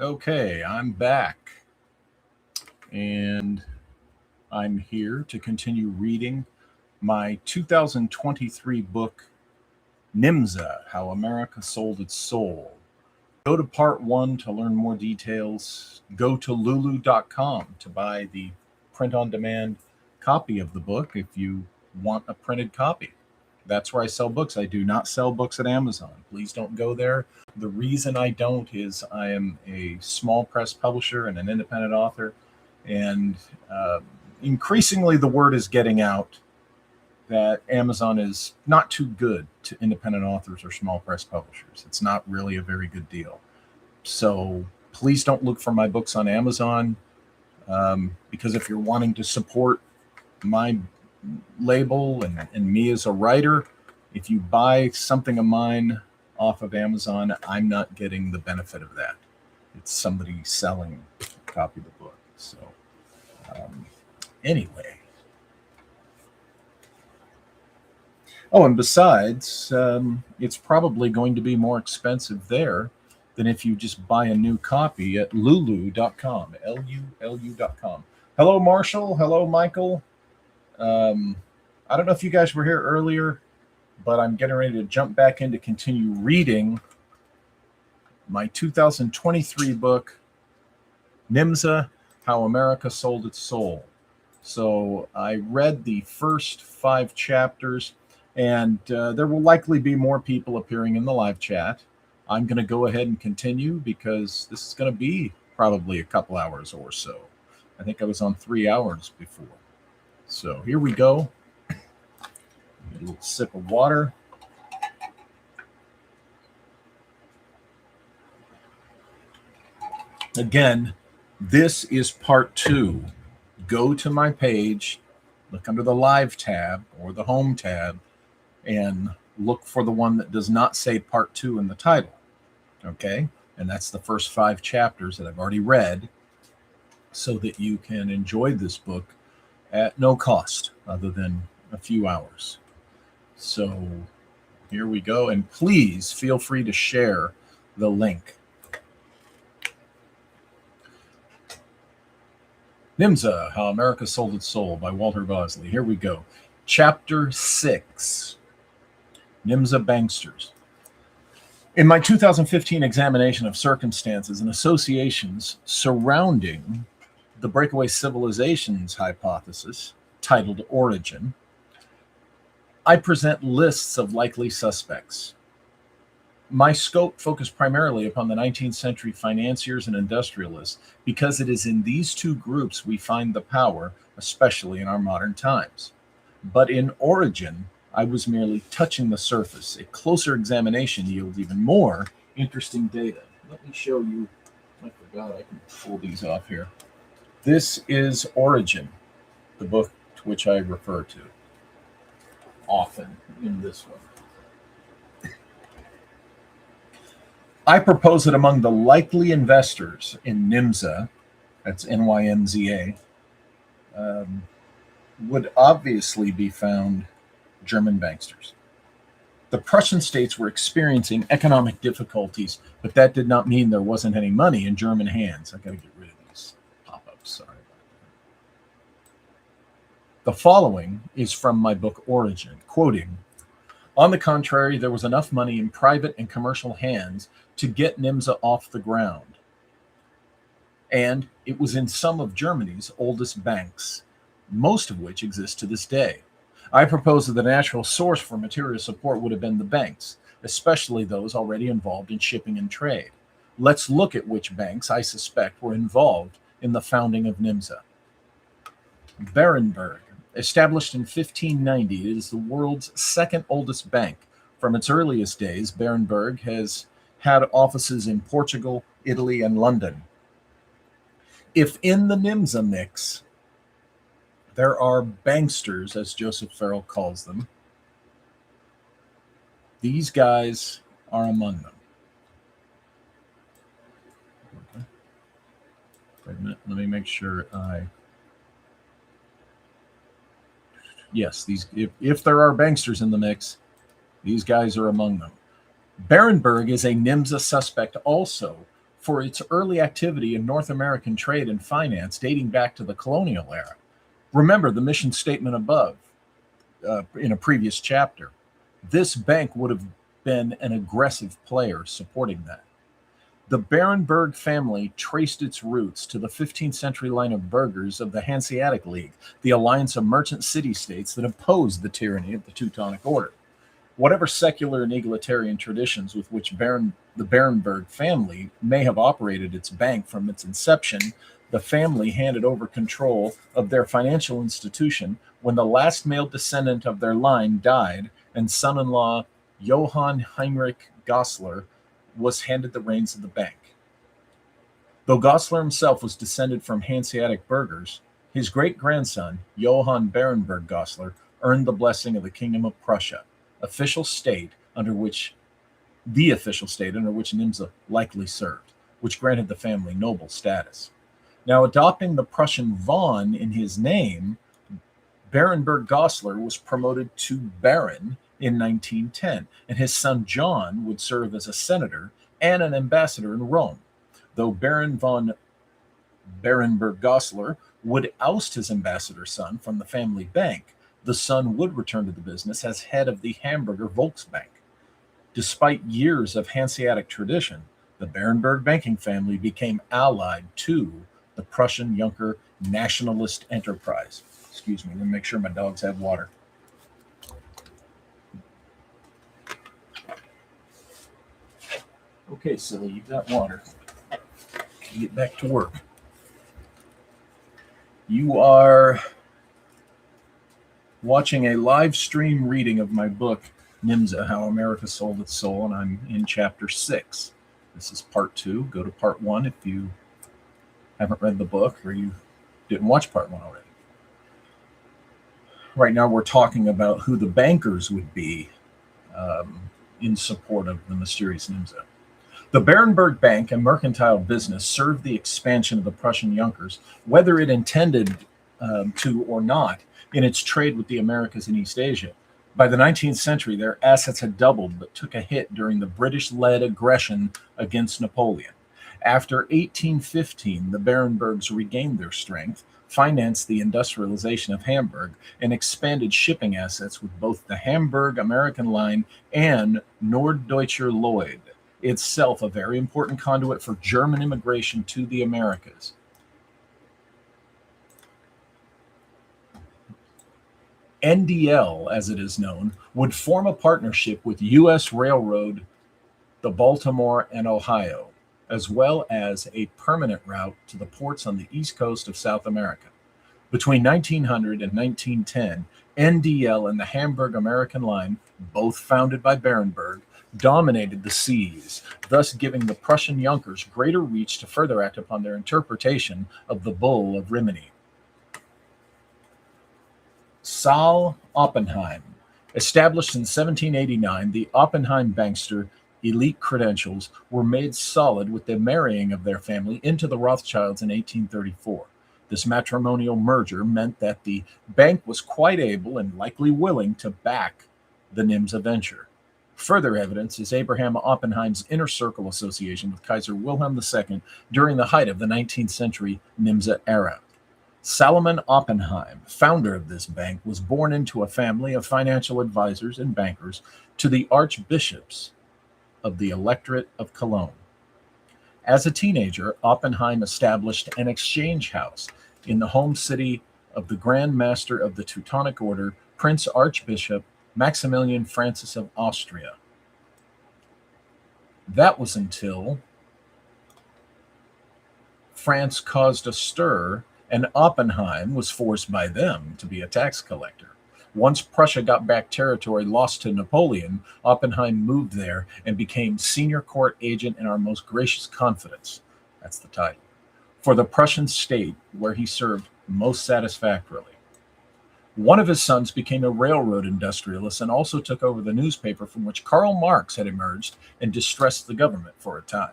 Okay, I'm back, and I'm here to continue reading my 2023 book, NYMZA, How America Sold Its Soul. Go to part one to learn more details. Go to lulu.com to buy the print on demand copy of the book if you want a printed copy. That's where I sell books. I do not sell books at Amazon. Please don't go there. The reason I don't is I am a small press publisher and an independent author, and uh, increasingly the word is getting out that Amazon is not too good to independent authors or small press publishers. It's not really a very good deal. So please don't look for my books on Amazon, because if you're wanting to support my label and me as a writer, if you buy something of mine off of Amazon, I'm not getting the benefit of that. It's somebody selling a copy of the book. So anyway. Oh, and besides, it's probably going to be more expensive there than if you just buy a new copy at lulu.com, Lulu.com. Hello, Marshall. Hello, Michael. I don't know if you guys were here earlier, but I'm getting ready to jump back in to continue reading my 2023 book, NYMZA, How America Sold Its Soul. So I read the first 5 chapters, and there will likely be more people appearing in the live chat. I'm going to go ahead and continue because this is going to be probably a couple hours or so. I think I was on 3 hours before. So here we go. Get a little sip of water. Again, this is part 2. Go to my page, look under the live tab or the home tab, and look for the one that does not say part 2 in the title. Okay? And that's the first 5 chapters that I've already read, so that you can enjoy this book at no cost other than a few hours. So here we go. And please feel free to share the link. NYMZA, How America Sold Its Soul by Walter Bosley. Here we go. Chapter 6, NYMZA Banksters. In my 2015 examination of circumstances and associations surrounding the breakaway civilizations hypothesis, titled Origin, I present lists of likely suspects. My scope focused primarily upon the 19th century financiers and industrialists because it is in these two groups we find the power, especially in our modern times. But in Origin, I was merely touching the surface. A closer examination yields even more interesting data. Let me show you. I forgot I can pull these off here. This is Origin, the book to which I refer to often in this one. I propose that among the likely investors in NYMZA, that's NYMZA, would obviously be found German banksters. The Prussian states were experiencing economic difficulties, but that did not mean there wasn't any money in German hands. I got to get rid of these pop-ups. Sorry about that. The following is from my book Origin, quoting, "On the contrary, there was enough money in private and commercial hands to get NYMZA off the ground. And it was in some of Germany's oldest banks, most of which exist to this day. I propose that the natural source for material support would have been the banks, especially those already involved in shipping and trade. Let's look at which banks I suspect were involved in the founding of NYMZA. Berenberg, established in 1590, it is the world's second oldest bank. From its earliest days, Berenberg has had offices in Portugal, Italy, and London. If in the NYMZA mix there are banksters, as Joseph Farrell calls them, these guys are among them." Okay. Wait a minute, let me make sure yes, these if there are banksters in the mix, these guys are among them. Berenberg is a NYMZA suspect also for its early activity in North American trade and finance dating back to the colonial era. Remember the mission statement above in a previous chapter. This bank would have been an aggressive player supporting that. The Barenberg family traced its roots to the 15th century line of burghers of the Hanseatic League, the alliance of merchant city-states that opposed the tyranny of the Teutonic Order. Whatever secular and egalitarian traditions with which the Barenberg family may have operated its bank from its inception, the family handed over control of their financial institution when the last male descendant of their line died and son-in-law Johann Heinrich Goslar was handed the reins of the bank. Though Goslar himself was descended from Hanseatic burghers, his great-grandson, Johann Barenberg Goslar, earned the blessing of the Kingdom of Prussia, the official state under which NYMZA likely served, which granted the family noble status. Now, adopting the Prussian von in his name, Barenberg Goslar was promoted to Baron in 1910, and his son John would serve as a senator and an ambassador in Rome. Though Baron von Barenberg Goslar would oust his ambassador son from the family bank, the son would return to the business as head of the Hamburger Volksbank. Despite years of Hanseatic tradition, the Barenberg banking family became allied to the Prussian Junker nationalist enterprise. Excuse me, let me make sure my dogs have water. Okay, silly, you got water. Get back to work. You are watching a live stream reading of my book, NYMZA, How America Sold Its Soul, and I'm in chapter 6. This is part 2. Go to part 1 if you haven't read the book or you didn't watch part 1 already. Right now we're talking about who the bankers would be in support of the mysterious NYMZA. The Barenberg Bank, a mercantile business, served the expansion of the Prussian Junkers, whether it intended to or not, in its trade with the Americas and East Asia. By the 19th century, their assets had doubled, but took a hit during the British-led aggression against Napoleon. After 1815, the Barenbergs regained their strength, financed the industrialization of Hamburg, and expanded shipping assets with both the Hamburg American Line and Norddeutscher Lloyd, itself a very important conduit for German immigration to the Americas. NDL, as it is known, would form a partnership with U.S. Railroad, the Baltimore and Ohio, as well as a permanent route to the ports on the east coast of South America. Between 1900 and 1910, NDL and the Hamburg American Line, both founded by Barenberg, dominated the seas, thus giving the Prussian Junkers greater reach to further act upon their interpretation of the Bull of Rimini. Saul Oppenheim. Established in 1789, the Oppenheim bankster elite credentials were made solid with the marrying of their family into the Rothschilds in 1834. This matrimonial merger meant that the bank was quite able and likely willing to back the NYMZA venture. Further evidence is Abraham Oppenheim's inner circle association with Kaiser Wilhelm II during the height of the 19th century NYMZA era. Salomon Oppenheim, founder of this bank, was born into a family of financial advisors and bankers to the archbishops of the electorate of Cologne. As a teenager, Oppenheim established an exchange house in the home city of the Grand Master of the Teutonic Order, Prince Archbishop Maximilian Francis of Austria. That was until France caused a stir and Oppenheim was forced by them to be a tax collector. Once Prussia got back territory lost to Napoleon, Oppenheim moved there and became senior court agent in our most gracious confidence. That's the title. For the Prussian state, where he served most satisfactorily. One of his sons became a railroad industrialist and also took over the newspaper from which Karl Marx had emerged and distressed the government for a time.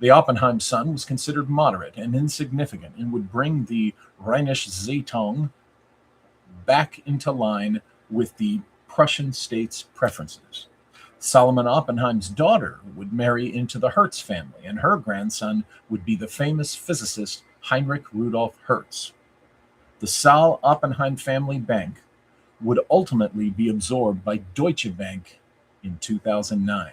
The Oppenheim son was considered moderate and insignificant and would bring the Rheinische Zeitung back into line with the Prussian state's preferences. Solomon Oppenheim's daughter would marry into the Hertz family, and her grandson would be the famous physicist Heinrich Rudolf Hertz. The Saal Oppenheim family bank would ultimately be absorbed by Deutsche Bank in 2009.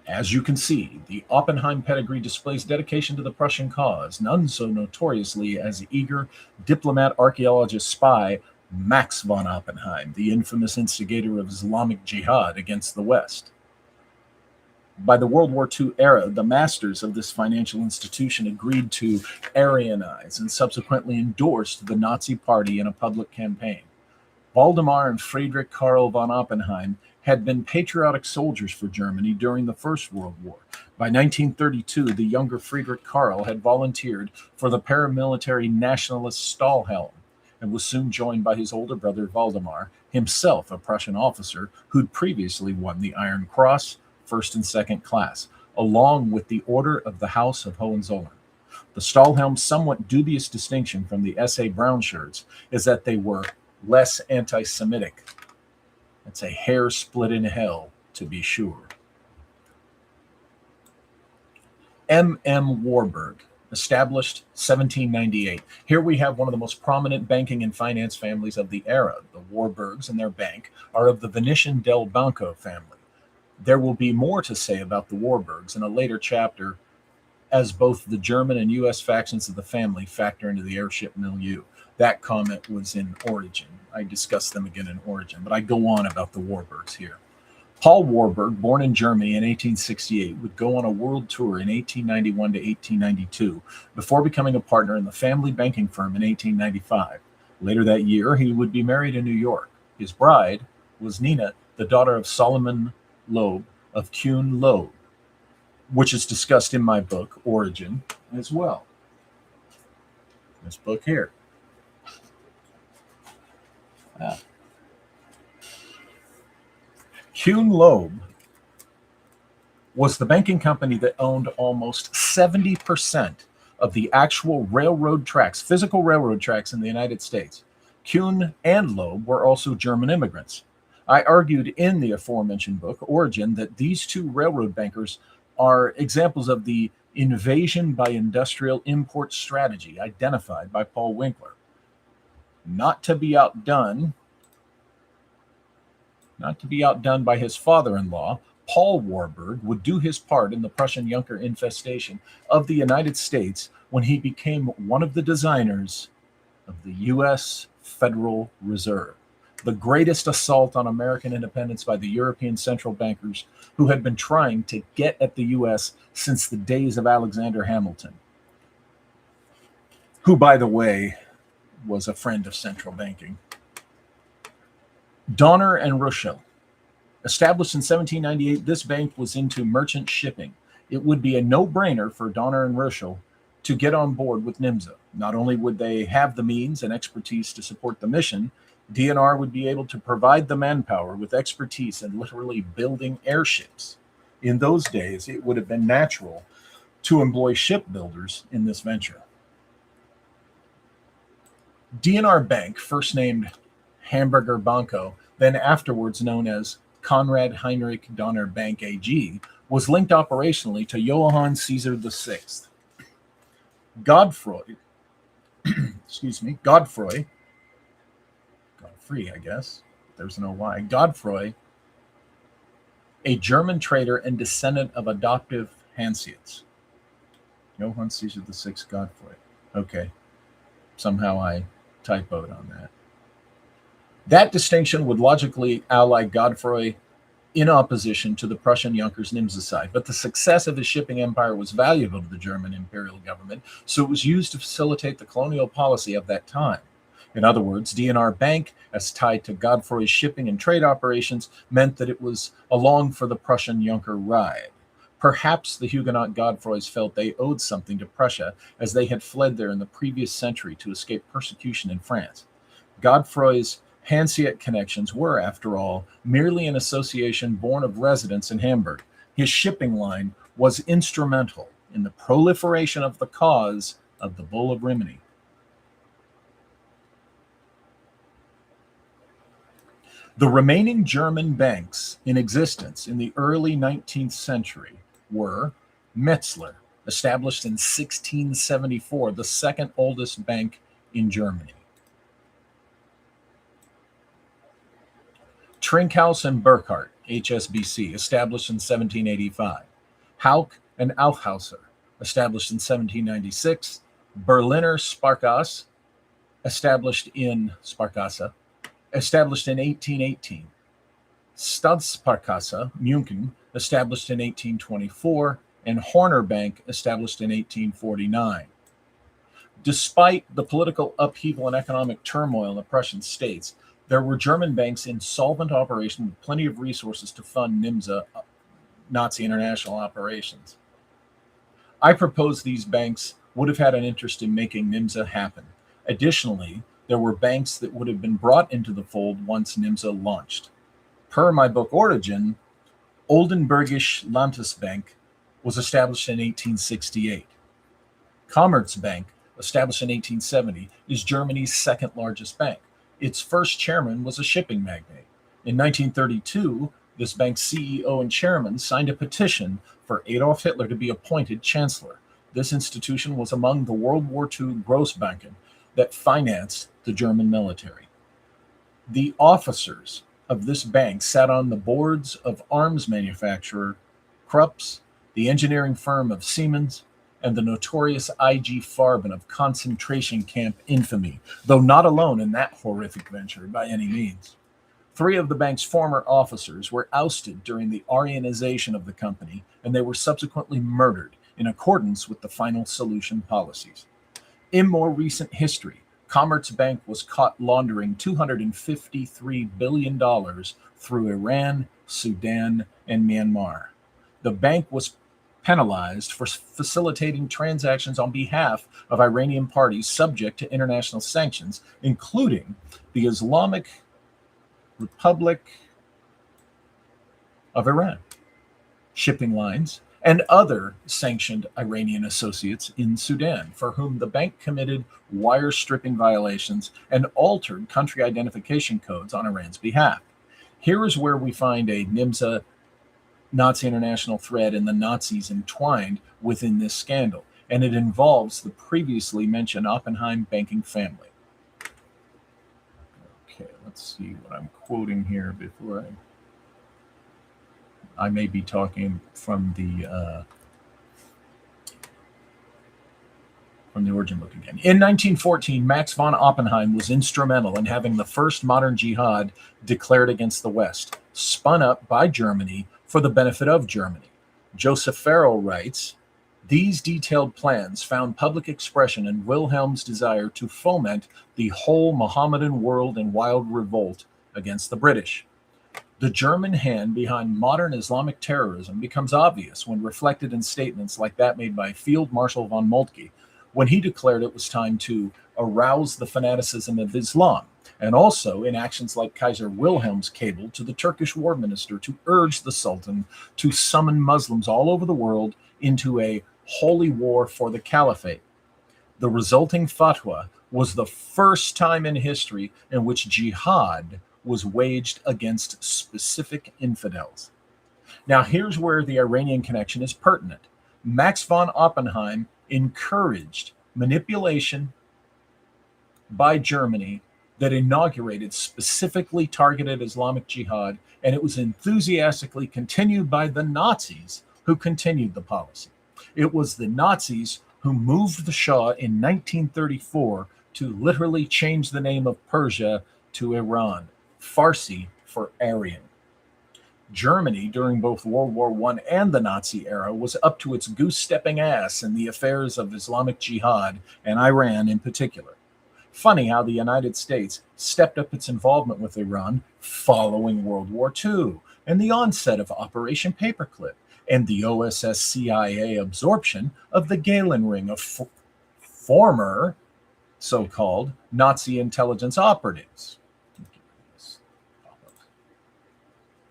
As you can see, the Oppenheim pedigree displays dedication to the Prussian cause, none so notoriously as eager diplomat archaeologist spy Max von Oppenheim, the infamous instigator of Islamic Jihad against the West. By the World War II era, the masters of this financial institution agreed to Aryanize and subsequently endorsed the Nazi Party in a public campaign. Waldemar and Friedrich Karl von Oppenheim had been patriotic soldiers for Germany during the First World War. By 1932, the younger Friedrich Karl had volunteered for the paramilitary nationalist Stahlhelm and was soon joined by his older brother Waldemar, himself a Prussian officer who'd previously won the Iron Cross, first and second class, along with the Order of the House of Hohenzollern. The Stahlhelm's somewhat dubious distinction from the S.A. Brown shirts is that they were less anti-Semitic. It's a hair split in hell, to be sure. M.M. Warburg, established 1798. Here we have one of the most prominent banking and finance families of the era. The Warburgs and their bank are of the Venetian del Banco family. There will be more to say about the Warburgs in a later chapter, as both the German and U.S. factions of the family factor into the airship milieu. That comment was in Origin. I discussed them again in Origin, but I go on about the Warburgs here. Paul Warburg, born in Germany in 1868, would go on a world tour in 1891 to 1892 before becoming a partner in the family banking firm in 1895. Later that year, he would be married in New York. His bride was Nina, the daughter of Solomon Loeb of Kuhn Loeb, which is discussed in my book, Origin, as well. This book here. Kuhn Loeb was the banking company that owned almost 70% of the actual railroad tracks, physical railroad tracks in the United States. Kuhn and Loeb were also German immigrants. I argued in the aforementioned book, Origin, that these two railroad bankers are examples of the invasion by industrial import strategy identified by Paul Winkler. Not to be outdone by his father-in-law, Paul Warburg would do his part in the Prussian Junker infestation of the United States when he became one of the designers of the U.S. Federal Reserve, the greatest assault on American independence by the European central bankers who had been trying to get at the U.S. since the days of Alexander Hamilton, who, by the way, was a friend of central banking. Donner and Rochelle. Established in 1798, this bank was into merchant shipping. It would be a no-brainer for Donner and Rochelle to get on board with NYMZA. Not only would they have the means and expertise to support the mission, DNR would be able to provide the manpower with expertise in literally building airships. In those days, it would have been natural to employ shipbuilders in this venture. DNR Bank, first named Hamburger Banco, then afterwards known as Konrad Heinrich Donner Bank AG, was linked operationally to Johann Caesar VI. Godfrey, Godfrey, I guess, there's no Y, Godfrey, a German trader and descendant of adoptive Hanseats. Johann Caesar VI Godfrey. Okay, somehow I typoed on that. That distinction would logically ally Godfrey in opposition to the Prussian Junkers NYMZA side, but the success of his shipping empire was valuable to the German imperial government, so it was used to facilitate the colonial policy of that time. In other words, DNR Bank, as tied to Godfrey's shipping and trade operations, meant that it was along for the Prussian Junker ride. Perhaps the Huguenot Godfreys felt they owed something to Prussia, as they had fled there in the previous century to escape persecution in France. Godfrey's Hanseatic connections were, after all, merely an association born of residence in Hamburg. His shipping line was instrumental in the proliferation of the cause of the Bull of Rimini. The remaining German banks in existence in the early 19th century were Metzler, established in 1674, the second oldest bank in Germany. Trinkhaus and Burkhardt, HSBC, established in 1785. Hauck and Aufhauser, established in 1796. Berliner Sparkasse, established in 1818. Stadtsparkasse, München, established in 1824, and Horner Bank, established in 1849. Despite the political upheaval and economic turmoil in the Prussian states, there were German banks in solvent operation with plenty of resources to fund NYMZA, Nazi international operations. I propose these banks would have had an interest in making NYMZA happen. Additionally, there were banks that would have been brought into the fold once NYMZA launched. Per my book Origin, Oldenburgisch Landesbank was established in 1868. Commerzbank, established in 1870, is Germany's second largest bank. Its first chairman was a shipping magnate. In 1932, this bank's CEO and chairman signed a petition for Adolf Hitler to be appointed chancellor. This institution was among the World War II Grossbanken that financed the German military. The officers of this bank sat on the boards of arms manufacturer Krupps, the engineering firm of Siemens, and the notorious IG Farben of concentration camp infamy, though not alone in that horrific venture by any means. 3 of the bank's former officers were ousted during the Aryanization of the company, and they were subsequently murdered in accordance with the final solution policies. In more recent history, Commerzbank was caught laundering $253 billion through Iran, Sudan, and Myanmar. The bank was penalized for facilitating transactions on behalf of Iranian parties subject to international sanctions, including the Islamic Republic of Iran, shipping lines, and other sanctioned Iranian associates in Sudan, for whom the bank committed wire stripping violations and altered country identification codes on Iran's behalf. Here is where we find a NYMZA Nazi international thread and the Nazis entwined within this scandal, and it involves the previously mentioned Oppenheim banking family. Okay, let's see what I'm quoting here before I may be talking from the Origin book again. In 1914, Max von Oppenheim was instrumental in having the first modern jihad declared against the West, spun up by Germany for the benefit of Germany. Joseph Farrell writes, "These detailed plans found public expression in Wilhelm's desire to foment the whole Mohammedan world in wild revolt against the British. The German hand behind modern Islamic terrorism becomes obvious when reflected in statements like that made by Field Marshal von Moltke, when he declared it was time to arouse the fanaticism of Islam, and also in actions like Kaiser Wilhelm's cable to the Turkish war minister to urge the Sultan to summon Muslims all over the world into a holy war for the caliphate. The resulting fatwa was the first time in history in which jihad was waged against specific infidels." Now, here's where the Iranian connection is pertinent. Max von Oppenheim encouraged manipulation by Germany that inaugurated specifically targeted Islamic jihad, and it was enthusiastically continued by the Nazis who continued the policy. It was the Nazis who moved the Shah in 1934 to literally change the name of Persia to Iran, Farsi for Aryan. Germany, during both World War I and the Nazi era, was up to its goose-stepping ass in the affairs of Islamic Jihad and Iran in particular. Funny how the United States stepped up its involvement with Iran following World War II and the onset of Operation Paperclip and the OSS CIA absorption of the Galen Ring of former so-called Nazi intelligence operatives.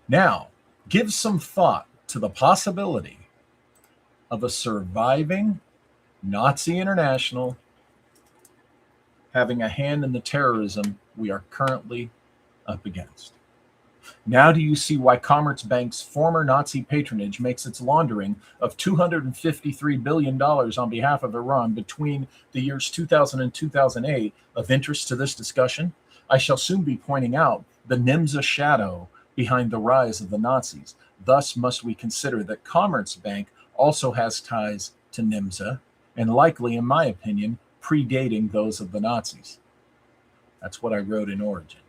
Now, give some thought to the possibility of a surviving Nazi international having a hand in the terrorism we are currently up against. Now do you see why Commerzbank's former Nazi patronage makes its laundering of $253 billion on behalf of Iran between the years 2000 and 2008 of interest to this discussion? I shall soon be pointing out the NYMZA shadow behind the rise of the Nazis. Thus must we consider that Commerzbank also has ties to NYMZA, and likely, in my opinion, predating those of the Nazis. That's what I wrote in Origin.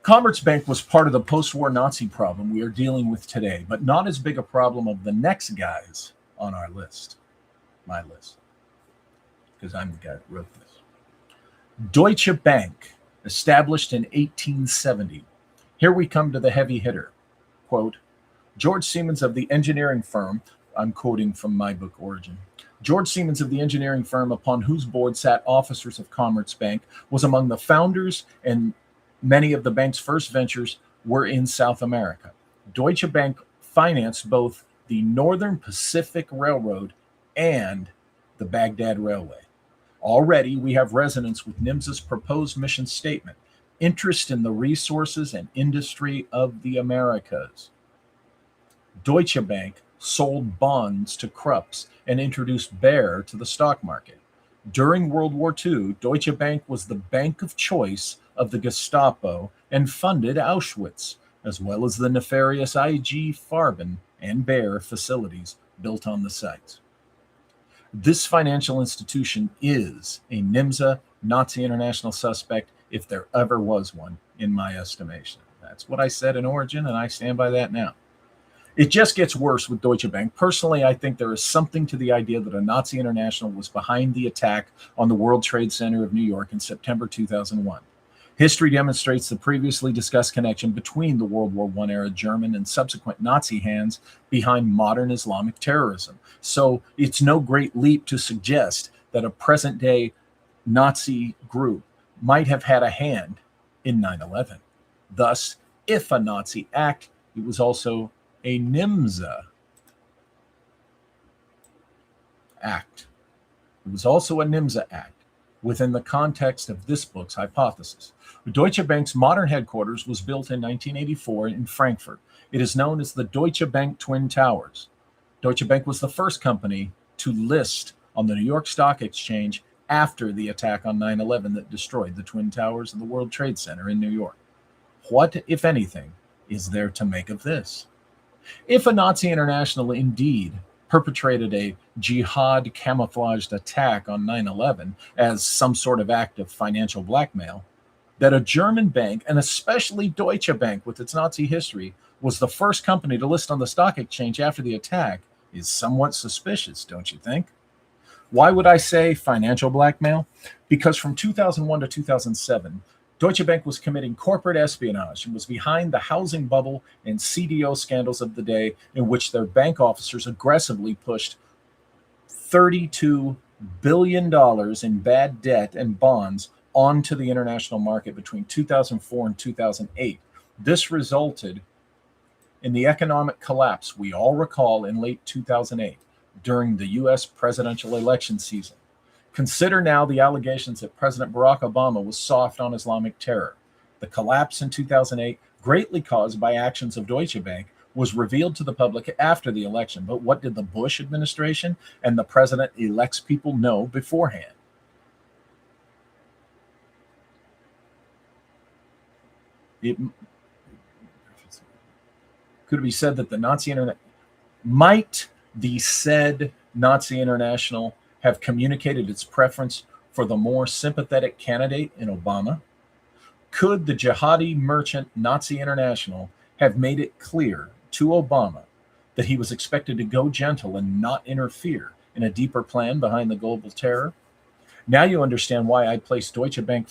Commerzbank was part of the post-war Nazi problem we are dealing with today, but not as big a problem of the next guys on our list. My list. Because I'm the guy that wrote this. Deutsche Bank, established in 1870. Here we come to the heavy hitter. Quote, George Siemens of the engineering firm, I'm quoting from my book Origin. George Siemens of the engineering firm upon whose board sat officers of Commerzbank was among the founders, and many of the bank's first ventures were in South America. Deutsche Bank financed both the Northern Pacific Railroad and the Baghdad Railway. Already, we have resonance with NYMZA's proposed mission statement, interest in the resources and industry of the Americas. Deutsche Bank sold bonds to Krupps and introduced Baer to the stock market. During World War II, Deutsche Bank was the bank of choice of the Gestapo and funded Auschwitz, as well as the nefarious IG Farben and Baer facilities built on the site. This financial institution is a NYMZA Nazi international suspect, if there ever was one, in my estimation. That's what I said in Origin, and I stand by that now. It just gets worse with Deutsche Bank. Personally, I think there is something to the idea that a Nazi international was behind the attack on the World Trade Center of New York in September 2001. History demonstrates the previously discussed connection between the World War I era German and subsequent Nazi hands behind modern Islamic terrorism. So it's no great leap to suggest that a present-day Nazi group might have had a hand in 9/11. Thus, if a Nazi act, it was also a NYMZA act. It was also a NYMZA act within the context of this book's hypothesis. Deutsche Bank's modern headquarters was built in 1984 in Frankfurt. It is known as the Deutsche Bank Twin Towers. Deutsche Bank was the first company to list on the New York Stock Exchange after the attack on 9/11 that destroyed the Twin Towers of the World Trade Center in New York. What, if anything, is there to make of this? If a Nazi international indeed perpetrated a jihad camouflaged attack on 9/11 as some sort of act of financial blackmail, that a German bank, and especially Deutsche Bank with its Nazi history, was the first company to list on the stock exchange after the attack is somewhat suspicious, don't you think? Why would I say financial blackmail? Because from 2001 to 2007, Deutsche Bank was committing corporate espionage and was behind the housing bubble and CDO scandals of the day, in which their bank officers aggressively pushed $32 billion in bad debt and bonds onto the international market between 2004 and 2008. This resulted in the economic collapse we all recall in late 2008 during the U.S. presidential election season. Consider now the allegations that President Barack Obama was soft on Islamic terror. The collapse in 2008, greatly caused by actions of Deutsche Bank, was revealed to the public after the election. But what did the Bush administration and the president-elect's people know beforehand? It could be said that the Nazi Internet might the said Nazi International have communicated its preference for the more sympathetic candidate in Obama? Could the jihadi merchant Nazi International have made it clear to Obama that he was expected to go gentle and not interfere in a deeper plan behind the global terror? Now you understand why I placed Deutsche Bank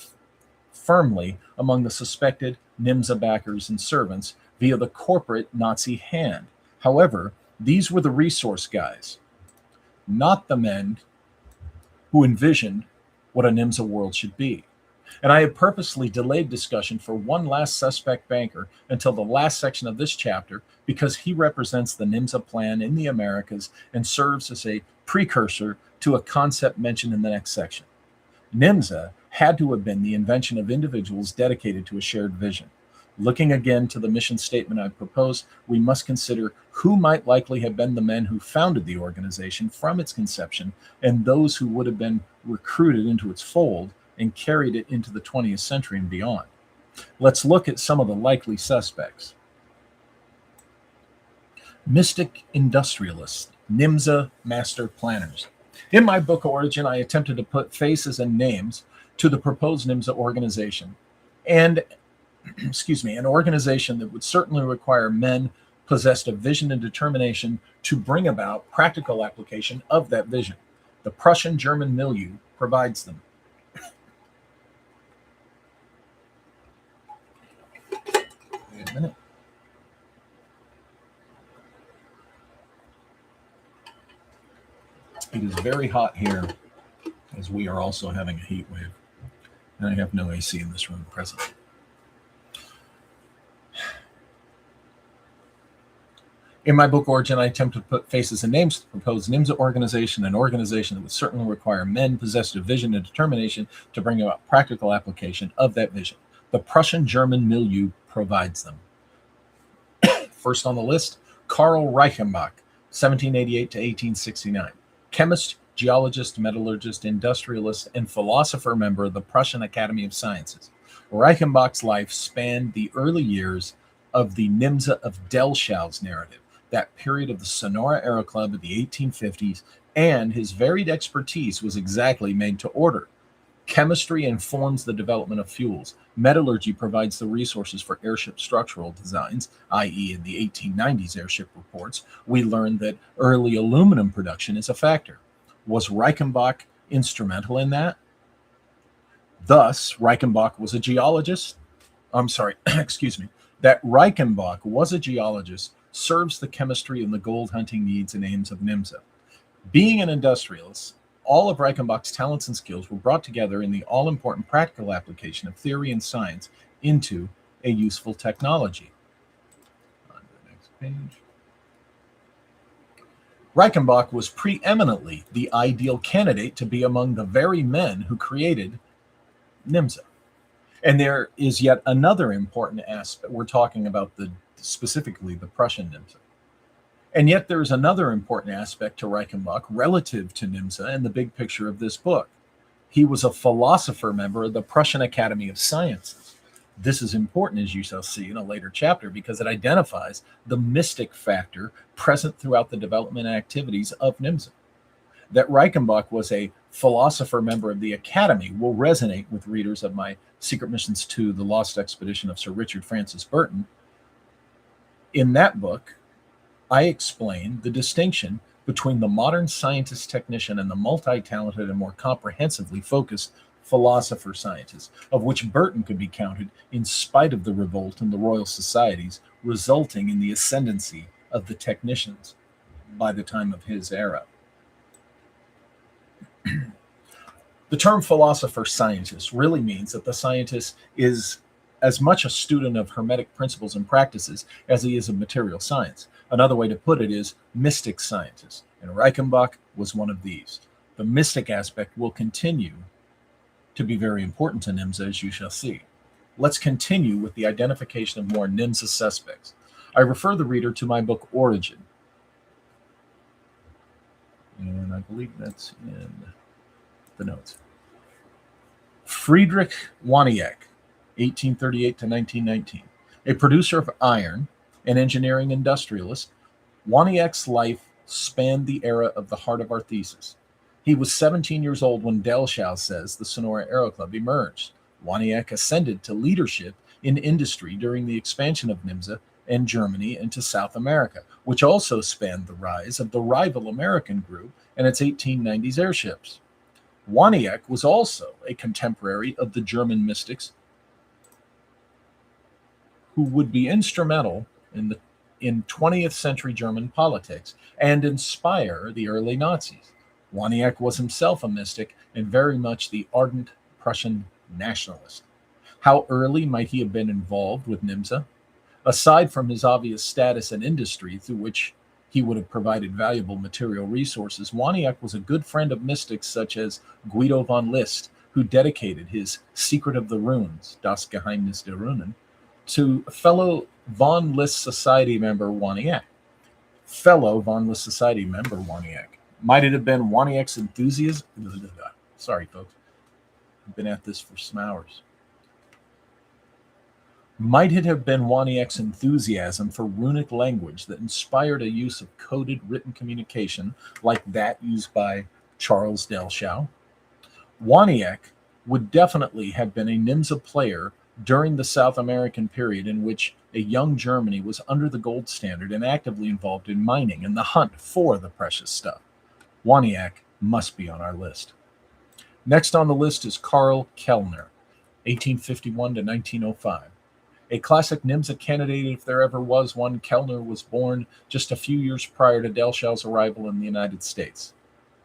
firmly among the suspected NYMZA backers and servants via the corporate Nazi hand. However, these were the resource guys, not the men who envisioned what a NYMZA world should be. And I have purposely delayed discussion for one last suspect banker until the last section of this chapter, because he represents the NYMZA plan in the Americas and serves as a precursor to a concept mentioned in the next section. NYMZA had to have been the invention of individuals dedicated to a shared vision. Looking again to the mission statement I propose, we must consider who might likely have been the men who founded the organization from its conception and those who would have been recruited into its fold and carried it into the 20th century and beyond. Let's look at some of the likely suspects. Mystic industrialists, NYMZA master planners. In my book Origin, I attempted to put faces and names to the proposed NYMZA organization, and an organization that would certainly require men possessed of vision and determination to bring about practical application of that vision. The Prussian-German milieu provides them. Wait a minute. It is very hot here, as we are also having a heat wave, and I have no AC in this room presently. In my book Origin, I attempt to put faces and names to the proposed NYMZA organization, an organization that would certainly require men possessed of vision and determination to bring about practical application of that vision. The Prussian-German milieu provides them. First on the list, Karl Reichenbach, 1788 to 1869. Chemist, geologist, metallurgist, industrialist, and philosopher member of the Prussian Academy of Sciences. Reichenbach's life spanned the early years of the NYMZA of Delschau's narrative, that period of the Sonora Aero Club of the 1850s, and his varied expertise was exactly made to order. Chemistry informs the development of fuels. Metallurgy provides the resources for airship structural designs, i.e. in the 1890s airship reports, we learned that early aluminum production is a factor. Was Reichenbach instrumental in that? Thus, Reichenbach was a geologist. That Reichenbach was a geologist serves the chemistry and the gold hunting needs and aims of NYMZA. Being an industrialist, all of Reichenbach's talents and skills were brought together in the all-important practical application of theory and science into a useful technology. On to the next page. Reichenbach was preeminently the ideal candidate to be among the very men who created NYMZA. And there is yet another important aspect. We're talking about specifically the Prussian NYMZA. And yet there is another important aspect to Reichenbach relative to NYMZA in the big picture of this book. He was a philosopher member of the Prussian Academy of Sciences. This is important, as you shall see in a later chapter, because it identifies the mystic factor present throughout the development activities of NYMZA. That Reichenbach was a philosopher member of the Academy will resonate with readers of my Secret Missions to the Lost Expedition of Sir Richard Francis Burton. In that book, I explain the distinction between the modern scientist-technician and the multi-talented and more comprehensively focused philosopher-scientist, of which Burton could be counted in spite of the revolt in the Royal Societies, resulting in the ascendancy of the technicians by the time of his era. The term philosopher-scientist really means that the scientist is as much a student of Hermetic principles and practices as he is of material science. Another way to put it is mystic scientist, and Reichenbach was one of these. The mystic aspect will continue to be very important to NYMZA, as you shall see. Let's continue with the identification of more NYMZA suspects. I refer the reader to my book Origin, and I believe that's in the notes. Friedrich Waniek, 1838 to 1919. A producer of iron, an engineering industrialist, Waniek's life spanned the era of the heart of our thesis. He was 17 years old when Delschau says the Sonora Aero Club emerged. Waniek ascended to leadership in industry during the expansion of NYMZA and Germany into South America, which also spanned the rise of the rival American group and its 1890s airships. Waniek was also a contemporary of the German mystics who would be instrumental in 20th century German politics and inspire the early Nazis. Waniek was himself a mystic and very much the ardent Prussian nationalist. How early might he have been involved with NYMZA? Aside from his obvious status in industry through which he would have provided valuable material resources, Waniek was a good friend of mystics such as Guido von List, who dedicated his Secret of the Runes, Das Geheimnis der Runen, to fellow von List Society member Waniak. Fellow von List Society member Waniak. Might it have been Waniak's enthusiasm? Sorry, folks. I've been at this for some hours. Might it have been Waniak's enthusiasm for runic language that inspired a use of coded written communication like that used by Charles Delschow? Waniak would definitely have been a NYMZA player during the South American period in which a young Germany was under the gold standard and actively involved in mining and the hunt for the precious stuff. Waniak must be on our list. Next on the list is Karl Kellner, 1851 to 1905. A classic NYMZA candidate if there ever was one, Kellner was born just a few years prior to Delschau's arrival in the United States.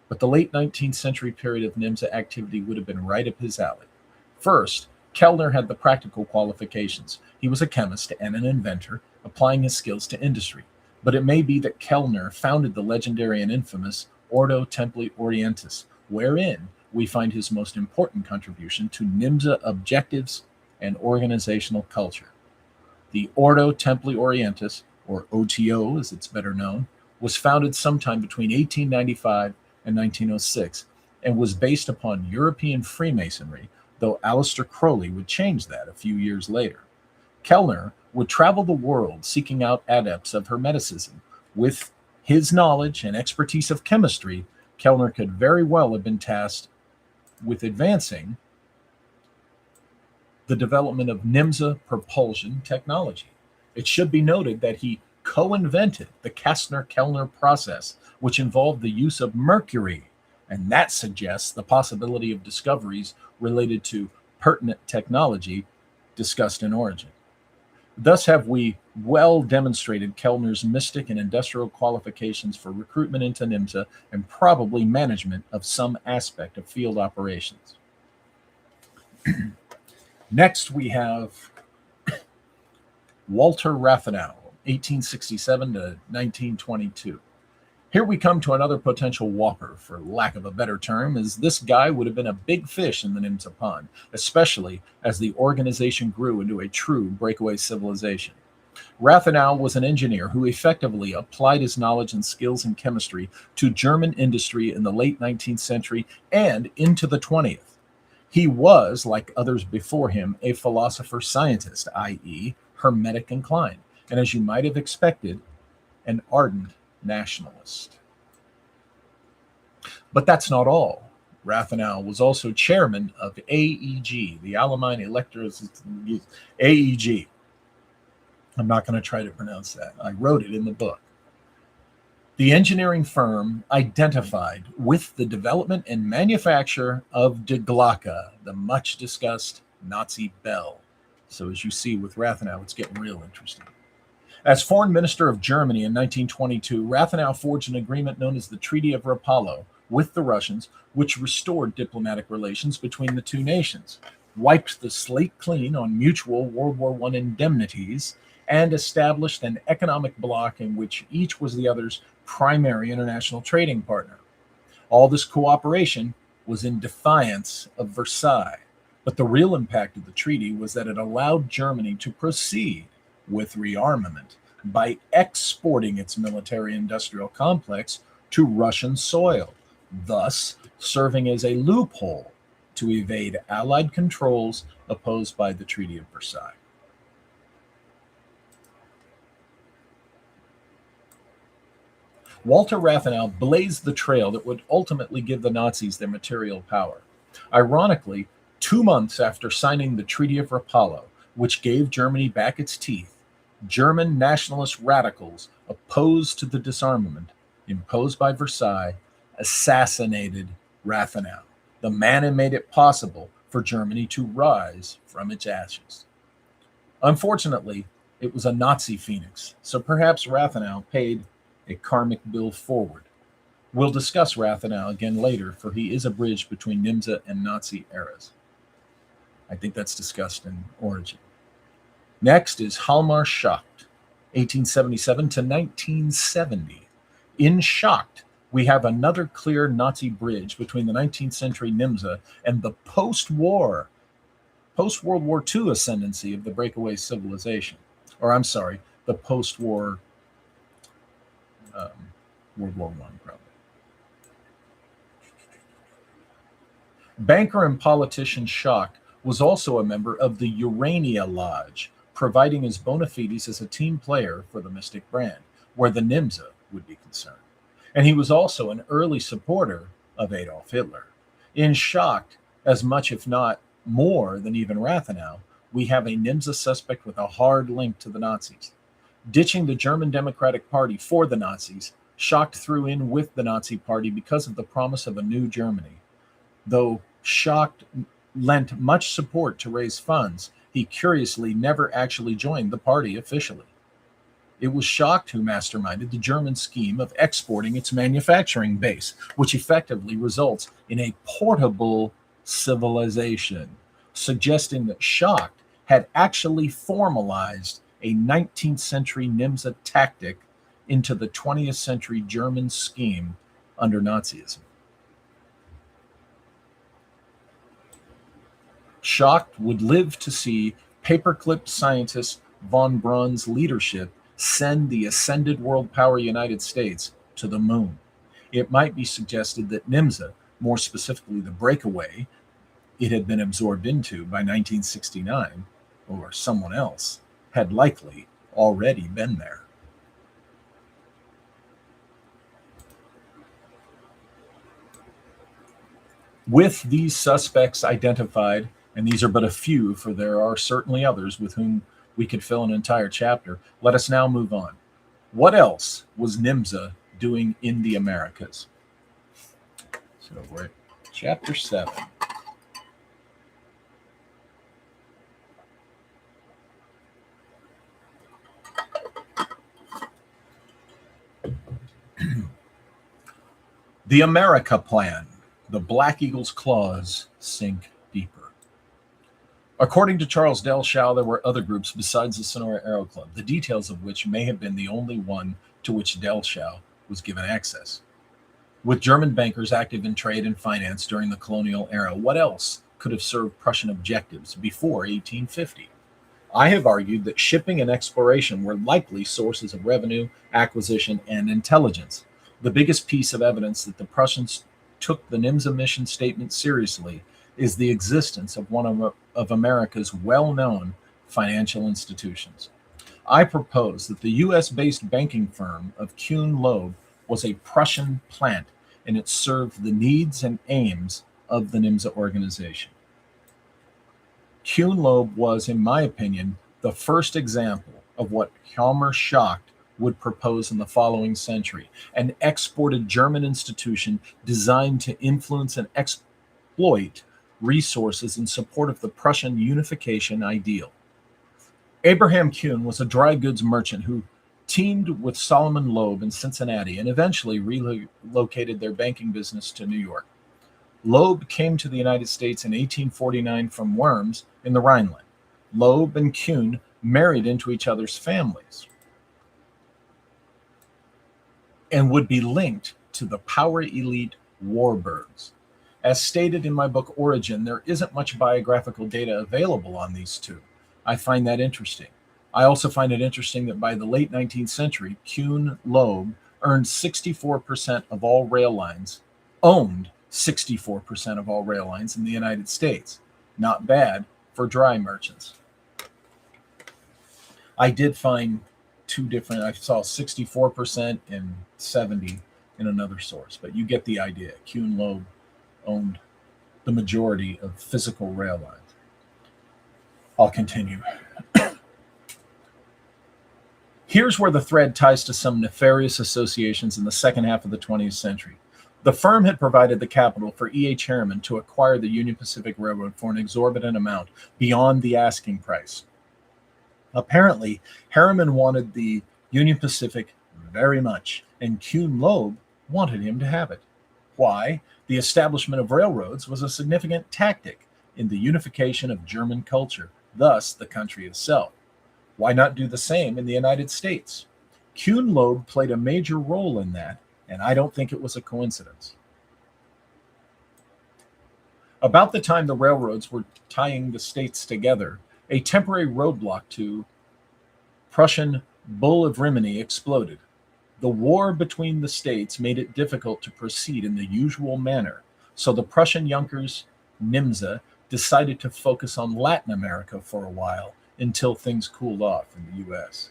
But the late 19th century period of NYMZA activity would have been right up his alley. First, Kellner had the practical qualifications. He was a chemist and an inventor, applying his skills to industry. But it may be that Kellner founded the legendary and infamous Ordo Templi Orientis, wherein we find his most important contribution to NYMZA objectives and organizational culture. The Ordo Templi Orientis, or OTO as it's better known, was founded sometime between 1895 and 1906 and was based upon European Freemasonry, though Aleister Crowley would change that a few years later. Kellner would travel the world seeking out adepts of Hermeticism. With his knowledge and expertise of chemistry, Kellner could very well have been tasked with advancing the development of NYMZA propulsion technology. It should be noted that he co-invented the Kastner-Kellner process, which involved the use of mercury, and that suggests the possibility of discoveries related to pertinent technology discussed in Origin. Thus have we well demonstrated Kellner's mystic and industrial qualifications for recruitment into NYMZA and probably management of some aspect of field operations. Next, we have Walter Rathenau, 1867 to 1922. Here we come to another potential whopper, for lack of a better term, as this guy would have been a big fish in the NYMZA pond, especially as the organization grew into a true breakaway civilization. Rathenau was an engineer who effectively applied his knowledge and skills in chemistry to German industry in the late 19th century and into the 20th. He was, like others before him, a philosopher-scientist, i.e., Hermetic inclined, and as you might have expected, an ardent nationalist. But that's not all. Rathenau was also chairman of AEG, the Alamine AEG. I'm not going to try to pronounce that. I wrote it in the book. The engineering firm identified with the development and manufacture of Die Glocke, the much discussed Nazi bell. So as you see with Rathenau, it's getting real interesting. As foreign minister of Germany in 1922, Rathenau forged an agreement known as the Treaty of Rapallo with the Russians, which restored diplomatic relations between the two nations, wiped the slate clean on mutual World War I indemnities, and established an economic bloc in which each was the other's primary international trading partner. All this cooperation was in defiance of Versailles, but the real impact of the treaty was that it allowed Germany to proceed with rearmament by exporting its military-industrial complex to Russian soil, thus serving as a loophole to evade Allied controls opposed by the Treaty of Versailles. Walter Rathenau blazed the trail that would ultimately give the Nazis their material power. Ironically, 2 months after signing the Treaty of Rapallo, which gave Germany back its teeth, German nationalist radicals opposed to the disarmament imposed by Versailles assassinated Rathenau, the man who made it possible for Germany to rise from its ashes. Unfortunately, it was a Nazi phoenix, so perhaps Rathenau paid a karmic bill forward. We'll discuss Rathenau again later, for he is a bridge between NYMZA and Nazi eras. I think that's discussed in Origin. Next is Hjalmar Schacht, 1877 to 1970. In Schacht, we have another clear Nazi bridge between the 19th century NYMZA and the post-war post-World War II ascendancy of the breakaway civilization. Or I'm sorry, the post-war um, World War I, probably. Banker and politician Schacht was also a member of the Urania Lodge, providing his bona fides as a team player for the Mystic brand, where the NYMZA would be concerned. And he was also an early supporter of Adolf Hitler. In Schacht, as much if not more than even Rathenau, we have a NYMZA suspect with a hard link to the Nazis. Ditching the German Democratic Party for the Nazis, Schacht threw in with the Nazi Party because of the promise of a new Germany. Though Schacht lent much support to raise funds, he curiously never actually joined the party officially. It was Schacht who masterminded the German scheme of exporting its manufacturing base, which effectively results in a portable civilization, suggesting that Schacht had actually formalized a 19th century NYMZA tactic into the 20th century German scheme under Nazism. Schacht would live to see paperclip scientist von Braun's leadership send the ascended world power United States to the moon. It might be suggested that NYMZA, more specifically the breakaway it had been absorbed into by 1969, or someone else, had likely already been there. With these suspects identified, and these are but a few, for there are certainly others with whom we could fill an entire chapter, let us now move on. What else was NYMZA doing in the Americas? So we're at chapter 7. The America Plan. The Black Eagle's claws sink deeper. According to Charles Delshow, there were other groups besides the Sonora Aero Club, the details of which may have been the only one to which Delshow was given access. With German bankers active in trade and finance during the colonial era, what else could have served Prussian objectives before 1850? I have argued that shipping and exploration were likely sources of revenue, acquisition, and intelligence. The biggest piece of evidence that the Prussians took the NYMZA mission statement seriously is the existence of one of America's well-known financial institutions. I propose that the U.S.-based banking firm of Kuhn Loeb was a Prussian plant, and it served the needs and aims of the NYMZA organization. Kuhn Loeb was, in my opinion, the first example of what Hjalmar Schacht would propose in the following century, an exported German institution designed to influence and exploit resources in support of the Prussian unification ideal. Abraham Kuhn was a dry goods merchant who teamed with Solomon Loeb in Cincinnati and eventually relocated their banking business to New York. Loeb came to the United States in 1849 from Worms in the Rhineland. Loeb and Kuhn married into each other's families and would be linked to the power elite Warburgs. As stated in my book Origin, there isn't much biographical data available on these two. I find that interesting. I also find it interesting that by the late 19th century, Kuhn Loeb owned 64% of all rail lines in the United States. Not bad for dry merchants. I did find two different, I saw 64% and 70 in another source, but you get the idea. Kuhn Loeb owned the majority of physical rail lines. I'll continue. Here's where the thread ties to some nefarious associations in the second half of the 20th century. The firm had provided the capital for E.H. Harriman to acquire the Union Pacific Railroad for an exorbitant amount beyond the asking price. Apparently, Harriman wanted the Union Pacific very much, and Kuhn Loeb wanted him to have it. Why? The establishment of railroads was a significant tactic in the unification of German culture, thus the country itself. Why not do the same in the United States? Kuhn Loeb played a major role in that, and I don't think it was a coincidence. About the time the railroads were tying the states together, a temporary roadblock to Prussian Bull of Rimini exploded. The war between the states made it difficult to proceed in the usual manner, so the Prussian Junkers, NYMZA, decided to focus on Latin America for a while until things cooled off in the US.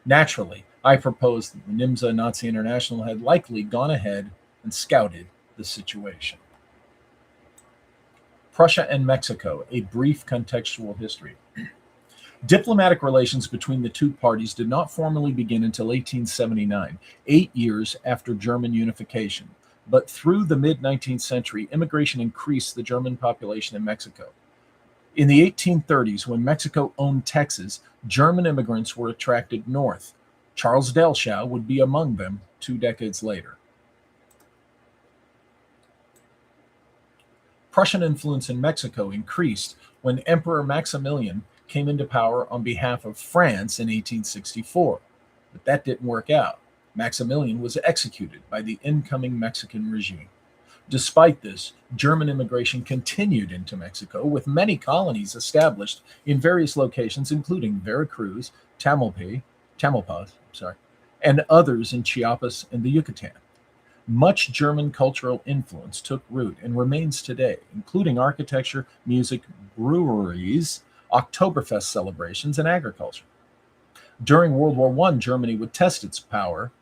Naturally, I proposed that the NYMZA Nazi International had likely gone ahead and scouted the situation. Prussia and Mexico, a brief contextual history. Diplomatic relations between the two parties did not formally begin until 1879, 8 years after German unification. But through the mid 19th century, immigration increased the German population in Mexico. In the 1830s, when Mexico owned Texas, German immigrants were attracted north. Charles Delschow would be among them 2 decades later. Prussian influence in Mexico increased when Emperor Maximilian came into power on behalf of France in 1864. But that didn't work out. Maximilian was executed by the incoming Mexican regime. Despite this, German immigration continued into Mexico, with many colonies established in various locations, including Veracruz, Tamaulipas, and others in Chiapas and the Yucatan. Much German cultural influence took root and remains today, including architecture, music, breweries, Oktoberfest celebrations, and agriculture. During World War I, Germany would test its power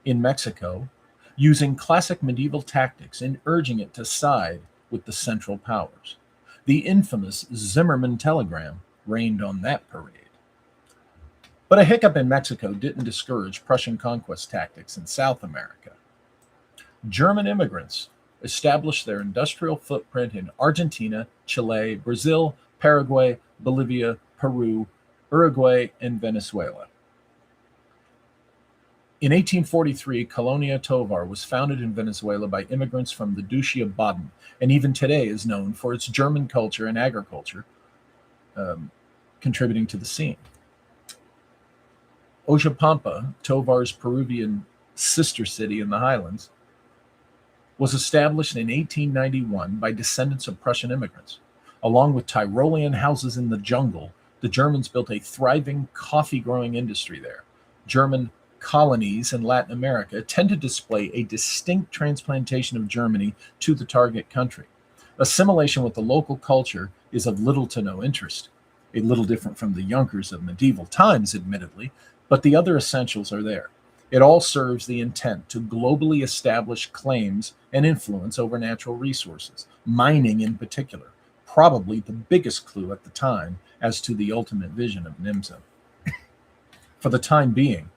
in Mexico using classic medieval tactics and urging it to side with the Central Powers. The infamous Zimmermann telegram rained on that parade. But a hiccup in Mexico didn't discourage Prussian conquest tactics in South America. German immigrants established their industrial footprint in Argentina, Chile, Brazil, Paraguay, Bolivia, Peru, Uruguay, and Venezuela. In 1843, Colonia Tovar was founded in Venezuela by immigrants from the Duchy of Baden, and even today is known for its German culture and agriculture, contributing to the scene. Oxapampa, Tovar's Peruvian sister city in the highlands, was established in 1891 by descendants of Prussian immigrants. Along with Tyrolean houses in the jungle, the Germans built a thriving coffee-growing industry there. German colonies in Latin America tend to display a distinct transplantation of Germany to the target country. Assimilation with the local culture is of little to no interest, a little different from the Junkers of medieval times, admittedly, but the other essentials are there. It all serves the intent to globally establish claims and influence over natural resources, mining in particular, probably the biggest clue at the time as to the ultimate vision of NYMZA. For the time being,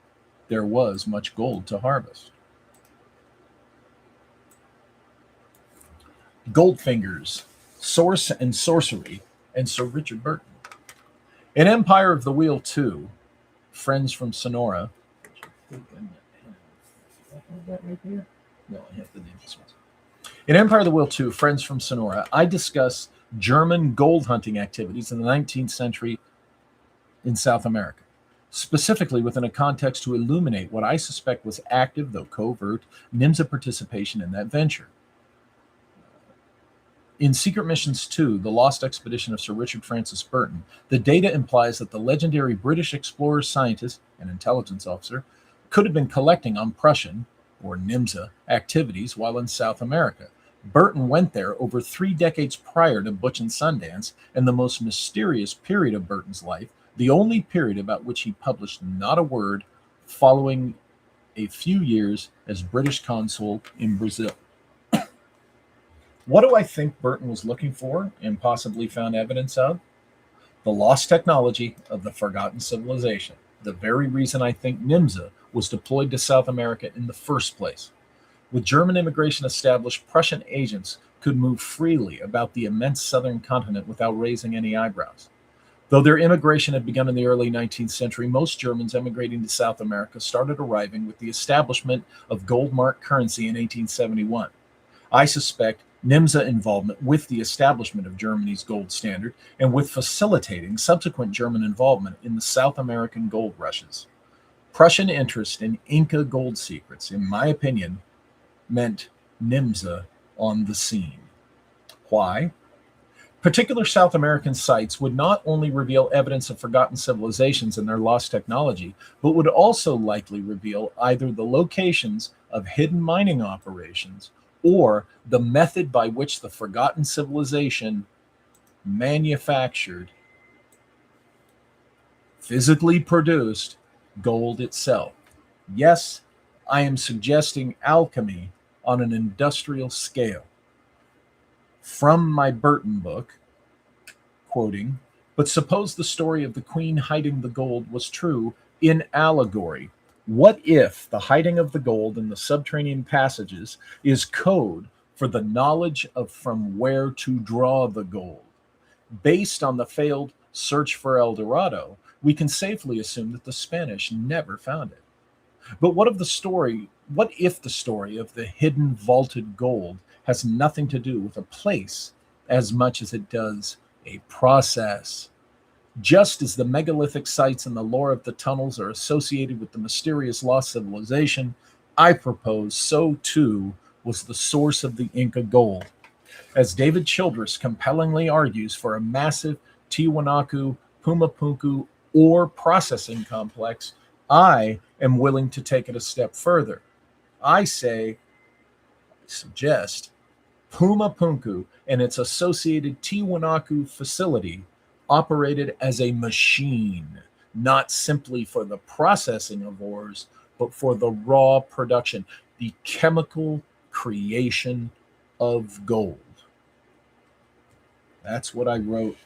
there was much gold to harvest. Goldfingers, Source and Sorcery, and Sir Richard Burton. In Empire of the Wheel 2, Friends from Sonora. In Empire of the Wheel 2, Friends from Sonora, I discuss German gold hunting activities in the 19th century in South America, specifically within a context to illuminate what I suspect was active, though covert, NYMZA participation in that venture. In Secret Missions 2, The Lost Expedition of Sir Richard Francis Burton, the data implies that the legendary British explorer, scientist, and intelligence officer could have been collecting on Prussian, or NYMZA, activities while in South America. Burton went there over 3 decades prior to Butch and Sundance, and the most mysterious period of Burton's life, the only period about which he published not a word, following a few years as British consul in Brazil. What do I think Burton was looking for and possibly found evidence of? The lost technology of the forgotten civilization, the very reason I think NYMZA was deployed to South America in the first place. With German immigration established, Prussian agents could move freely about the immense southern continent without raising any eyebrows. Though their immigration had begun in the early 19th century, most Germans emigrating to South America started arriving with the establishment of gold-marked currency in 1871. I suspect NYMZA involvement with the establishment of Germany's gold standard and with facilitating subsequent German involvement in the South American gold rushes. Prussian interest in Inca gold secrets, in my opinion, meant NYMZA on the scene. Why? Particular South American sites would not only reveal evidence of forgotten civilizations and their lost technology, but would also likely reveal either the locations of hidden mining operations or the method by which the forgotten civilization manufactured, physically produced gold itself. Yes, I am suggesting alchemy on an industrial scale. From my Burton book, quoting, but suppose the story of the queen hiding the gold was true in allegory. What if the hiding of the gold in the subterranean passages is code for the knowledge of from where to draw the gold? Based on the failed search for El Dorado, we can safely assume that the Spanish never found it. But what if the story of the hidden vaulted gold has nothing to do with a place as much as it does a process? Just as the megalithic sites and the lore of the tunnels are associated with the mysterious lost civilization, I propose so too was the source of the Inca gold. As David Childress compellingly argues for a massive Tiwanaku, Pumapunku, or processing complex, I am willing to take it a step further. I suggest Pumapunku and its associated Tiwanaku facility operated as a machine, not simply for the processing of ores, but for the raw production, the chemical creation of gold. That's what I wrote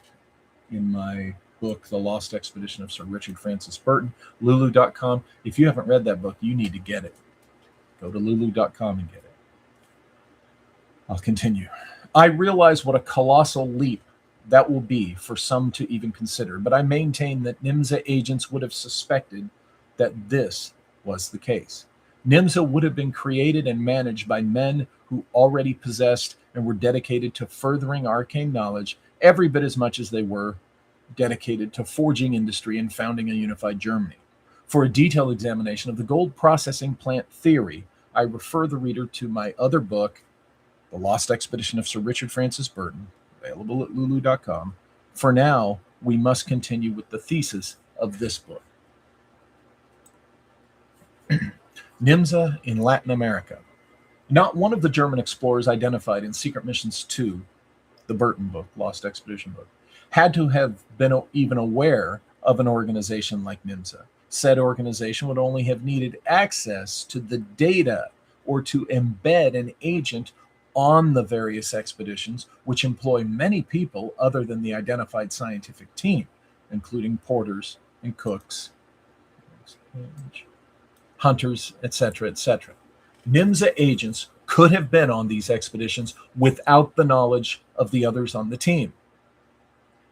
in my book, The Lost Expedition of Sir Richard Francis Burton, lulu.com. If you haven't read that book, you need to get it. Go to lulu.com and get it. I'll continue. I realize what a colossal leap that will be for some to even consider, but I maintain that NYMZA agents would have suspected that this was the case. NYMZA would have been created and managed by men who already possessed and were dedicated to furthering arcane knowledge every bit as much as they were dedicated to forging industry and founding a unified Germany. For a detailed examination of the gold processing plant theory, I refer the reader to my other book, The Lost Expedition of Sir Richard Francis Burton, available at lulu.com. For now, we must continue with the thesis of this book. NYMZA in Latin America. Not one of the German explorers identified in Secret Missions 2, the Burton book, Lost Expedition book, had to have been even aware of an organization like NYMZA. Said organization would only have needed access to the data or to embed an agent on the various expeditions, which employ many people other than the identified scientific team, including porters and cooks, hunters, etc., etc. NYMZA agents could have been on these expeditions without the knowledge of the others on the team.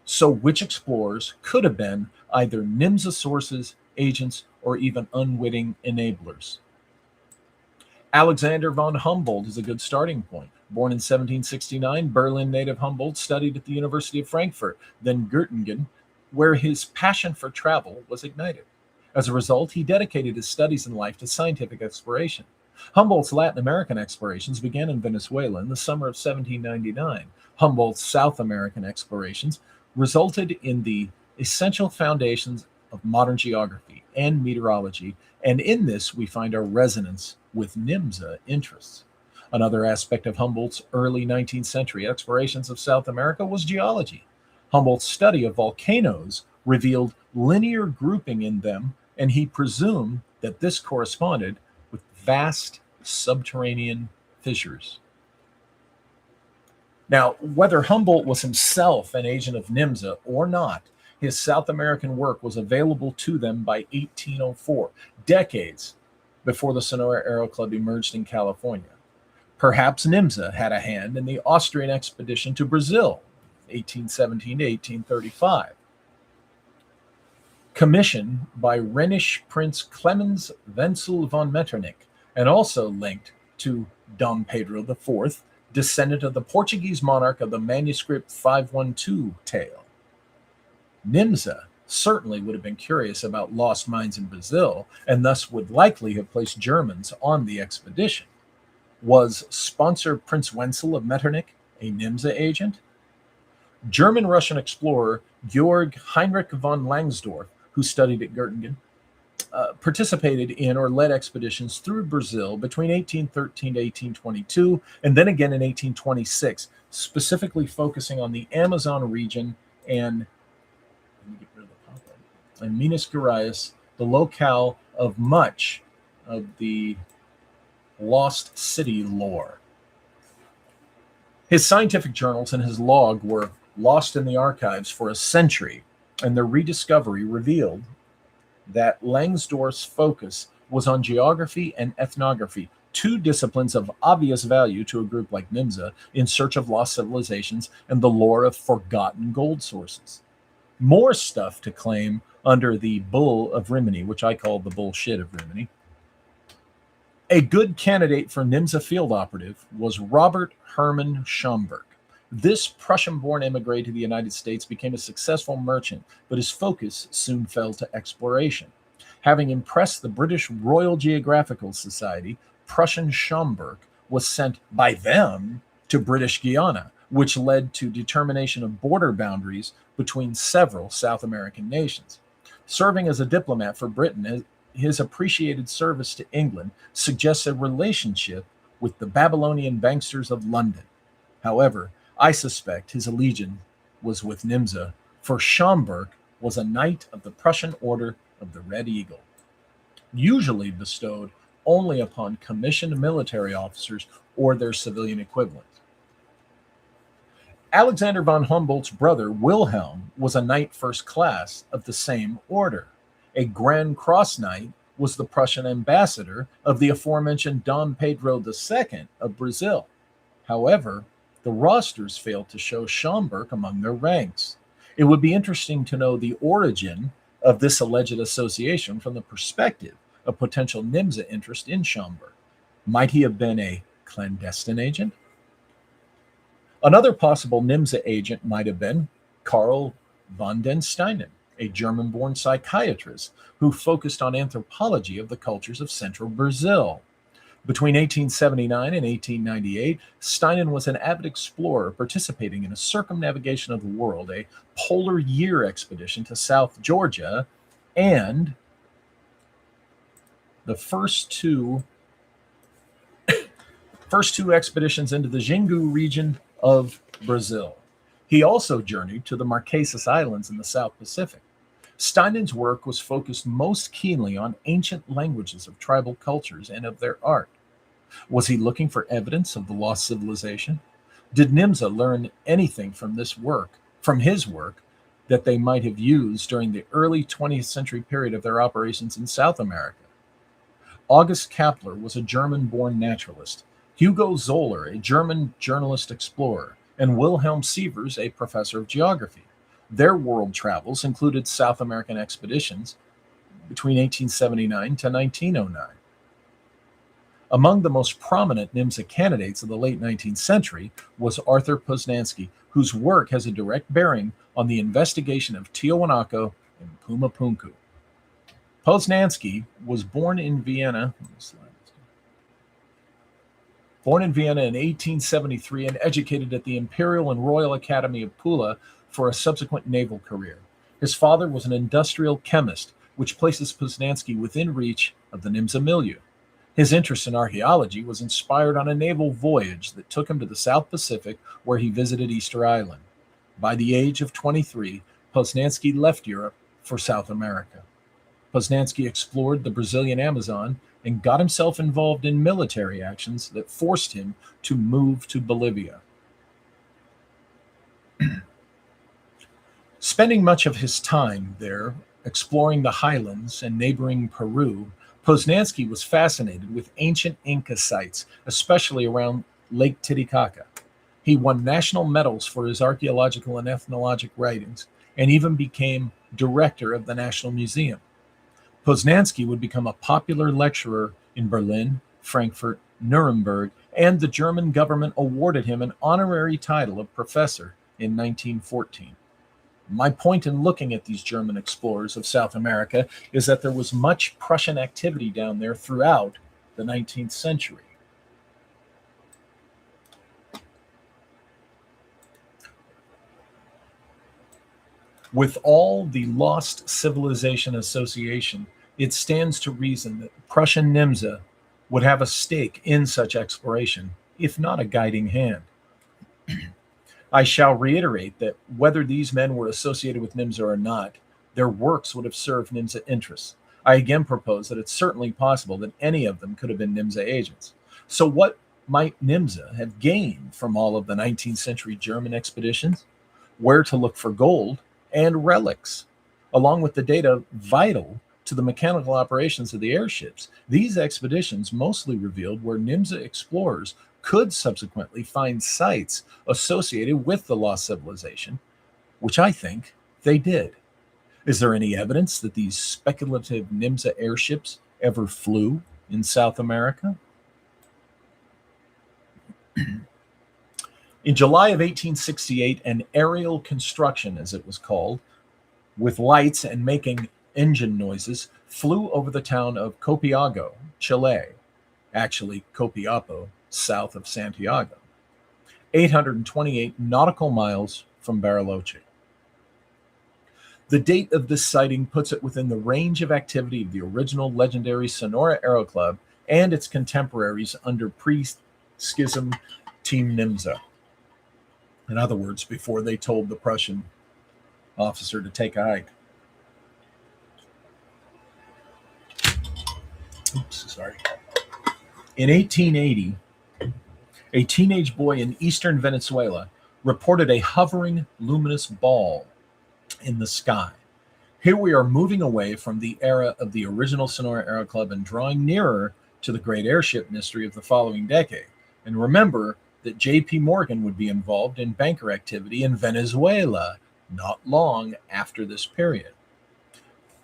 So which explorers could have been either NYMZA sources, agents, or even unwitting enablers? Alexander von Humboldt is a good starting point. Born in 1769, Berlin native Humboldt studied at the University of Frankfurt, then Göttingen, where his passion for travel was ignited. As a result, he dedicated his studies and life to scientific exploration. Humboldt's Latin American explorations began in Venezuela in the summer of 1799. Humboldt's South American explorations resulted in the essential foundations of modern geography and meteorology, and in this we find our resonance with NYMZA interests. Another aspect of Humboldt's early 19th century explorations of South America was geology. Humboldt's study of volcanoes revealed linear grouping in them, and he presumed that this corresponded with vast subterranean fissures. Now, whether Humboldt was himself an agent of NYMZA or not, his South American work was available to them by 1804, decades before the Sonora Aero Club emerged in California. Perhaps NYMZA had a hand in the Austrian expedition to Brazil, 1817 to 1835, commissioned by Rhenish Prince Clemens Wenzel von Metternich, and also linked to Dom Pedro IV, descendant of the Portuguese monarch of the manuscript 512 tale. NYMZA certainly would have been curious about lost mines in Brazil, and thus would likely have placed Germans on the expedition. Was sponsor Prince Wenzel of Metternich A NYMZA agent? German-Russian explorer Georg Heinrich von Langsdorff, who studied at Göttingen, participated in or led expeditions through Brazil between 1813 to 1822, and then again in 1826, specifically focusing on the Amazon region and, Minas Gerais, the locale of much of the lost city lore. His scientific journals and his log were lost in the archives for a century, and their rediscovery revealed that Langsdorff's focus was on geography and ethnography, two disciplines of obvious value to a group like NYMZA in search of lost civilizations and the lore of forgotten gold sources. More stuff to claim under the Bull of Rimini, which I call the bullshit of Rimini. A good candidate for NYMZA field operative was Robert Hermann Schomburg. This Prussian-born immigrant to the United States became a successful merchant, but his focus soon fell to exploration. Having impressed the British Royal Geographical Society, Prussian Schomburg was sent by them to British Guiana, which led to determination of border boundaries between several South American nations. Serving as a diplomat for Britain, his appreciated service to England suggests a relationship with the Babylonian banksters of London. However, I suspect his allegiance was with NYMZA, for Schomburg was a knight of the Prussian Order of the Red Eagle, usually bestowed only upon commissioned military officers or their civilian equivalent. Alexander von Humboldt's brother, Wilhelm, was a knight first class of the same order. A Grand Cross Knight was the Prussian ambassador of the aforementioned Dom Pedro II of Brazil. However, the rosters failed to show Schomburg among their ranks. It would be interesting to know the origin of this alleged association from the perspective of potential NYMZA interest in Schomburg. Might he have been a clandestine agent? Another possible NYMZA agent might have been Karl von den Steinen, a German-born psychiatrist who focused on anthropology of the cultures of central Brazil. Between 1879 and 1898, Steinen was an avid explorer participating in a circumnavigation of the world, a polar year expedition to South Georgia, and the first two expeditions into the Xingu region of Brazil. He also journeyed to the Marquesas Islands in the South Pacific. Steinen's work was focused most keenly on ancient languages of tribal cultures and of their art. Was he looking for evidence of the lost civilization? Did NYMZA learn anything from his work, that they might have used during the early 20th century period of their operations in South America? August Kapler was a German-born naturalist, Hugo Zoller, a German journalist explorer, and Wilhelm Sievers, a professor of geography. Their world travels included South American expeditions between 1879 to 1909. Among the most prominent NYMZA candidates of the late 19th century was Arthur Poznański, whose work has a direct bearing on the investigation of Tiwanaku and Pumapunku. Poznański was born in Vienna in 1873 and educated at the Imperial and Royal Academy of Pula for a subsequent naval career. His father was an industrial chemist, which places Poznański within reach of the NYMZA milieu. His interest in archaeology was inspired on a naval voyage that took him to the South Pacific, where he visited Easter Island. By the age of 23, Poznański left Europe for South America. Poznański explored the Brazilian Amazon and got himself involved in military actions that forced him to move to Bolivia. Spending much of his time there, exploring the highlands and neighboring Peru, Poznański was fascinated with ancient Inca sites, especially around Lake Titicaca. He won national medals for his archaeological and ethnologic writings, and even became director of the National Museum. Poznański would become a popular lecturer in Berlin, Frankfurt, Nuremberg, and the German government awarded him an honorary title of professor in 1914. My point in looking at these German explorers of South America is that there was much Prussian activity down there throughout the 19th century. With all the lost civilization association, it stands to reason that Prussian NYMZA would have a stake in such exploration, if not a guiding hand. I shall reiterate that whether these men were associated with NYMZA or not, their works would have served NYMZA interests. I again propose that it's certainly possible that any of them could have been NYMZA agents. So, what might NYMZA have gained from all of the 19th century German expeditions? Where to look for gold and relics, along with the data vital to the mechanical operations of the airships? These expeditions mostly revealed where NYMZA explorers could subsequently find sites associated with the lost civilization, which I think they did. Is there any evidence that these speculative NYMZA airships ever flew in South America? In July of 1868, an aerial construction, as it was called, with lights and making engine noises, flew over the town of Copiago, Chile, actually Copiapo, south of Santiago, 828 nautical miles from Bariloche. The date of this sighting puts it within the range of activity of the original legendary Sonora Aero Club and its contemporaries under pre-schism Team NYMZA. In other words, before they told the Prussian officer to take a hike. Oops, sorry. In 1880, a teenage boy in eastern Venezuela reported a hovering luminous ball in the sky. Here we are moving away from the era of the original Sonora Aero Club and drawing nearer to the great airship mystery of the following decade. And remember that J.P. Morgan would be involved in banker activity in Venezuela not long after this period.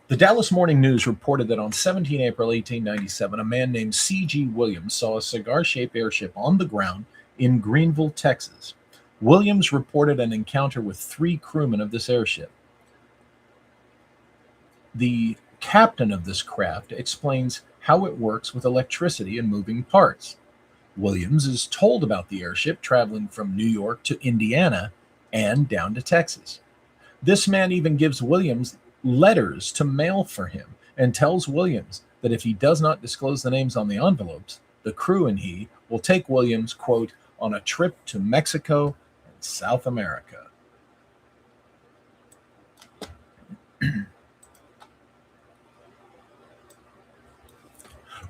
The Dallas Morning News reported that on 17 April 1897, a man named C.G. Williams saw a cigar-shaped airship on the ground in Greenville, Texas. Williams reported an encounter with 3 crewmen of this airship. The captain of this craft explains how it works with electricity and moving parts. Williams is told about the airship traveling from New York to Indiana and down to Texas. This man even gives Williams letters to mail for him and tells Williams that if he does not disclose the names on the envelopes, the crew and he will take Williams, quote, on a trip to Mexico and South America.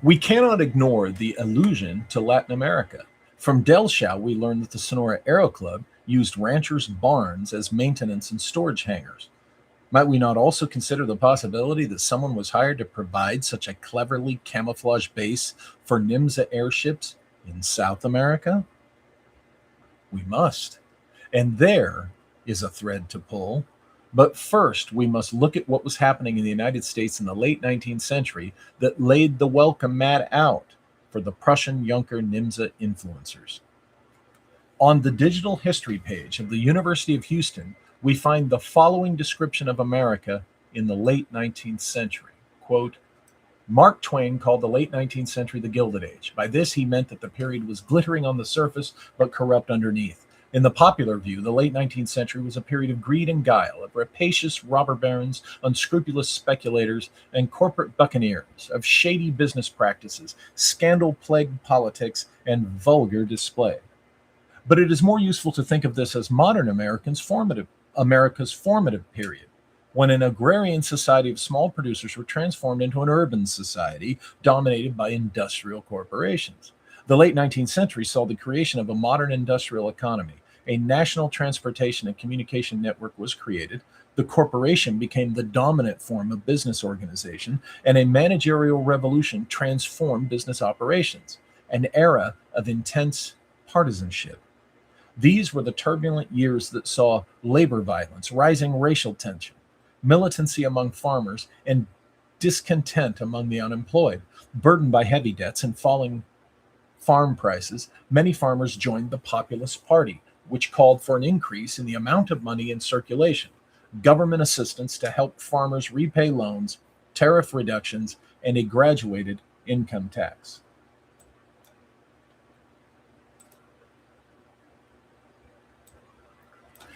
We cannot ignore the allusion to Latin America. From Del Shao, we learned that the Sonora Aero Club used ranchers' barns as maintenance and storage hangars. Might we not also consider the possibility that someone was hired to provide such a cleverly camouflaged base for NYMZA airships in South America? We must. And there is a thread to pull. But first, we must look at what was happening in the United States in the late 19th century that laid the welcome mat out for the Prussian Junker NYMZA influencers. On the digital history page of the University of Houston, we find the following description of America in the late 19th century. Quote, Mark Twain called the late 19th century the Gilded Age. By this, he meant that the period was glittering on the surface, but corrupt underneath. In the popular view, the late 19th century was a period of greed and guile, of rapacious robber barons, unscrupulous speculators, and corporate buccaneers, of shady business practices, scandal-plagued politics, and vulgar display. But it is more useful to think of this as modern America's formative period, when an agrarian society of small producers were transformed into an urban society dominated by industrial corporations. The late 19th century saw the creation of a modern industrial economy. A national transportation and communication network was created. The corporation became the dominant form of business organization, and a managerial revolution transformed business operations, an era of intense partisanship. These were the turbulent years that saw labor violence, rising racial tension, militancy among farmers, and discontent among the unemployed. Burdened by heavy debts and falling farm prices, many farmers joined the Populist Party, which called for an increase in the amount of money in circulation, government assistance to help farmers repay loans, tariff reductions, and a graduated income tax.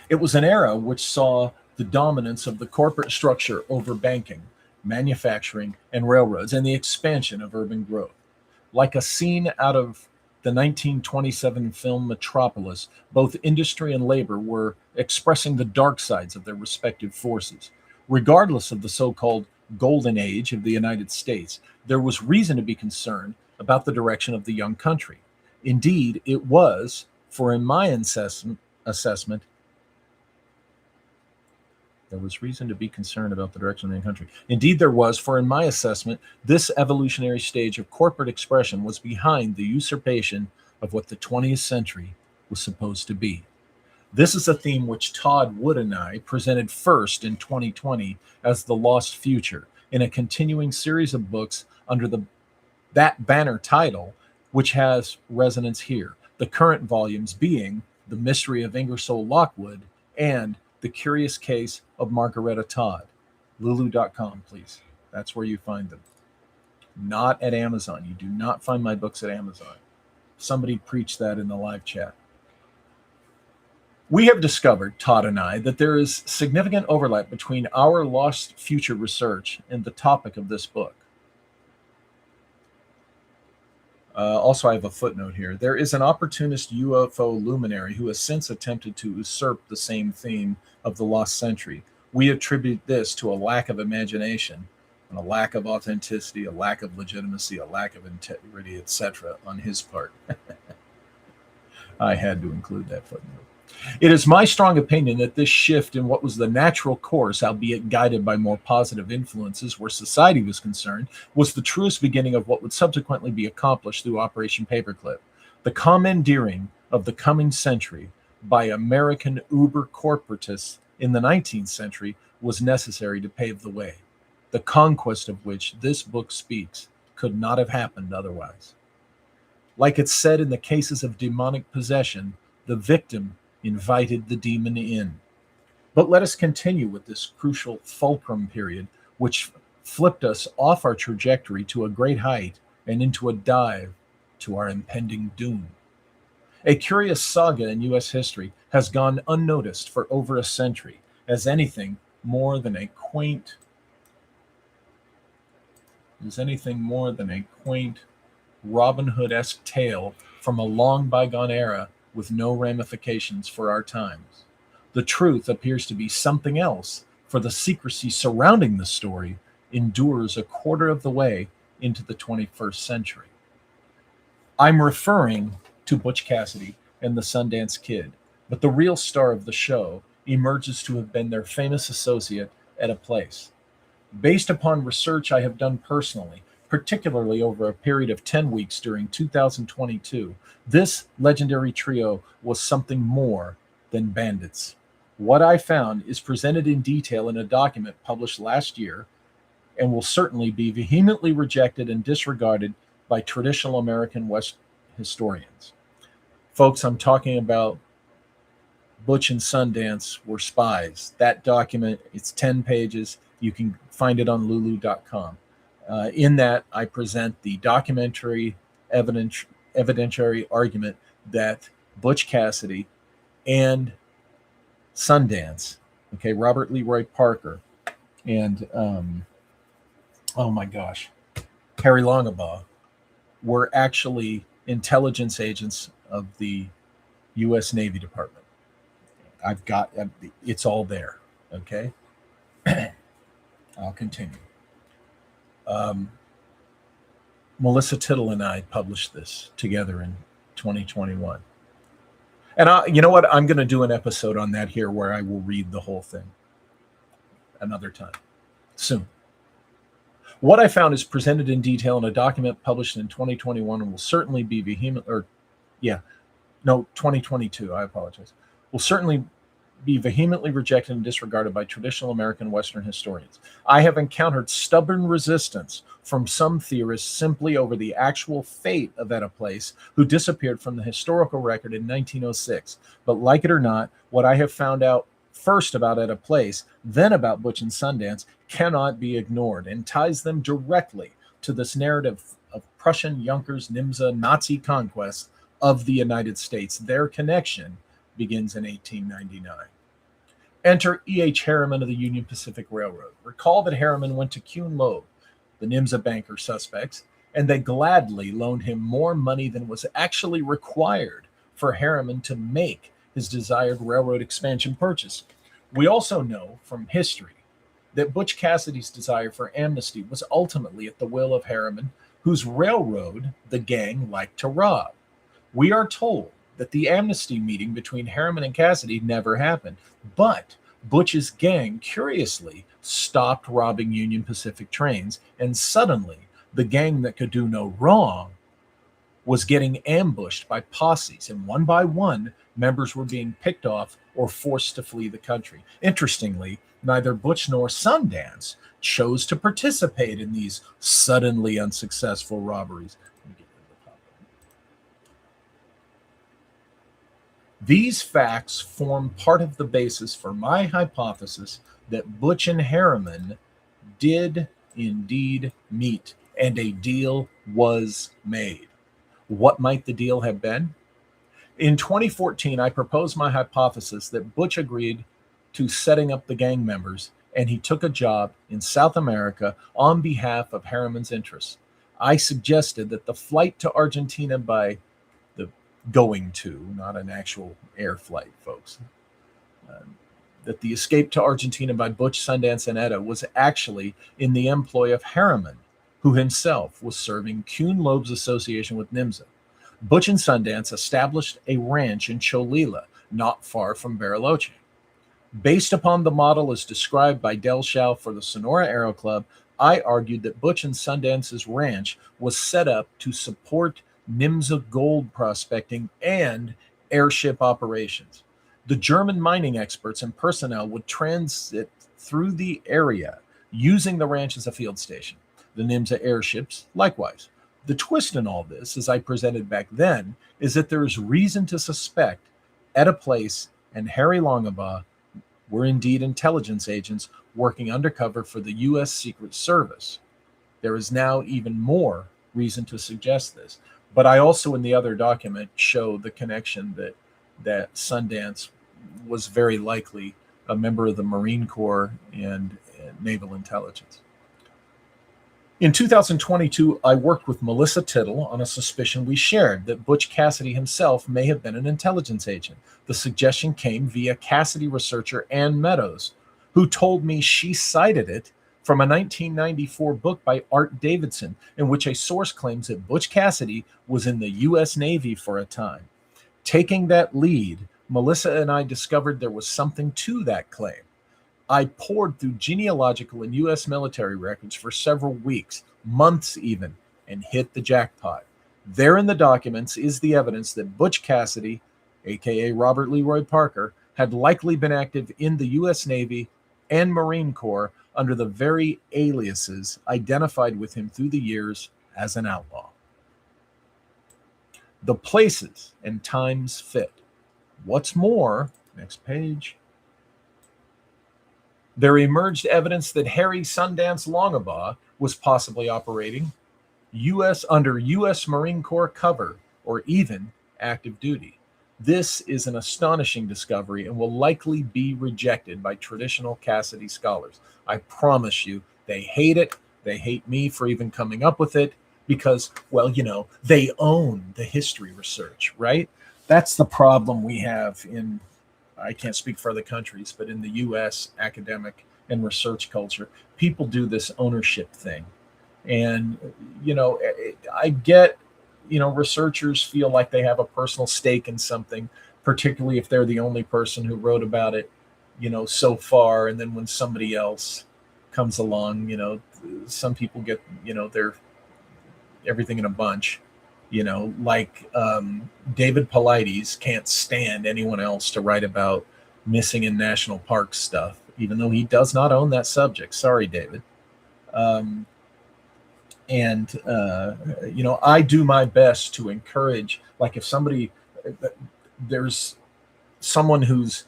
It was an era which saw the dominance of the corporate structure over banking, manufacturing, and railroads, and the expansion of urban growth. Like a scene out of the 1927 film Metropolis, both industry and labor were expressing the dark sides of their respective forces. Regardless of the so-called golden age of the United States, there was reason to be concerned about the direction of the young country. Indeed, it was, for in my assessment, there was reason to be concerned about the direction of the country. Indeed, there was, for in my assessment, this evolutionary stage of corporate expression was behind the usurpation of what the 20th century was supposed to be. This is a theme which Todd Wood and I presented first in 2020 as The Lost Future, in a continuing series of books under that banner title, which has resonance here. The current volumes being The Mystery of Ingersoll Lockwood and The Curious Case of Margaretta Todd. Lulu.com, please. That's where you find them. Not at Amazon. You do not find my books at Amazon. Somebody preached that in the live chat. We have discovered, Todd and I, that there is significant overlap between our lost future research and the topic of this book. Also, I have a footnote here. There is an opportunist UFO luminary who has since attempted to usurp the same theme of the lost century. We attribute this to a lack of imagination, and a lack of authenticity, a lack of legitimacy, a lack of integrity, etc. on his part. I had to include that footnote. It is my strong opinion that this shift in what was the natural course, albeit guided by more positive influences where society was concerned, was the truest beginning of what would subsequently be accomplished through Operation Paperclip. The commandeering of the coming century by American uber corporatists in the 19th century was necessary to pave the way. The conquest of which this book speaks could not have happened otherwise. Like it's said in the cases of demonic possession, the victim invited the demon in. But let us continue with this crucial fulcrum period, which flipped us off our trajectory to a great height and into a dive to our impending doom. A curious saga in U.S. history has gone unnoticed for over a century as anything more than a quaint Robin Hood-esque tale from a long bygone era with no ramifications for our times. The truth appears to be something else, for the secrecy surrounding the story endures a quarter of the way into the 21st century. I'm referring to Butch Cassidy and the Sundance Kid, but the real star of the show emerges to have been their famous associate at a place. Based upon research I have done personally, particularly over a period of 10 weeks during 2022, this legendary trio was something more than bandits. What I found is presented in detail in a document published last year and will certainly be vehemently rejected and disregarded by traditional American West historians. Folks, I'm talking about Butch and Sundance were spies. That document, it's 10 pages. You can find it on lulu.com. In that, I present the documentary evidentiary argument that Butch Cassidy and Sundance, Robert Leroy Parker, and Harry Longabaugh were actually intelligence agents of the U.S. Navy Department. It's all there. Okay, I'll continue. Melissa Tittle and I published this together in 2021. And you know what? I'm going to do an episode on that here where I will read the whole thing another time, soon. What I found is presented in detail in a document published in 2021 and will certainly be 2022, I apologize, will certainly be vehemently rejected and disregarded by traditional American Western historians. I have encountered stubborn resistance from some theorists simply over the actual fate of Etta Place, who disappeared from the historical record in 1906. But like it or not, what I have found out first about Etta Place, then about Butch and Sundance, cannot be ignored and ties them directly to this narrative of Prussian, Junkers, NYMZA, Nazi conquest of the United States. Their connection begins in 1899. Enter E.H. Harriman of the Union Pacific Railroad. Recall that Harriman went to Kuhn Loeb, the NYMZA banker suspects, and they gladly loaned him more money than was actually required for Harriman to make his desired railroad expansion purchase. We also know from history that Butch Cassidy's desire for amnesty was ultimately at the will of Harriman, whose railroad the gang liked to rob. We are told that the amnesty meeting between Harriman and Cassidy never happened, but Butch's gang curiously stopped robbing Union Pacific trains, and suddenly the gang that could do no wrong was getting ambushed by posses, and one by one, members were being picked off or forced to flee the country. Interestingly, neither Butch nor Sundance chose to participate in these suddenly unsuccessful robberies. These facts form part of the basis for my hypothesis that Butch and Harriman did indeed meet, and a deal was made. What might the deal have been? In 2014, I proposed my hypothesis that Butch agreed to setting up the gang members, and he took a job in South America on behalf of Harriman's interests. I suggested that the flight to Argentina by the going to, not an actual air flight, folks, that the escape to Argentina by Butch, Sundance, and Etta was actually in the employ of Harriman, who himself was serving Kuhn Loeb's association with NYMZA. Butch and Sundance established a ranch in Cholila, not far from Bariloche. Based upon the model as described by Del Shao for the Sonora Aero Club, I argued that Butch and Sundance's ranch was set up to support NYMZA gold prospecting and airship operations. The German mining experts and personnel would transit through the area using the ranch as a field station. The NYMZA airships, likewise. The twist in all this, as I presented back then, is that there is reason to suspect Etta Place and Harry Longabaugh were indeed intelligence agents working undercover for the U.S. Secret Service. There is now even more reason to suggest this. But I also, in the other document, show the connection that Sundance was very likely a member of the Marine Corps and Naval Intelligence. In 2022, I worked with Melissa Tittle on a suspicion we shared that Butch Cassidy himself may have been an intelligence agent. The suggestion came via Cassidy researcher Ann Meadows, who told me she cited it from a 1994 book by Art Davidson, in which a source claims that Butch Cassidy was in the U.S. Navy for a time. Taking that lead, Melissa and I discovered there was something to that claim. I poured through genealogical and U.S. military records for several weeks, months even, and hit the jackpot. There in the documents is the evidence that Butch Cassidy, aka Robert Leroy Parker, had likely been active in the U.S. Navy and Marine Corps under the very aliases identified with him through the years as an outlaw. The places and times fit. What's more, next page, there emerged evidence that Harry Sundance Longabaugh was possibly operating under U.S. Marine Corps cover or even active duty. This is an astonishing discovery and will likely be rejected by traditional Cassidy scholars. I promise you, they hate it. They hate me for even coming up with it because, well, you know, they own the history research, right? That's the problem we have in, I can't speak for other countries, but in the U.S. academic and research culture, people do this ownership thing. And, you know, I get, you know, researchers feel like they have a personal stake in something, particularly if they're the only person who wrote about it, you know, so far. And then when somebody else comes along, you know, some people get, you know, their everything in a bunch, you know, like David Paulides can't stand anyone else to write about missing in national parks stuff, even though he does not own that subject. Sorry, David. You know, I do my best to encourage, like if somebody, there's someone who's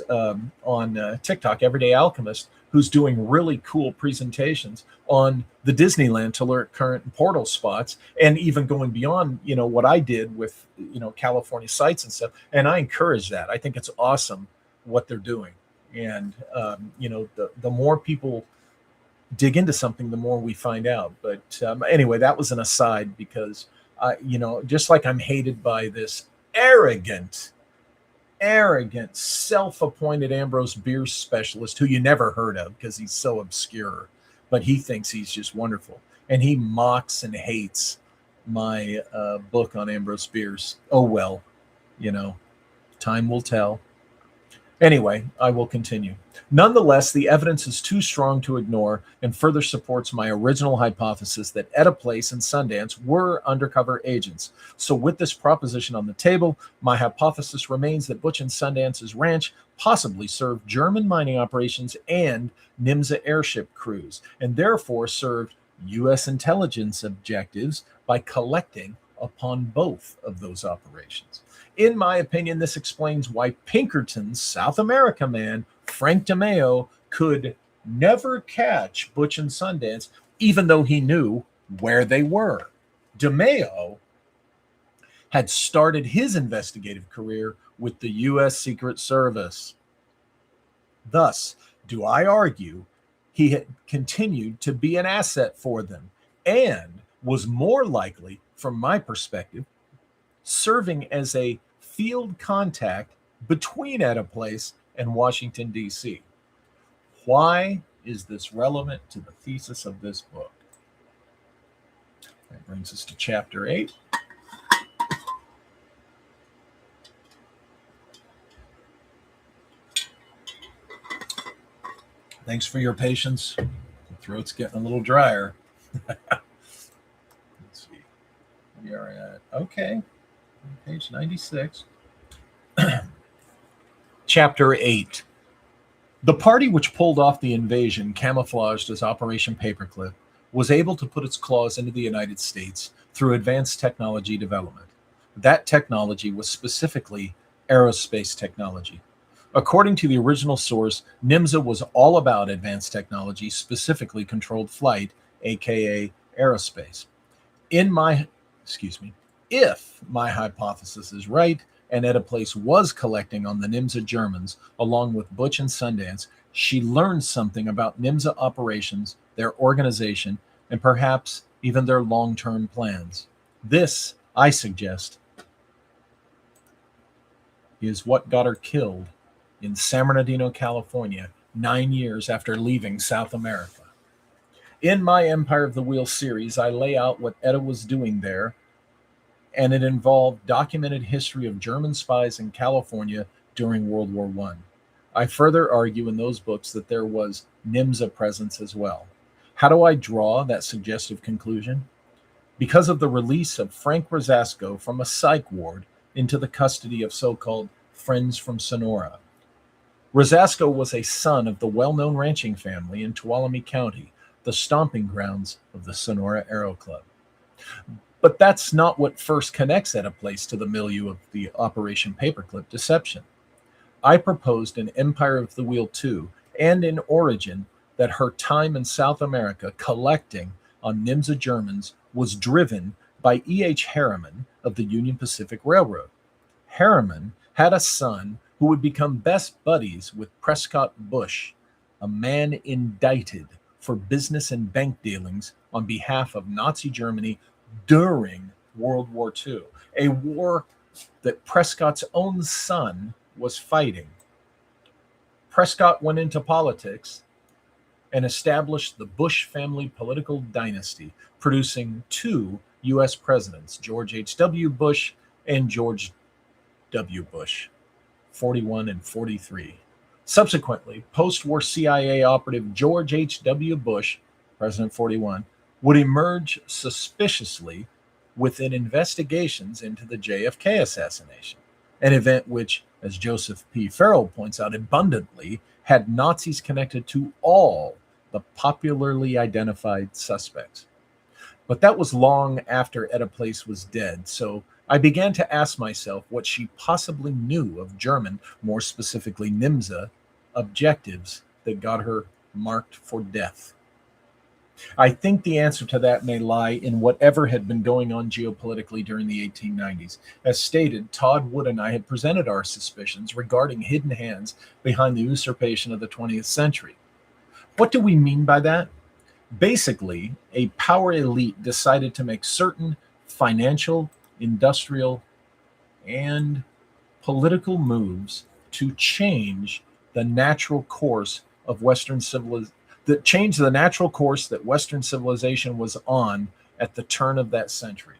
on TikTok, Everyday Alchemist, who's doing really cool presentations on the Disneyland to learn current portal spots, and even going beyond, you know, what I did with, you know, California sites and stuff. And I encourage that. I think it's awesome what they're doing. And the more people dig into something, the more we find out. But anyway, that was an aside, because just like I'm hated by this arrogant, self-appointed Ambrose Bierce specialist who you never heard of because he's so obscure, but he thinks he's just wonderful, and he mocks and hates my book on Ambrose Bierce. Oh well, time will tell. Anyway, I will continue. Nonetheless, the evidence is too strong to ignore and further supports my original hypothesis that Etta Place and Sundance were undercover agents. So with this proposition on the table, my hypothesis remains that Butch and Sundance's ranch possibly served German mining operations and NYMZA airship crews, and therefore served U.S. intelligence objectives by collecting upon both of those operations. In my opinion, this explains why Pinkerton's South America man, Frank DeMeo, could never catch Butch and Sundance, even though he knew where they were. DeMeo had started his investigative career with the U.S. Secret Service. Thus, do I argue he had continued to be an asset for them and was more likely, from my perspective, serving as a field contact between Etta Place and Washington, D.C. Why is this relevant to the thesis of this book? That brings us to chapter 8. Thanks for your patience. The throat's getting a little drier. Let's see. We are at, okay, page 96. Chapter 8. The party which pulled off the invasion, camouflaged as Operation Paperclip, was able to put its claws into the United States through advanced technology development. That technology was specifically aerospace technology. According to the original source, NYMZA was all about advanced technology, specifically controlled flight, aka aerospace. If my hypothesis is right, and Etta Place was collecting on the NYMZA Germans, along with Butch and Sundance, she learned something about NYMZA operations, their organization, and perhaps even their long-term plans. This, I suggest, is what got her killed in San Bernardino, California, 9 years after leaving South America. In my Empire of the Wheel series, I lay out what Etta was doing there, and it involved documented history of German spies in California during World War I. I further argue in those books that there was NYMZA presence as well. How do I draw that suggestive conclusion? Because of the release of Frank Rosasco from a psych ward into the custody of so-called Friends from Sonora. Rosasco was a son of the well-known ranching family in Tuolumne County, the stomping grounds of the Sonora Aero Club. But that's not what first connects Etta Place to the milieu of the Operation Paperclip deception. I proposed in Empire of the Wheel 2 and in Origin that her time in South America collecting on NYMZA Germans was driven by E.H. Harriman of the Union Pacific Railroad. Harriman had a son who would become best buddies with Prescott Bush, a man indicted for business and bank dealings on behalf of Nazi Germany during World War II, a war that Prescott's own son was fighting. Prescott went into politics and established the Bush family political dynasty, producing two U.S. presidents, George H.W. Bush and George W. Bush, 41 and 43. Subsequently, post-war CIA operative George H.W. Bush, President 41, would emerge suspiciously within investigations into the JFK assassination, an event which, as Joseph P. Farrell points out abundantly, had Nazis connected to all the popularly identified suspects. But that was long after Etta Place was dead, so I began to ask myself what she possibly knew of German, more specifically NYMZA, objectives that got her marked for death. I think the answer to that may lie in whatever had been going on geopolitically during the 1890s. As stated, Todd Wood and I had presented our suspicions regarding hidden hands behind the usurpation of the 20th century. What do we mean by that? Basically, a power elite decided to make certain financial, industrial, and political moves to change the natural course of Western civilization, that changed the natural course that Western civilization was on at the turn of that century.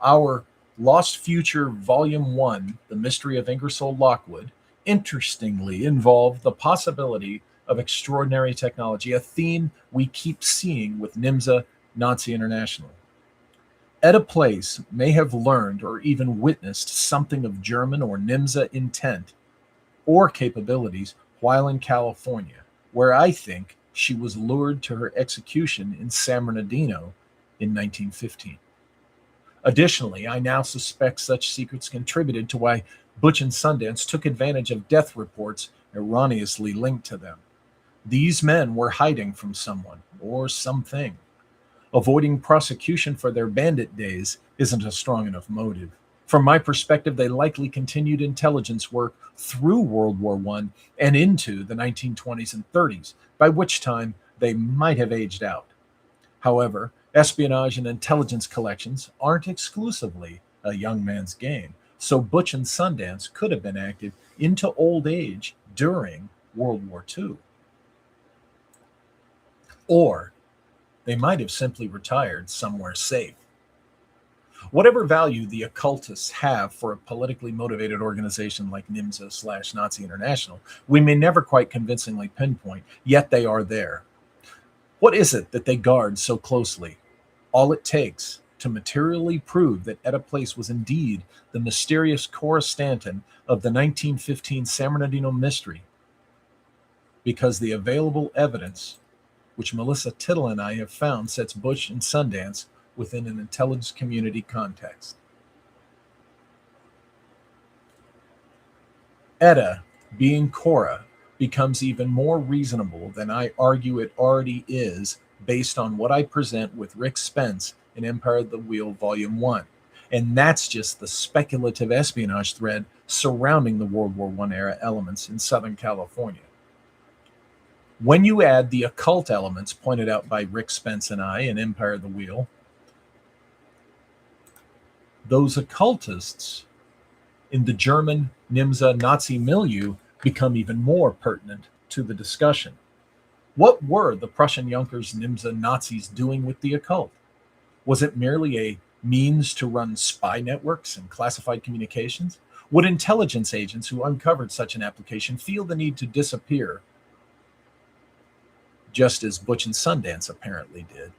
Our Lost Future Volume 1, The Mystery of Ingersoll Lockwood, interestingly involved the possibility of extraordinary technology, a theme we keep seeing with NYMZA Nazi International. Etta Place may have learned or even witnessed something of German or NYMZA intent or capabilities while in California, where I think she was lured to her execution in San Bernardino in 1915. Additionally, I now suspect such secrets contributed to why Butch and Sundance took advantage of death reports erroneously linked to them. These men were hiding from someone or something. Avoiding prosecution for their bandit days isn't a strong enough motive. From my perspective, they likely continued intelligence work through World War I and into the 1920s and 30s, by which time they might have aged out. However, espionage and intelligence collections aren't exclusively a young man's game, so Butch and Sundance could have been active into old age during World War II. Or they might have simply retired somewhere safe. Whatever value the occultists have for a politically motivated organization like NYMZA/Nazi International, we may never quite convincingly pinpoint, yet they are there. What is it that they guard so closely? All it takes to materially prove that Etta Place was indeed the mysterious Cora Stanton of the 1915 San Bernardino mystery, because the available evidence, which Melissa Tittle and I have found, sets Butch and Sundance within an intelligence community context. Etta, being Cora, becomes even more reasonable than I argue it already is based on what I present with Rick Spence in Empire of the Wheel Volume 1. And that's just the speculative espionage thread surrounding the World War I era elements in Southern California. When you add the occult elements pointed out by Rick Spence and I in Empire of the Wheel, those occultists in the German NYMZA Nazi milieu become even more pertinent to the discussion. What were the Prussian Junkers NYMZA Nazis doing with the occult? Was it merely a means to run spy networks and classified communications? Would intelligence agents who uncovered such an application feel the need to disappear, just as Butch and Sundance apparently did?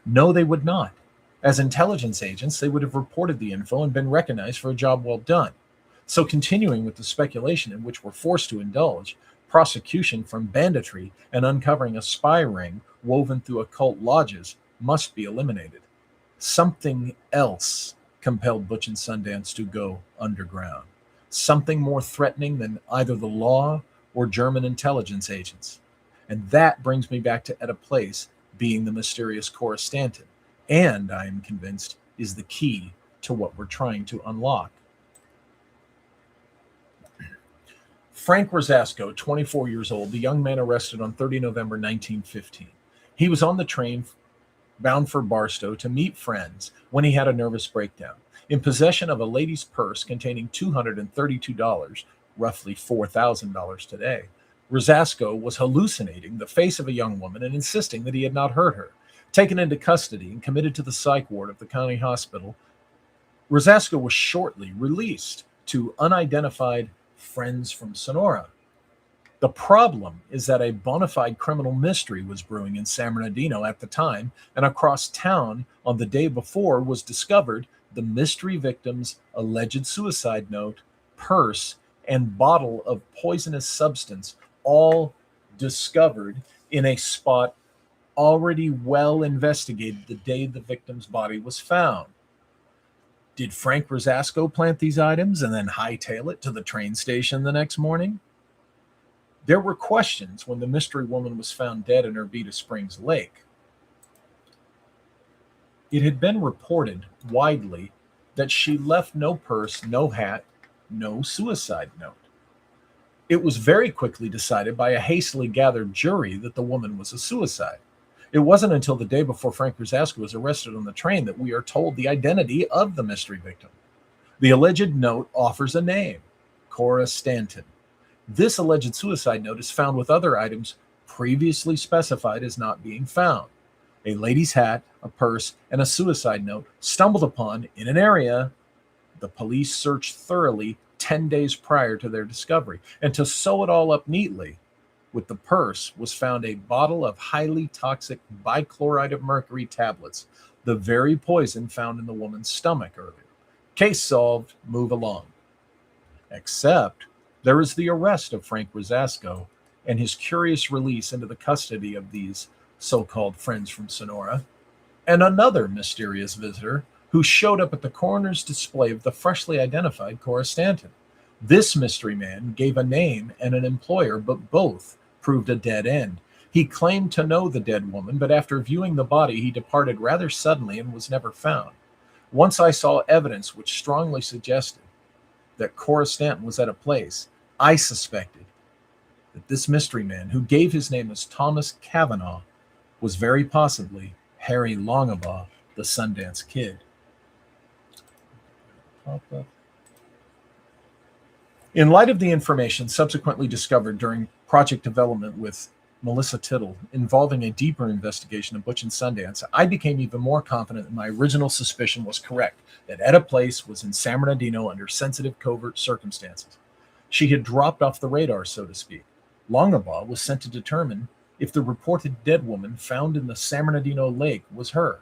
No, they would not. As intelligence agents, they would have reported the info and been recognized for a job well done. So continuing with the speculation in which we're forced to indulge, prosecution from banditry and uncovering a spy ring woven through occult lodges must be eliminated. Something else compelled Butch and Sundance to go underground. Something more threatening than either the law or German intelligence agents. And that brings me back to Etta Place being the mysterious Cora Stanton, and I am convinced is the key to what we're trying to unlock. Frank Rosasco, 24 years old, the young man arrested on 30 November 1915. He was on the train bound for Barstow to meet friends when he had a nervous breakdown. In possession of a lady's purse containing $232, roughly $4,000 today, Rosasco was hallucinating the face of a young woman and insisting that he had not hurt her. Taken into custody and committed to the psych ward of the county hospital, Rosasco was shortly released to unidentified friends from Sonora. The problem is that a bona fide criminal mystery was brewing in San Bernardino at the time, and across town on the day before was discovered the mystery victim's alleged suicide note, purse, and bottle of poisonous substance, all discovered in a spot already well investigated the day the victim's body was found. Did Frank Rosasco plant these items and then hightail it to the train station the next morning? There were questions when the mystery woman was found dead in her Beta Springs lake. It had been reported widely that she left no purse, no hat, no suicide note. It was very quickly decided by a hastily gathered jury that the woman was a suicide. It wasn't until the day before Frank Rosasco was arrested on the train that we are told the identity of the mystery victim. The alleged note offers a name, Cora Stanton. This alleged suicide note is found with other items previously specified as not being found. A lady's hat, a purse, and a suicide note stumbled upon in an area the police searched thoroughly 10 days prior to their discovery. And to sew it all up neatly, with the purse was found a bottle of highly toxic bichloride of mercury tablets, the very poison found in the woman's stomach earlier. Case solved, move along. Except there is the arrest of Frank Rosasco and his curious release into the custody of these so-called friends from Sonora, and another mysterious visitor who showed up at the coroner's display of the freshly identified Cora Stanton. This mystery man gave a name and an employer, but both proved a dead end. He claimed to know the dead woman, but after viewing the body, he departed rather suddenly and was never found. Once I saw evidence which strongly suggested that Cora Stanton was at a place, I suspected that this mystery man, who gave his name as Thomas Cavanaugh, was very possibly Harry Longabaugh, the Sundance Kid. In light of the information subsequently discovered during project development with Melissa Tittle involving a deeper investigation of Butch and Sundance, I became even more confident that my original suspicion was correct, that Etta Place was in San Bernardino under sensitive, covert circumstances. She had dropped off the radar, so to speak. Longabaugh was sent to determine if the reported dead woman found in the San Bernardino lake was her.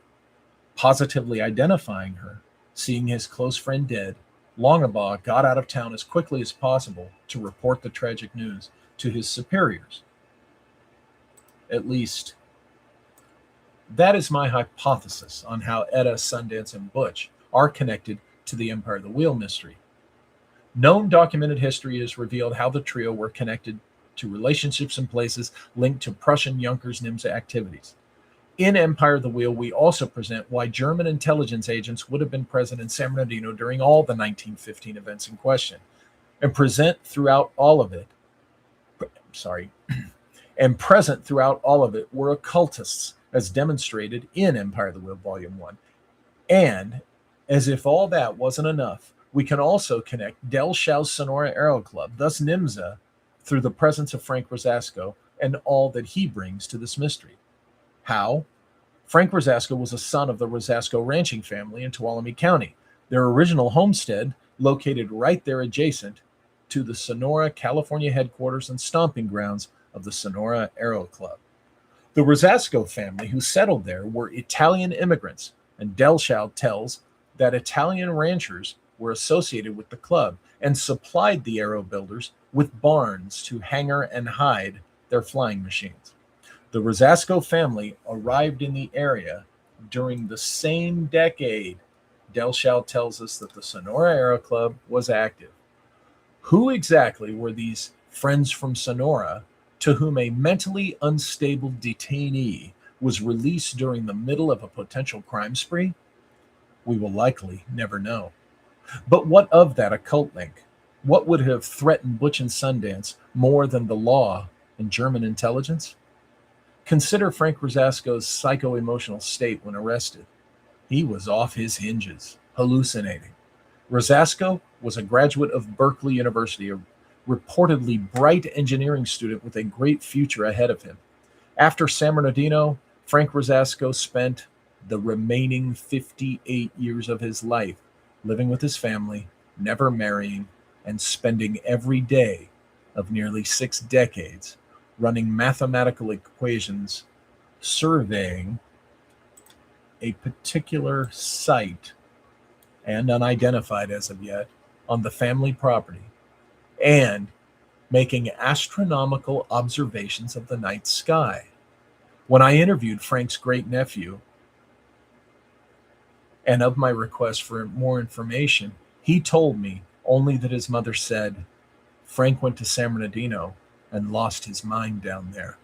Positively identifying her, seeing his close friend dead, Longabaugh got out of town as quickly as possible to report the tragic news to his superiors. At least, that is my hypothesis on how Etta, Sundance, and Butch are connected to the Empire of the Wheel mystery. Known documented history has revealed how the trio were connected to relationships and places linked to Prussian Junkers NYMZA activities. In Empire of the Wheel, we also present why German intelligence agents would have been present in San Bernardino during all the 1915 events in question, and present throughout all of it were occultists, as demonstrated in Empire of the Wheel Volume 1. And, as if all that wasn't enough, we can also connect Del Shao's Sonora Aero Club, thus NYMZA, through the presence of Frank Rosasco and all that he brings to this mystery. How? Frank Rosasco was a son of the Rosasco ranching family in Tuolumne County, their original homestead located right there adjacent to the Sonora, California headquarters and stomping grounds of the Sonora Aero Club. The Rosasco family who settled there were Italian immigrants, and Del Shao tells that Italian ranchers were associated with the club and supplied the aero builders with barns to hangar and hide their flying machines. The Rosasco family arrived in the area during the same decade Del Shao tells us that the Sonora Aero Club was active. Who exactly were these friends from Sonora to whom a mentally unstable detainee was released during the middle of a potential crime spree? We will likely never know. But what of that occult link? What would have threatened Butch and Sundance more than the law and German intelligence? Consider Frank Rosasco's psycho-emotional state when arrested. He was off his hinges, hallucinating. Rosasco was a graduate of Berkeley University, a reportedly bright engineering student with a great future ahead of him. After San Bernardino, Frank Rosasco spent the remaining 58 years of his life living with his family, never marrying, and spending every day of nearly 6 decades running mathematical equations, surveying a particular site, and unidentified as of yet, on the family property, and making astronomical observations of the night sky. When I interviewed Frank's great-nephew, and of my request for more information, he told me only that his mother said, Frank went to San Bernardino and lost his mind down there.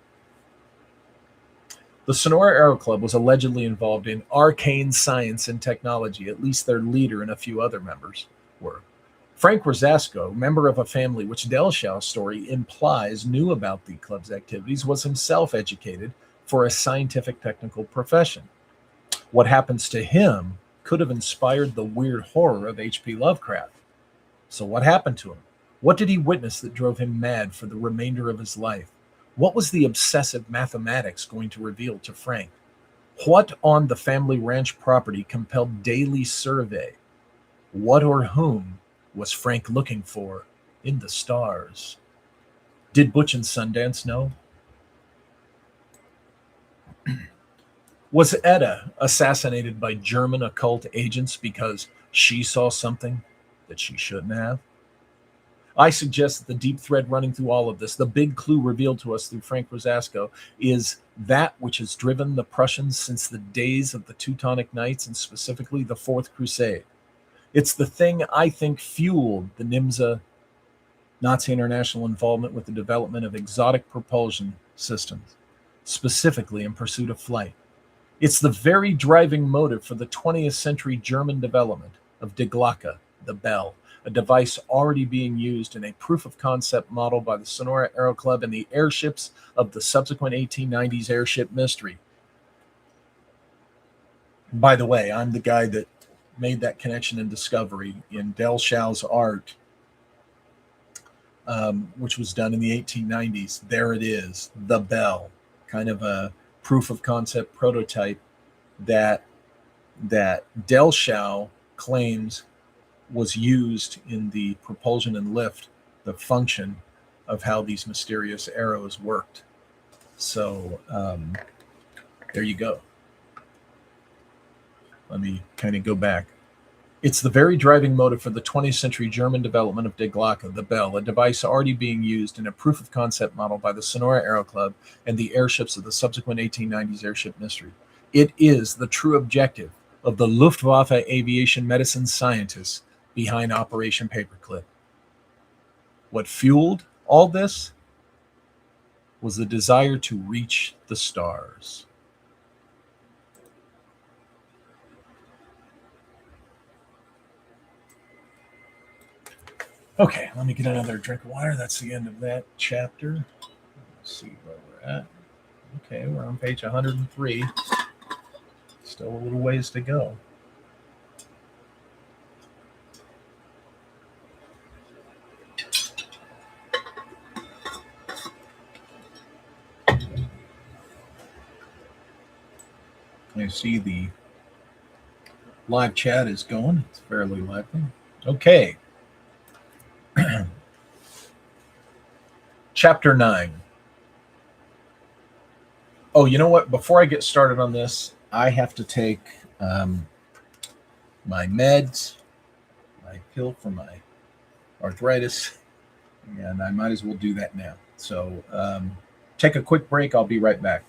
The Sonora Aero Club was allegedly involved in arcane science and technology, at least their leader and a few other members were. Frank Rosasco, member of a family which Delshow's story implies knew about the club's activities, was himself educated for a scientific technical profession. What happens to him could have inspired the weird horror of H.P. Lovecraft. So, what happened to him? What did he witness that drove him mad for the remainder of his life? What was the obsessive mathematics going to reveal to Frank? What on the family ranch property compelled daily survey? What or whom was Frank looking for in the stars? Did Butch and Sundance know? Was Etta assassinated by German occult agents because she saw something that she shouldn't have? I suggest that the deep thread running through all of this, the big clue revealed to us through Frank Rosasco, is that which has driven the Prussians since the days of the Teutonic Knights and specifically the Fourth Crusade. It's the thing I think fueled the NYMZA Nazi international involvement with the development of exotic propulsion systems, specifically in pursuit of flight. It's the very driving motive for the 20th century German development of Die Glocke, the bell, a device already being used in a proof of concept model by the Sonora Aero Club and the airships of the subsequent 1890s airship mystery. By the way, I'm the guy that made that connection and discovery in Delshow's art, which was done in the 1890s. There it is, the bell, kind of a proof of concept prototype that Delshow claims was used in the propulsion and lift, the function of how these mysterious arrows worked. So there you go. Let me kind of go back. It's the very driving motive for the 20th century German development of Die Glocke, the bell, a device already being used in a proof of concept model by the Sonora Aero Club and the airships of the subsequent 1890s airship mystery. It is the true objective of the Luftwaffe aviation medicine scientists behind Operation Paperclip. What fueled all this was the desire to reach the stars. Okay, let me get another drink of water. That's the end of that chapter. Let's see where we're at. Okay, we're on page 103. Still a little ways to go. I see the live chat is going. It's fairly lively. Okay. Chapter 9. Oh, you know what? Before I get started on this, I have to take my meds, my pill for my arthritis, and I might as well do that now. So take a quick break. I'll be right back.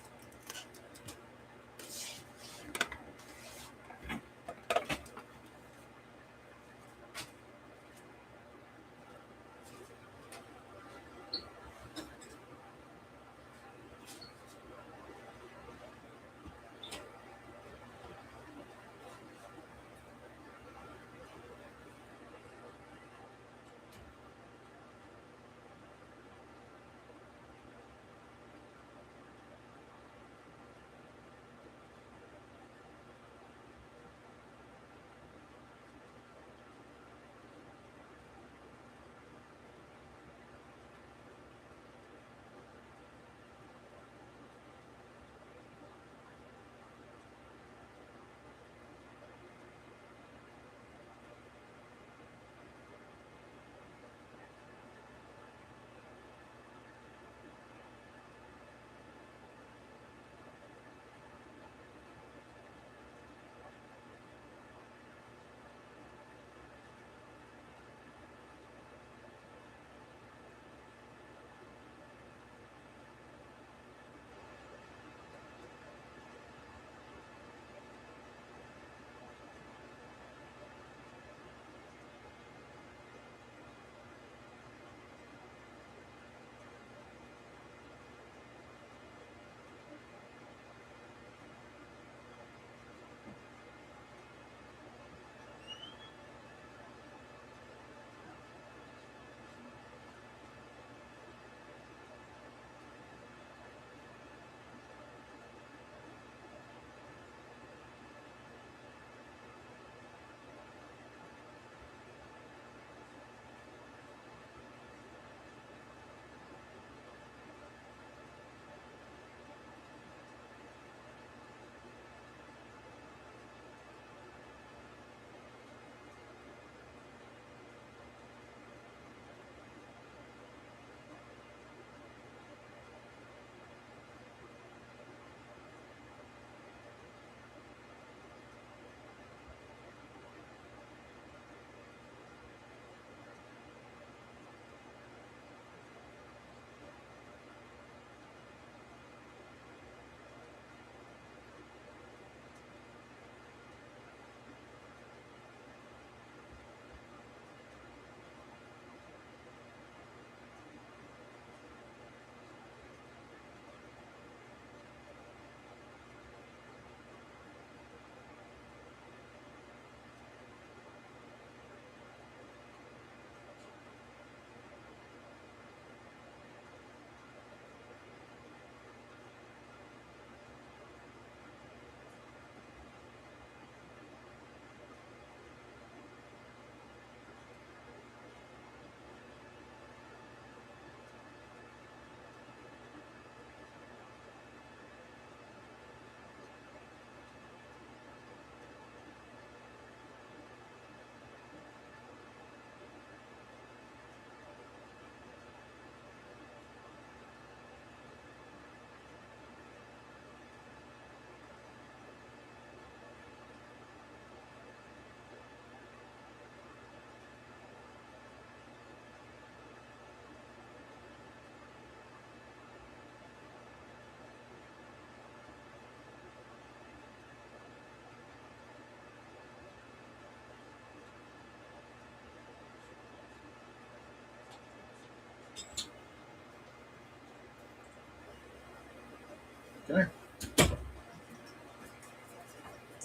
Okay.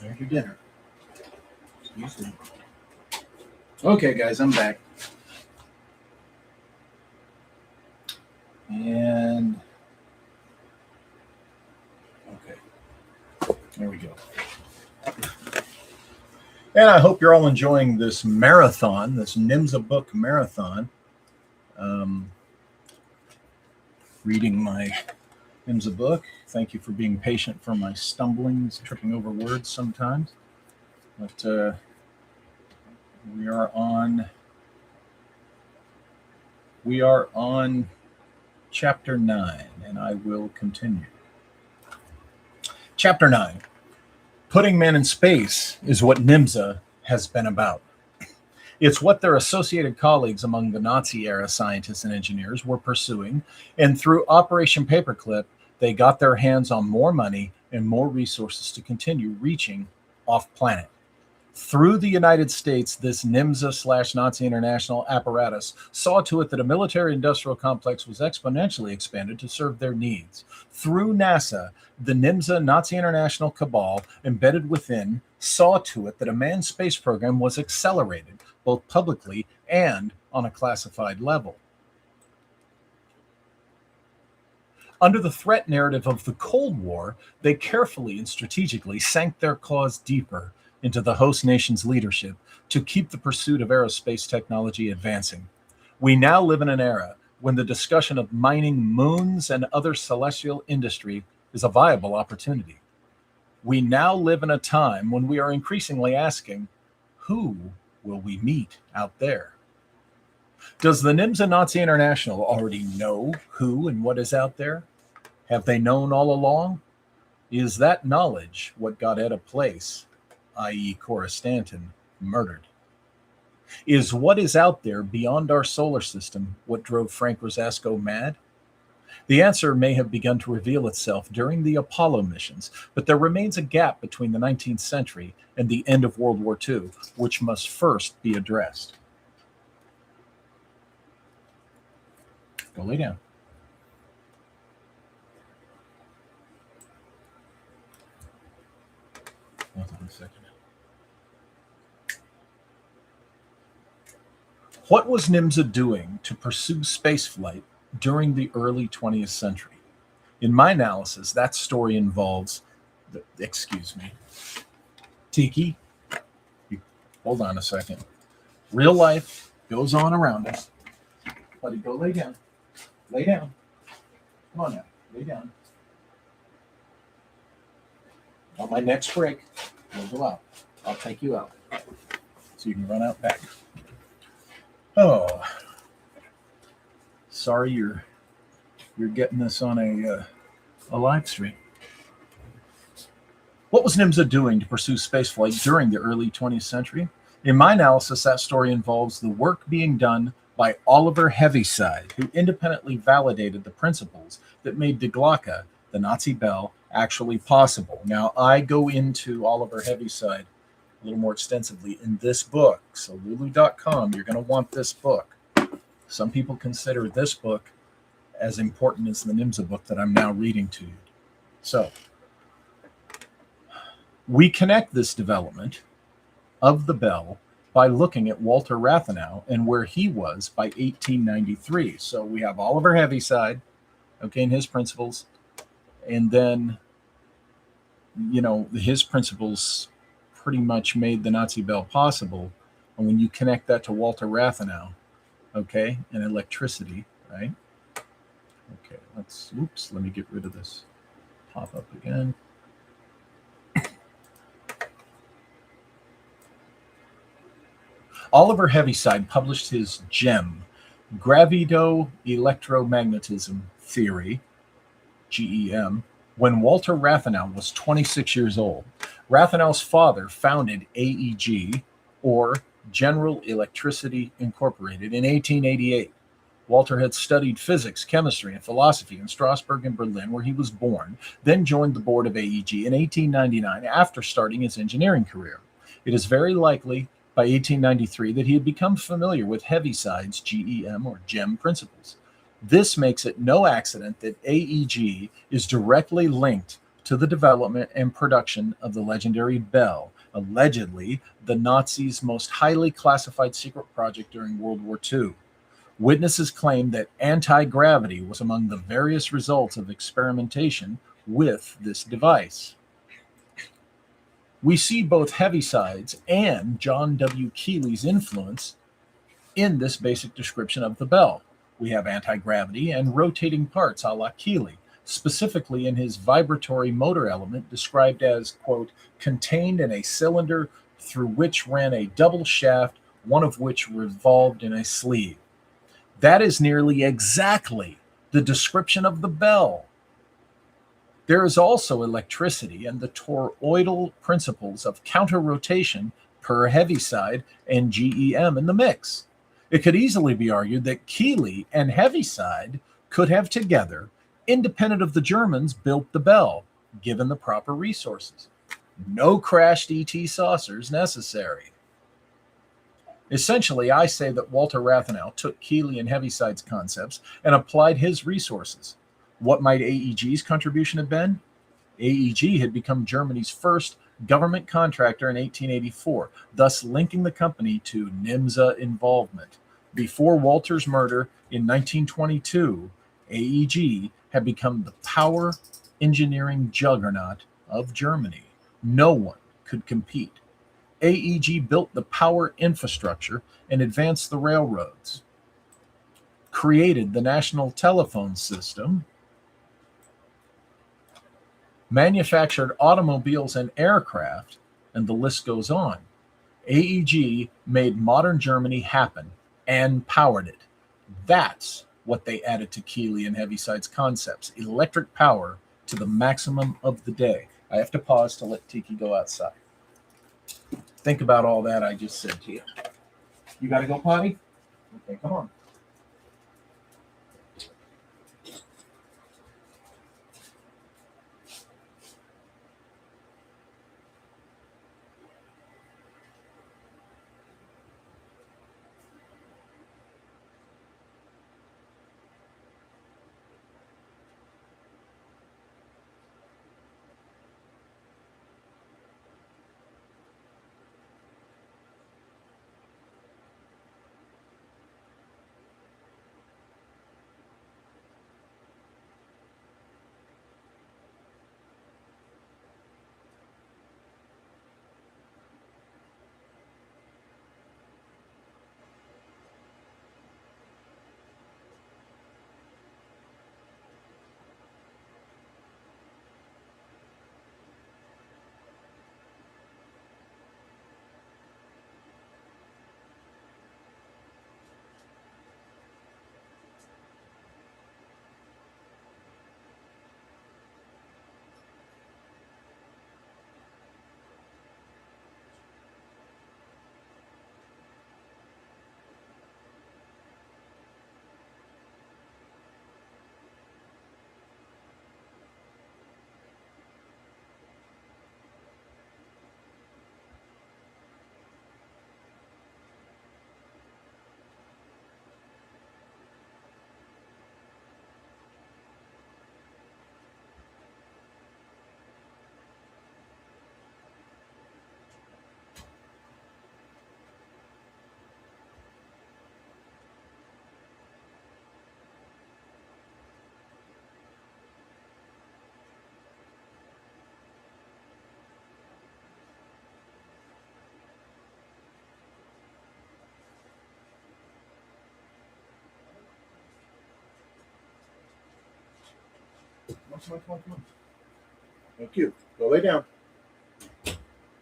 There's your dinner. Excuse me. Okay, guys, I'm back. And okay, there we go. And I hope you're all enjoying this marathon, this NYMZA book marathon. Reading my NYMZA book. Thank you for being patient for my stumblings, tripping over words sometimes. But we are on chapter 9, and I will continue. Chapter 9. Putting men in space is what NYMZA has been about. It's what their associated colleagues among the Nazi-era scientists and engineers were pursuing, and through Operation Paperclip, they got their hands on more money and more resources to continue reaching off-planet. Through the United States, this NYMZA/Nazi International apparatus saw to it that a military-industrial complex was exponentially expanded to serve their needs. Through NASA, the NYMZA Nazi International cabal embedded within saw to it that a manned space program was accelerated, both publicly and on a classified level. Under the threat narrative of the Cold War, they carefully and strategically sank their claws deeper into the host nation's leadership to keep the pursuit of aerospace technology advancing. We now live in an era when the discussion of mining moons and other celestial industry is a viable opportunity. We now live in a time when we are increasingly asking, who will we meet out there? Does the NYMZA Nazi International already know who and what is out there? Have they known all along? Is that knowledge what got Etta Place, i.e. Cora Stanton, murdered? Is what is out there beyond our solar system what drove Frank Rosasco mad? The answer may have begun to reveal itself during the Apollo missions, but there remains a gap between the 19th century and the end of World War II, which must first be addressed. Go lay down. Hold on a second. What was NYMZA doing to pursue spaceflight during the early 20th century? In my analysis, that story involves, Tiki, hold on a second. Real life goes on around us. Buddy, go lay down. Lay down. Come on now, lay down. On my next break, we'll go out. I'll take you out so you can run out back. Oh, sorry you're getting this on a live stream. What was NYMZA doing to pursue spaceflight during the early 20th century? In my analysis, that story involves the work being done by Oliver Heaviside, who independently validated the principles that made Die Glocke, the Nazi bell, actually possible. Now, I go into Oliver Heaviside a little more extensively in this book. So lulu.com, you're going to want this book. Some people consider this book as important as the NYMZA book that I'm now reading to you. So we connect this development of the bell by looking at Walter Rathenau and where he was by 1893. So we have Oliver Heaviside, okay, and his principles, and then, you know, his principles pretty much made the Nazi bell possible. And when you connect that to Walter Rathenau, okay, and electricity, right? Okay, let me get rid of this pop-up again. Oliver Heaviside published his GEM, Gravido-Electromagnetism Theory, GEM, when Walter Rathenau was 26 years old. Rathenau's father founded AEG, or General Electricity Incorporated, in 1888. Walter had studied physics, chemistry, and philosophy in Strasbourg and Berlin, where he was born, then joined the board of AEG in 1899 after starting his engineering career. It is very likely by 1893 that he had become familiar with Heaviside's GEM or GEM principles. This makes it no accident that AEG is directly linked to the development and production of the legendary Bell, allegedly the Nazis' most highly classified secret project during World War II. Witnesses claim that anti-gravity was among the various results of experimentation with this device. We see both Heaviside's and John W. Keely's influence in this basic description of the Bell. We have anti-gravity and rotating parts a la Keely, specifically in his vibratory motor element described as, quote, contained in a cylinder through which ran a double shaft, one of which revolved in a sleeve. That is nearly exactly the description of the Bell. There is also electricity and the toroidal principles of counter-rotation per Heaviside and GEM in the mix. It could easily be argued that Keely and Heaviside could have together, independent of the Germans, built the Bell, given the proper resources. No crashed ET saucers necessary. Essentially, I say that Walter Rathenau took Keely and Heaviside's concepts and applied his resources. What might AEG's contribution have been? AEG had become Germany's first government contractor in 1884, thus linking the company to NYMZA involvement. Before Walter's murder in 1922, AEG had become the power engineering juggernaut of Germany. No one could compete. AEG built the power infrastructure and advanced the railroads, created the national telephone system, manufactured automobiles and aircraft, and the list goes on. AEG made modern Germany happen and powered it. That's what they added to Keely and Heaviside's concepts, electric power to the maximum of the day. I have to pause to let Tiki go outside. Think about all that I just said to you. You got to go potty? Okay, come on. Come on. Thank you. Go lay down,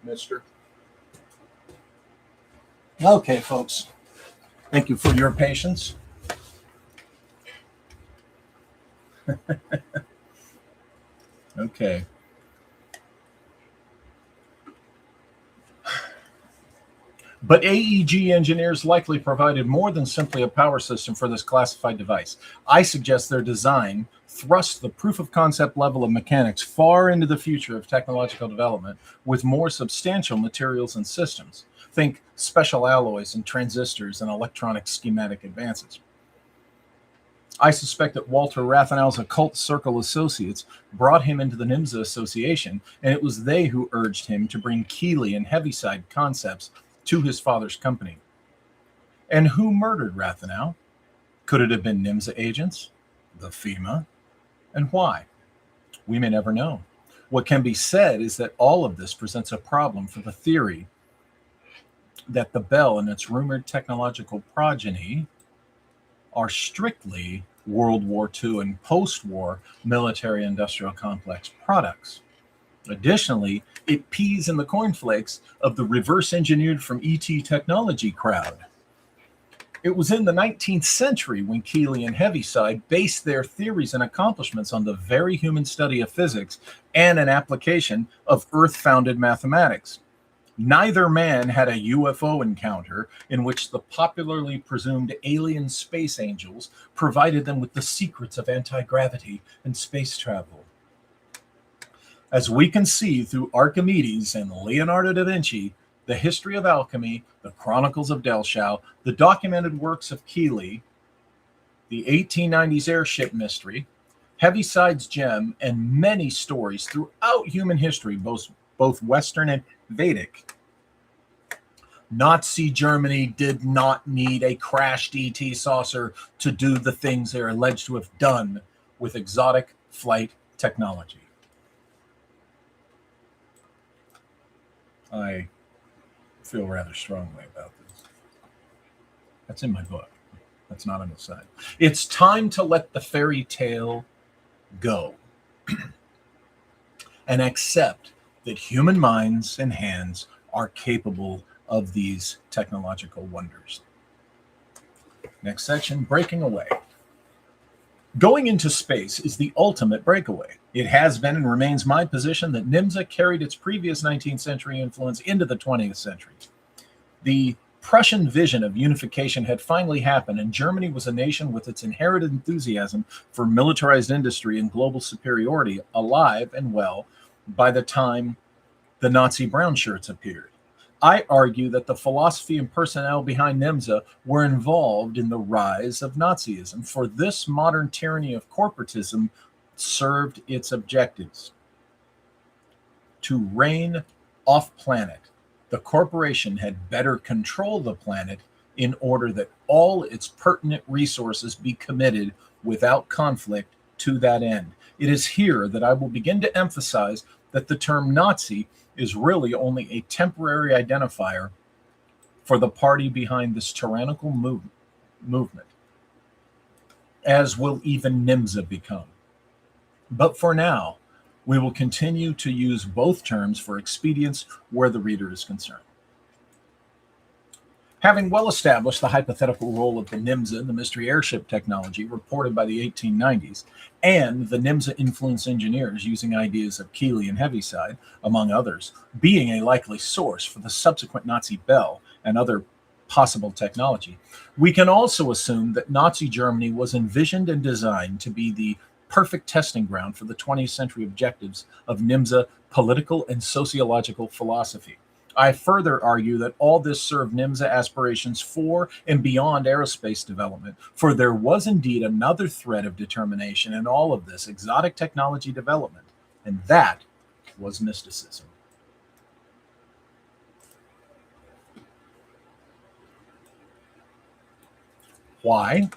mister. Okay, folks. Thank you for your patience. Okay. But AEG engineers likely provided more than simply a power system for this classified device. I suggest their design thrust the proof of concept level of mechanics far into the future of technological development with more substantial materials and systems. Think special alloys and transistors and electronic schematic advances. I suspect that Walter Rathenau's occult circle associates brought him into the NYMZA Association, and it was they who urged him to bring Keeley and Heaviside concepts to his father's company. And who murdered Rathenau? Could it have been NYMZA agents? The FEMA? And why? We may never know. What can be said is that all of this presents a problem for the theory that the Bell and its rumored technological progeny are strictly World War II and post-war military-industrial complex products. Additionally, it peas in the cornflakes of the reverse-engineered from ET technology crowd. It was in the 19th century when Keeley and Heaviside based their theories and accomplishments on the very human study of physics and an application of Earth-founded mathematics. Neither man had a UFO encounter in which the popularly presumed alien space angels provided them with the secrets of anti-gravity and space travel. As we can see through Archimedes and Leonardo da Vinci, the history of alchemy, the chronicles of Delshow, the documented works of Keeley, the 1890s airship mystery, Heaviside's gem, and many stories throughout human history, both Western and Vedic. Nazi Germany did not need a crashed ET saucer to do the things they're alleged to have done with exotic flight technology. I feel rather strongly about this. That's in my book. That's not on the side. It's time to let the fairy tale go and accept that human minds and hands are capable of these technological wonders. Next section, breaking away. Going into space is the ultimate breakaway. It has been and remains my position that NYMZA carried its previous 19th century influence into the 20th century. The Prussian vision of unification had finally happened, and Germany was a nation with its inherited enthusiasm for militarized industry and global superiority alive and well by the time the Nazi brown shirts appeared. I argue that the philosophy and personnel behind NYMZA were involved in the rise of Nazism, for this modern tyranny of corporatism served its objectives. To reign off-planet, the corporation had better control the planet in order that all its pertinent resources be committed without conflict to that end. It is here that I will begin to emphasize that the term Nazi is really only a temporary identifier for the party behind this tyrannical movement, as will even NYMZA become. But for now, we will continue to use both terms for expedience where the reader is concerned. Having well established the hypothetical role of the NYMZA, the mystery airship technology reported by the 1890s, and the NYMZA influence engineers using ideas of Keeley and Heaviside, among others, being a likely source for the subsequent Nazi Bell and other possible technology, we can also assume that Nazi Germany was envisioned and designed to be the perfect testing ground for the 20th century objectives of NYMZA political and sociological philosophy. I further argue that all this served NYMZA aspirations for and beyond aerospace development, for there was indeed another thread of determination in all of this exotic technology development, and that was mysticism. Why?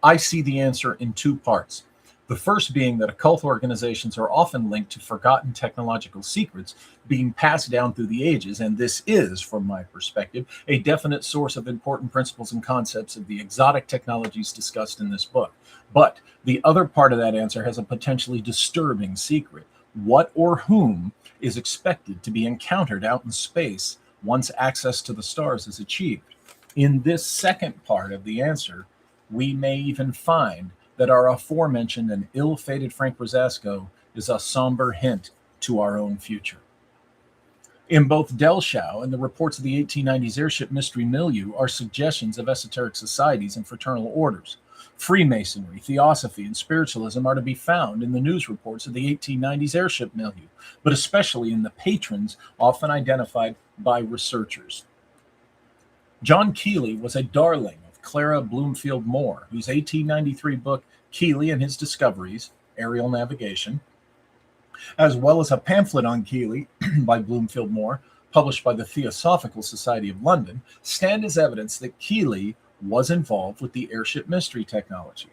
I see the answer in two parts. The first being that occult organizations are often linked to forgotten technological secrets being passed down through the ages, and this is, from my perspective, a definite source of important principles and concepts of the exotic technologies discussed in this book. But the other part of that answer has a potentially disturbing secret. What or whom is expected to be encountered out in space once access to the stars is achieved? In this second part of the answer, we may even find that our aforementioned and ill-fated Frank Rosasco is a somber hint to our own future. In both Delshow and the reports of the 1890s airship mystery milieu are suggestions of esoteric societies and fraternal orders. Freemasonry, theosophy, and spiritualism are to be found in the news reports of the 1890s airship milieu, but especially in the patrons often identified by researchers. John Keeley was a darling of Clara Bloomfield Moore, whose 1893 book Keely and His Discoveries, Aerial Navigation, as well as a pamphlet on Keely by Bloomfield Moore, published by the Theosophical Society of London, stand as evidence that Keely was involved with the airship mystery technology.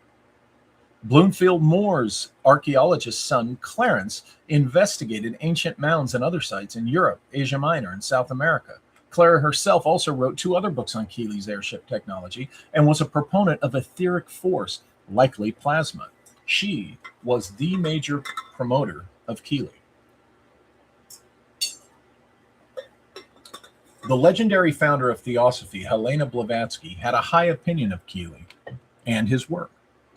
Bloomfield Moore's archaeologist son Clarence investigated ancient mounds and other sites in Europe, Asia Minor, and South America. Clara herself also wrote 2 other books on Keely's airship technology and was a proponent of etheric force, likely plasma. She was the major promoter of Keely. The legendary founder of Theosophy, Helena Blavatsky, had a high opinion of Keely and his work.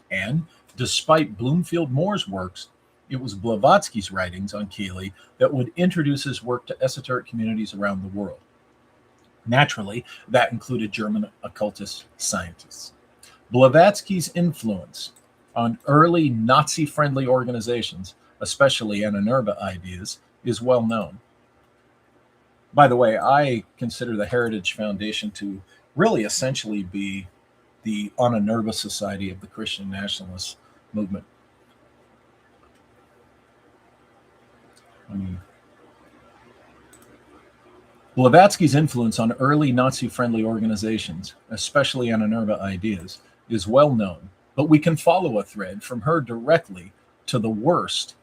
And despite Bloomfield Moore's works, it was Blavatsky's writings on Keely that would introduce his work to esoteric communities around the world. Naturally, that included German occultist scientists. Blavatsky's influence on early Nazi-friendly organizations, especially NYMZA ideas, is well known. By the way, I consider the Heritage Foundation to really essentially be the NYMZA Society of the Christian Nationalist movement. Blavatsky's influence on early Nazi-friendly organizations, especially NYMZA ideas, is well known, but we can follow a thread from her directly to the worst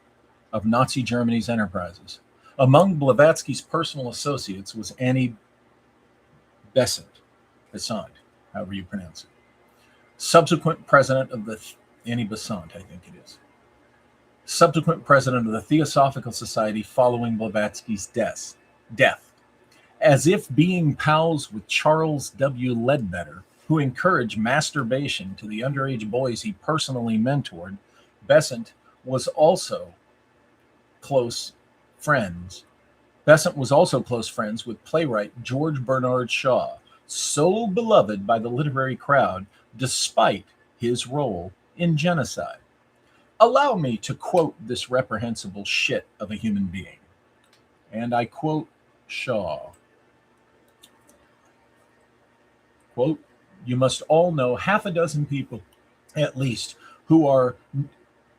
of Nazi Germany's enterprises. Among Blavatsky's personal associates was Annie Besant, however you pronounce it. Subsequent president of the Annie Besant, I think it is. Subsequent president of the Theosophical Society following Blavatsky's death. As if being pals with Charles W. Ledbetter, who encouraged masturbation to the underage boys he personally mentored, Besant was also close friends. Besant was also close friends with playwright George Bernard Shaw, so beloved by the literary crowd despite his role in genocide. Allow me to quote this reprehensible shit of a human being. And I quote Shaw. Quote, "You must all know 6 people, at least, who are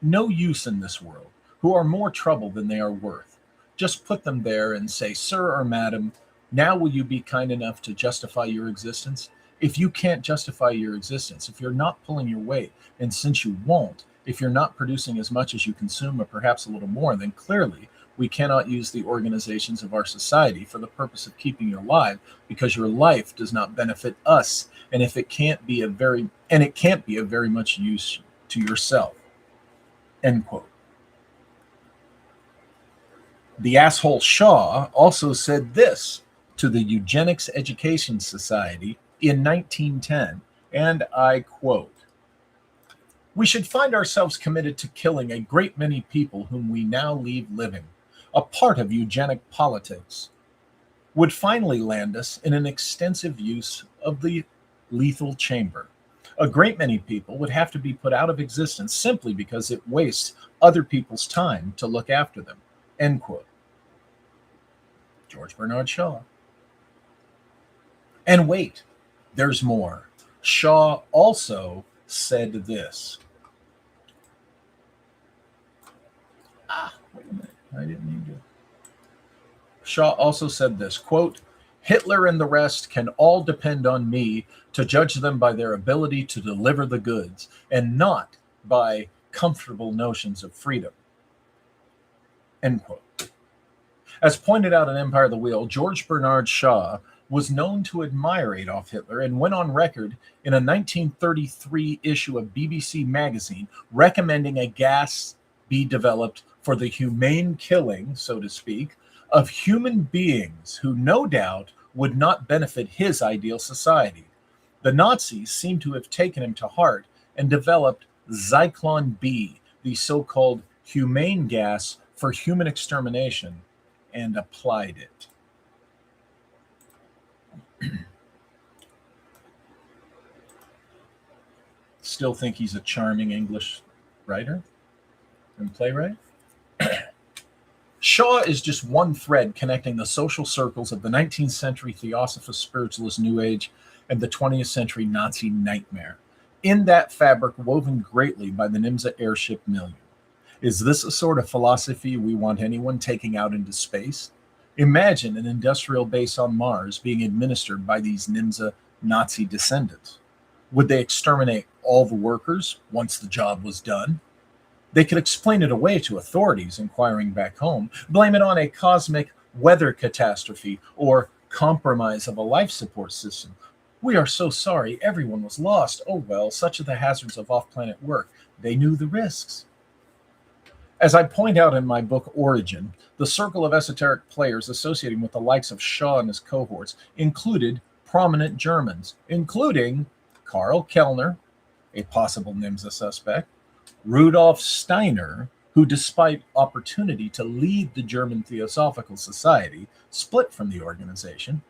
no use in this world, who are more trouble than they are worth. Just put them there and say, 'Sir or madam, now will you be kind enough to justify your existence?' If you can't justify your existence, if you're not pulling your weight, and since you won't, if you're not producing as much as you consume or perhaps a little more, then clearly we cannot use the organizations of our society for the purpose of keeping you alive, because your life does not benefit us, and if it can't be of very much use to yourself." End quote. The asshole Shaw also said this to the Eugenics Education Society in 1910, and I quote, "We should find ourselves committed to killing a great many people whom we now leave living. A part of eugenic politics would finally land us in an extensive use of the lethal chamber. A great many people would have to be put out of existence simply because it wastes other people's time to look after them." End quote. George Bernard Shaw. And wait, there's more. Shaw also said this. Wait a minute. I didn't mean to. Shaw also said this, quote, "Hitler and the rest can all depend on me to judge them by their ability to deliver the goods, and not by comfortable notions of freedom." End quote. As pointed out in Empire of the Wheel, George Bernard Shaw was known to admire Adolf Hitler and went on record in a 1933 issue of BBC Magazine recommending a gas be developed for the humane killing, so to speak, of human beings who no doubt would not benefit his ideal society. The Nazis seem to have taken him to heart and developed Zyklon B, the so-called humane gas for human extermination, and applied it. Still think he's a charming English writer and playwright? Shaw is just one thread connecting the social circles of the 19th century Theosophist, Spiritualist, New Age, and the 20th century Nazi nightmare, in that fabric woven greatly by the NYMZA airship million. Is this a sort of philosophy we want anyone taking out into space? Imagine an industrial base on Mars being administered by these NYMZA Nazi descendants. Would they exterminate all the workers once the job was done? They could explain it away to authorities inquiring back home, blame it on a cosmic weather catastrophe or compromise of a life support system. We are so sorry, everyone was lost. Oh well, such are the hazards of off-planet work. They knew the risks. As I point out in my book Origin, the circle of esoteric players associating with the likes of Shaw and his cohorts included prominent Germans, including Karl Kellner, a possible NYMZA suspect, Rudolf Steiner, who, despite opportunity to lead the German Theosophical Society, split from the organization.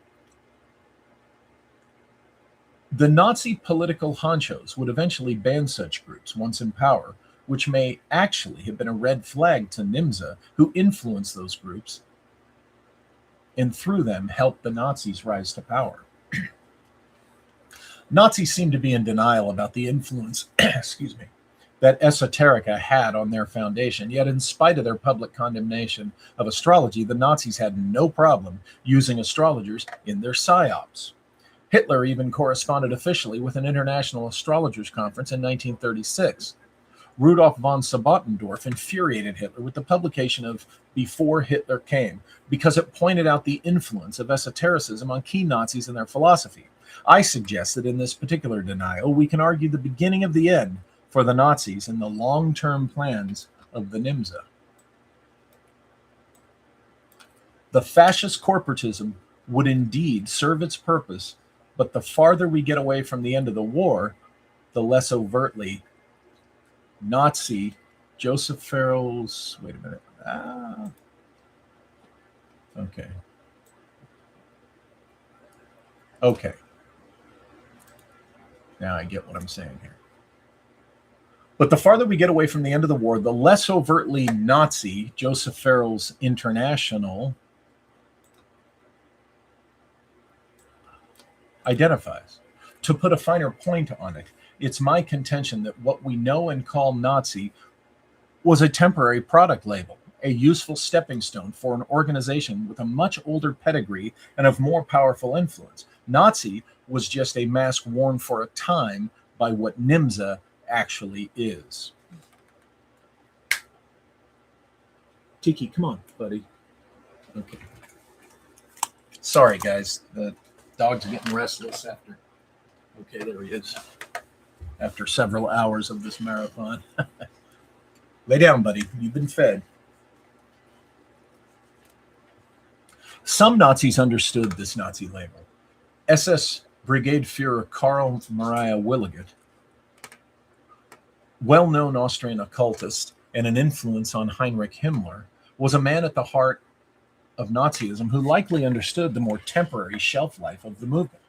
The Nazi political honchos would eventually ban such groups once in power, which may actually have been a red flag to NYMZA, who influenced those groups and through them helped the Nazis rise to power. Nazis seem to be in denial about the influence, excuse me, that esoterica had on their foundation. Yet, in spite of their public condemnation of astrology, the Nazis had no problem using astrologers in their psyops. Hitler even corresponded officially with an international astrologers conference in 1936. Rudolf von Sabotendorf infuriated Hitler with the publication of Before Hitler Came because it pointed out the influence of esotericism on key Nazis and their philosophy. I suggest that in this particular denial, we can argue the beginning of the end for the Nazis and the long-term plans of the NYMZA. The fascist corporatism would indeed serve its purpose, but the farther we get away from the end of the war, the less overtly Nazi Joseph Farrell's, wait a minute. Okay. Now I get what I'm saying here. But the farther we get away from the end of the war, the less overtly Nazi Joseph Farrell's International identifies. To put a finer point on it, it's my contention that what we know and call Nazi was a temporary product label, a useful stepping stone for an organization with a much older pedigree and of more powerful influence. Nazi was just a mask worn for a time by what NYMZA actually is. Tiki, come on, buddy. Okay. Sorry, guys. The dog's getting restless after. Okay, there he is. After several hours of this marathon. Lay down, buddy. You've been fed. Some Nazis understood this Nazi label. SS Brigade Führer Karl Maria Williget, well-known Austrian occultist and an influence on Heinrich Himmler, was a man at the heart of Nazism who likely understood the more temporary shelf life of the movement.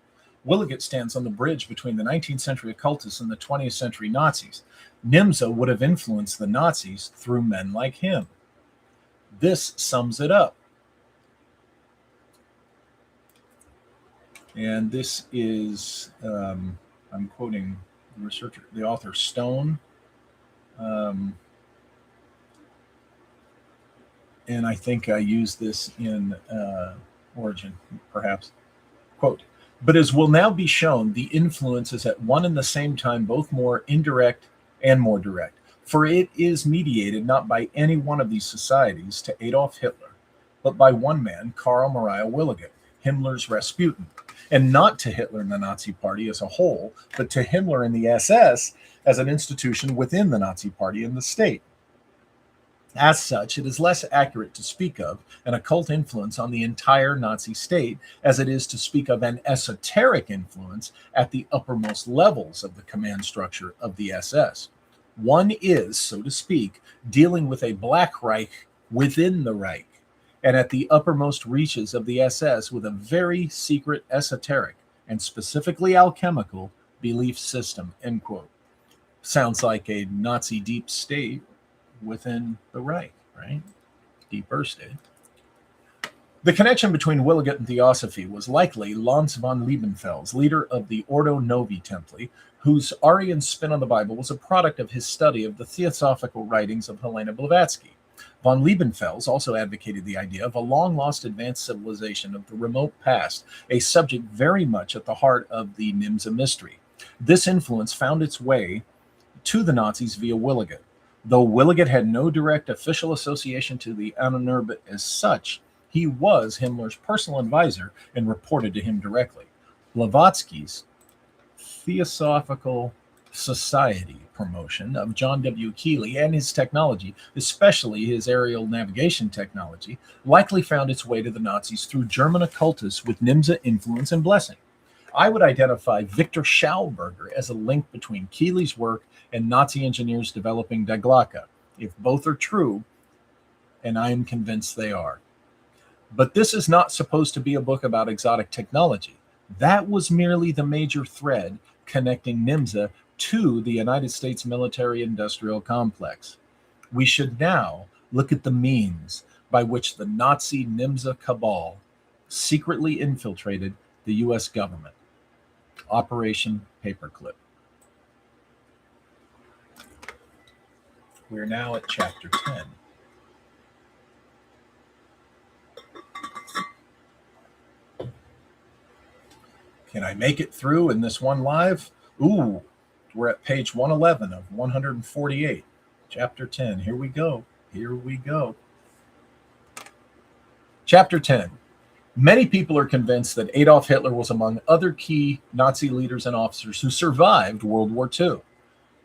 Williget stands on the bridge between the 19th century occultists and the 20th century Nazis. NYMZA would have influenced the Nazis through men like him. This sums it up. And this is, I'm quoting the researcher, the author Stone. And I think I used this in Origin, perhaps. Quote, but as will now be shown, the influence is at one and the same time both more indirect and more direct. For it is mediated not by any one of these societies to Adolf Hitler, but by one man, Karl Maria Williget, Himmler's Rasputin, and not to Hitler and the Nazi Party as a whole, but to Himmler and the SS as an institution within the Nazi Party and the state. As such, it is less accurate to speak of an occult influence on the entire Nazi state as it is to speak of an esoteric influence at the uppermost levels of the command structure of the SS. One is, so to speak, dealing with a Black Reich within the Reich, and at the uppermost reaches of the SS with a very secret esoteric and specifically alchemical belief system, end quote. Sounds like a Nazi deep state within the Reich, right? Deeper state. The connection between Williget and Theosophy was likely Lanz von Liebenfels, leader of the Ordo Novi Templi, whose Arian spin on the Bible was a product of his study of the theosophical writings of Helena Blavatsky. Von Liebenfels also advocated the idea of a long-lost advanced civilization of the remote past, a subject very much at the heart of the NYMZA mystery. This influence found its way to the Nazis via Williget. Though Williget had no direct official association to the Ahnenerbe as such, he was Himmler's personal advisor and reported to him directly. Blavatsky's Theosophical Society promotion of John W. Keely and his technology, especially his aerial navigation technology, likely found its way to the Nazis through German occultists with NYMZA influence and blessing. I would identify Victor Schauberger as a link between Keely's work and Nazi engineers developing Die Glocke, if both are true, and I am convinced they are. But this is not supposed to be a book about exotic technology. That was merely the major thread connecting NYMZA to the United States military-industrial complex. We should now look at the means by which the Nazi NYMZA cabal secretly infiltrated the U.S. government. Operation Paperclip. We're now at Chapter 10. Can I make it through in this one live? Ooh, we're at page 111 of 148. Chapter 10. Here we go. Here we go. Chapter 10. Many people are convinced that Adolf Hitler was among other key Nazi leaders and officers who survived World War II.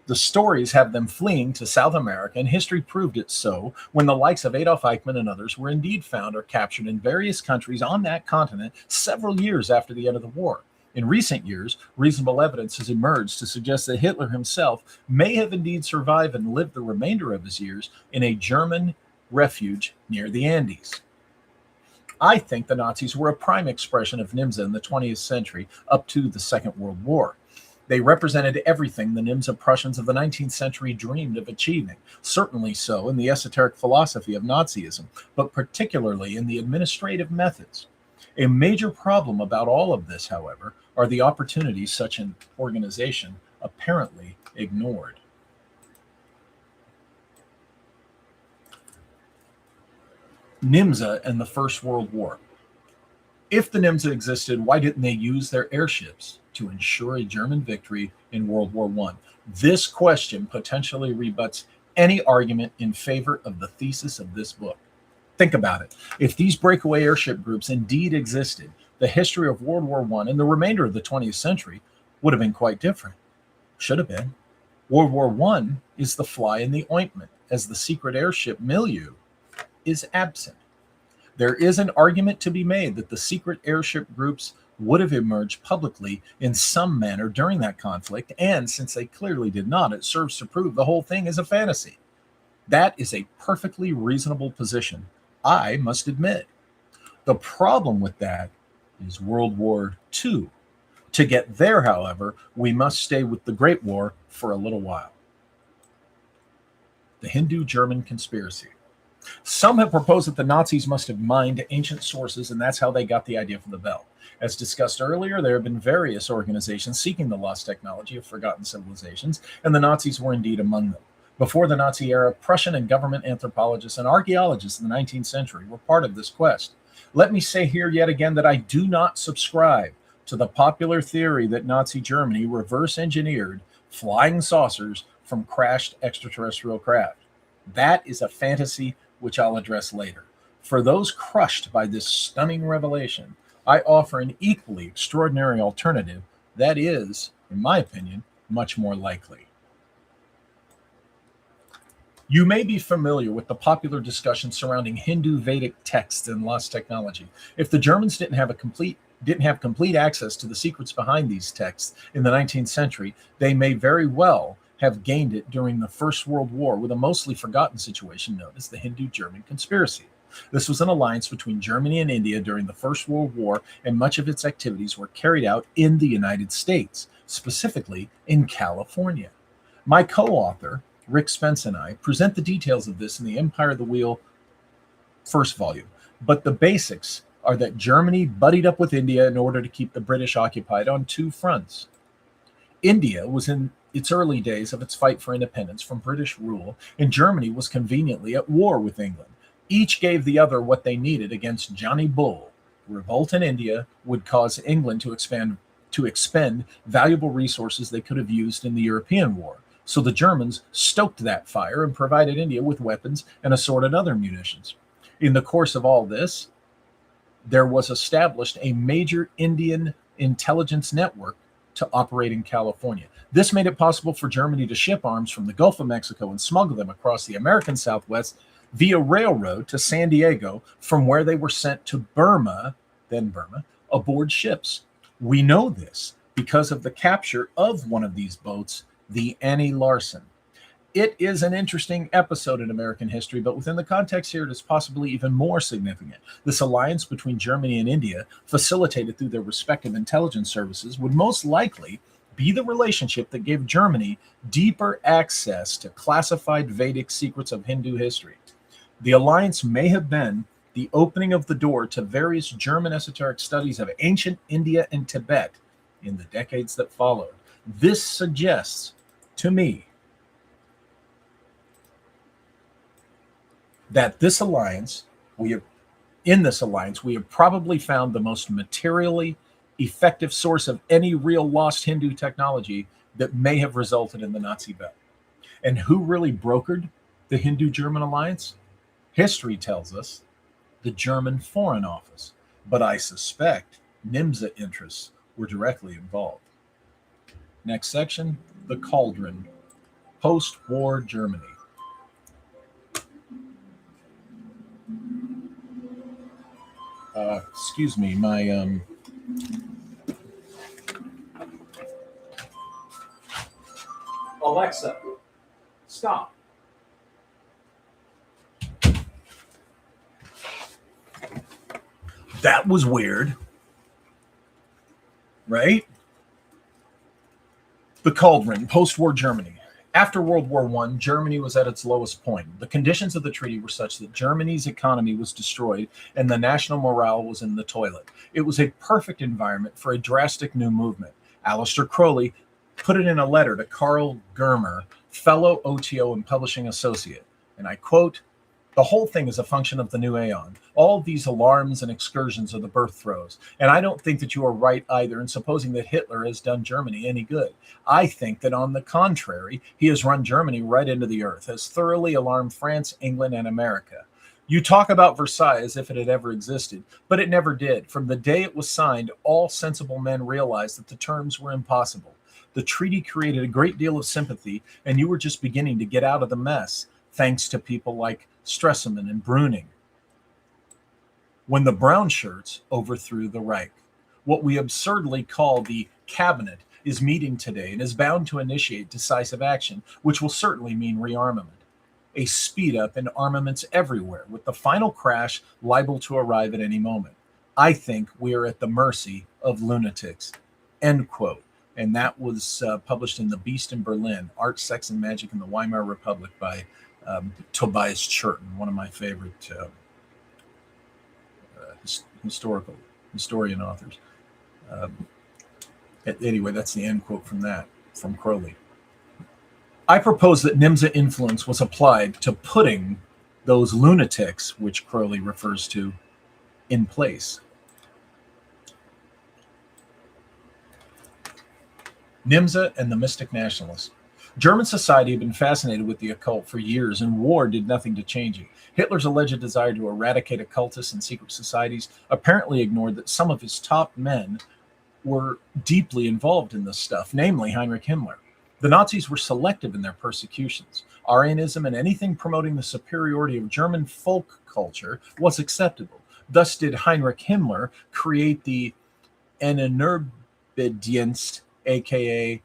The stories have them fleeing to South America, and history proved it so when the likes of Adolf Eichmann and others were indeed found or captured in various countries on that continent several years after the end of the war. In recent years, reasonable evidence has emerged to suggest that Hitler himself may have indeed survived and lived the remainder of his years in a German refuge near the Andes. I think the Nazis were a prime expression of NYMZA in the 20th century up to the Second World War. They represented everything the NYMZA Prussians of the 19th century dreamed of achieving, certainly so in the esoteric philosophy of Nazism, but particularly in the administrative methods. A major problem about all of this, however, are the opportunities such an organization apparently ignored. NYMZA and the First World War. If the NYMZA existed, why didn't they use their airships to ensure a German victory in World War I? This question potentially rebuts any argument in favor of the thesis of this book. Think about it. If these breakaway airship groups indeed existed, the history of World War I and the remainder of the 20th century would have been quite different. Should have been. World War I is the fly in the ointment, as the secret airship milieu is absent. There is an argument to be made that the secret airship groups would have emerged publicly in some manner during that conflict, and since they clearly did not, it serves to prove the whole thing is a fantasy. That is a perfectly reasonable position, I must admit. The problem with that is World War II. To get there, however, we must stay with the Great War for a little while. The Hindu-German conspiracy. Some have proposed that the Nazis must have mined ancient sources, and that's how they got the idea for the belt. As discussed earlier, there have been various organizations seeking the lost technology of forgotten civilizations, and the Nazis were indeed among them. Before the Nazi era, Prussian and government anthropologists and archaeologists in the 19th century were part of this quest. Let me say here yet again that I do not subscribe to the popular theory that Nazi Germany reverse-engineered flying saucers from crashed extraterrestrial craft. That is a fantasy which I'll address later. For those crushed by this stunning revelation, I offer an equally extraordinary alternative that is, in my opinion, much more likely. You may be familiar with the popular discussion surrounding Hindu Vedic texts and lost technology. If the Germans didn't have complete access to the secrets behind these texts in the 19th century, they may very well have gained it during the First World War with a mostly forgotten situation known as the Hindu-German conspiracy. This was an alliance between Germany and India during the First World War, and much of its activities were carried out in the United States, specifically in California. My co-author, Rick Spence, and I present the details of this in the Empire of the Wheel first volume, but the basics are that Germany buddied up with India in order to keep the British occupied on two fronts. India was in its early days of its fight for independence from British rule, and Germany was conveniently at war with England. Each gave the other what they needed against Johnny Bull. Revolt in India would cause England to expend valuable resources they could have used in the European war. So the Germans stoked that fire and provided India with weapons and assorted other munitions. In the course of all this, there was established a major Indian intelligence network to operate in California. This made it possible for Germany to ship arms from the Gulf of Mexico and smuggle them across the American Southwest via railroad to San Diego, from where they were sent to Burma, then Burma, aboard ships. We know this because of the capture of one of these boats, the Annie Larson. It is an interesting episode in American history, but within the context here, it is possibly even more significant. This alliance between Germany and India, facilitated through their respective intelligence services, would most likely be the relationship that gave Germany deeper access to classified Vedic secrets of Hindu history. The alliance may have been the opening of the door to various German esoteric studies of ancient India and Tibet in the decades that followed. This suggests to me that in this alliance, we have probably found the most materially effective source of any real lost Hindu technology that may have resulted in the Nazi vote. And who really brokered the Hindu-German alliance? History tells us the German Foreign Office, but I suspect NYMZA interests were directly involved. Next section, the Cauldron, post-war Germany. Excuse me, my Alexa, stop. That was weird, right? The Cauldron, post-war Germany. After World War I, Germany was at its lowest point. The conditions of the treaty were such that Germany's economy was destroyed and the national morale was in the toilet. It was a perfect environment for a drastic new movement. Aleister Crowley put it in a letter to Karl Germer, fellow OTO and publishing associate, and I quote, "The whole thing is a function of the new aeon. All these alarms and excursions are the birth throes. And I don't think that you are right either in supposing that Hitler has done Germany any good. I think that on the contrary, he has run Germany right into the earth, has thoroughly alarmed France, England, and America. You talk about Versailles as if it had ever existed, but it never did. From the day it was signed, all sensible men realized that the terms were impossible. The treaty created a great deal of sympathy, and you were just beginning to get out of the mess, thanks to people like Stresemann and Brüning, when the brown shirts overthrew the Reich. What we absurdly call the cabinet is meeting today and is bound to initiate decisive action, which will certainly mean rearmament. A speed up in armaments everywhere, with the final crash liable to arrive at any moment. I think we are at the mercy of lunatics." End quote. And that was published in The Beast in Berlin, Art, Sex, and Magic in the Weimar Republic by Tobias Churton, one of my favorite historian authors. Anyway, that's the end quote from that, from Crowley. I propose that NYMZA influence was applied to putting those lunatics, which Crowley refers to, in place. NYMZA and the Mystic Nationalists. German society had been fascinated with the occult for years, and war did nothing to change it. Hitler's alleged desire to eradicate occultists and secret societies apparently ignored that some of his top men were deeply involved in this stuff, namely Heinrich Himmler. The Nazis were selective in their persecutions. Aryanism and anything promoting the superiority of German folk culture was acceptable. Thus did Heinrich Himmler create the Ehrenurbe-Dienst, aka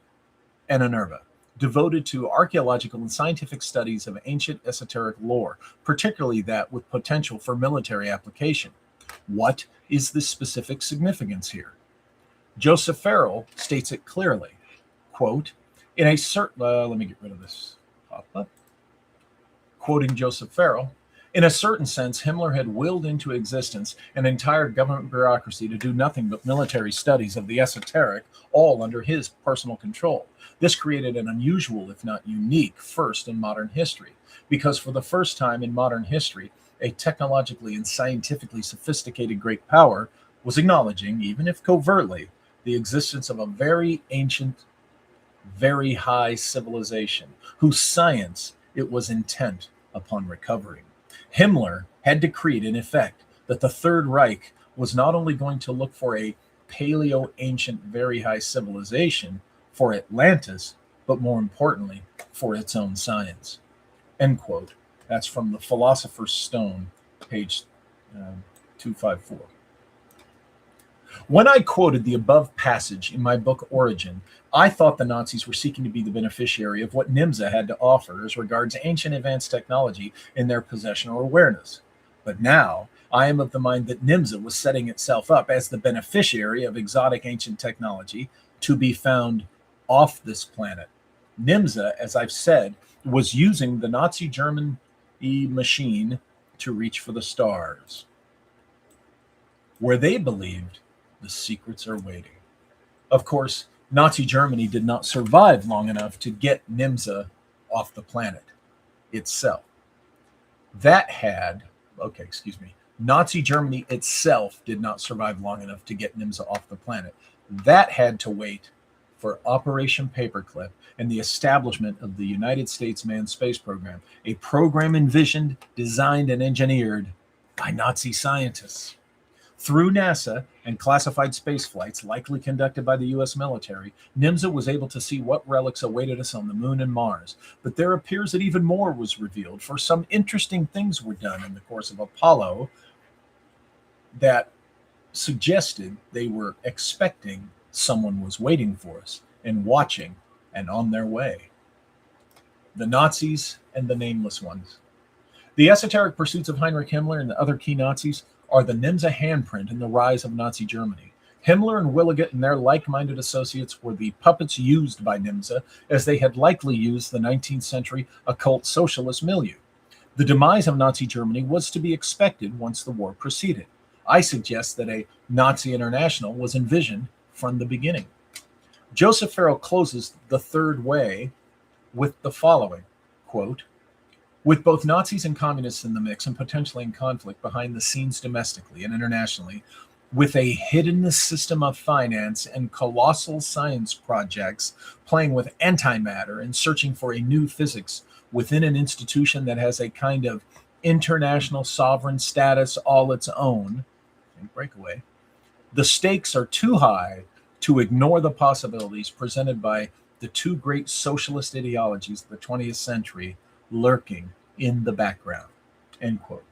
Ehrenurbe, devoted to archaeological and scientific studies of ancient esoteric lore, particularly that with potential for military application. What is the specific significance here? Joseph Farrell states it clearly, quote, in a certain, let me get rid of this pop-up. Quoting Joseph Farrell, In a certain sense, Himmler had willed into existence an entire government bureaucracy to do nothing but military studies of the esoteric, all under his personal control. This created an unusual, if not unique, first in modern history, because for the first time in modern history, a technologically and scientifically sophisticated great power was acknowledging, even if covertly, the existence of a very ancient, very high civilization whose science it was intent upon recovering. Himmler had decreed, in effect, that the Third Reich was not only going to look for a paleo ancient, very high civilization for Atlantis, but more importantly, for its own science. End quote. That's from the Philosopher's Stone, page 254. When I quoted the above passage in my book Origin, I thought the Nazis were seeking to be the beneficiary of what NYMZA had to offer as regards ancient advanced technology in their possession or awareness. But now, I am of the mind that NYMZA was setting itself up as the beneficiary of exotic ancient technology to be found off this planet. NYMZA, as I've said, was using the Nazi German machine to reach for the stars, where they believed the secrets are waiting. Of course, Nazi Germany did not survive long enough to get NYMZA off the planet itself. Nazi Germany itself did not survive long enough to get NYMZA off the planet. That had to wait for Operation Paperclip and the establishment of the United States Manned Space Program, a program envisioned, designed, and engineered by Nazi scientists. Through NASA and classified space flights likely conducted by the U.S. military, NYMZA was able to see what relics awaited us on the moon and Mars. But there appears that even more was revealed, for some interesting things were done in the course of Apollo that suggested they were expecting someone was waiting for us and watching and on their way. The Nazis and the nameless ones. The esoteric pursuits of Heinrich Himmler and the other key Nazis are the NYMZA handprint in the rise of Nazi Germany. Himmler and Williget and their like-minded associates were the puppets used by NYMZA, as they had likely used the 19th century occult socialist milieu. The demise of Nazi Germany was to be expected once the war proceeded. I suggest that a Nazi international was envisioned from the beginning. Joseph Farrell closes The Third Way with the following, quote, with both Nazis and communists in the mix and potentially in conflict behind the scenes domestically and internationally, with a hidden system of finance and colossal science projects playing with antimatter and searching for a new physics within an institution that has a kind of international sovereign status all its own, breakaway, the stakes are too high to ignore the possibilities presented by the two great socialist ideologies of the 20th century lurking in the background, end quote.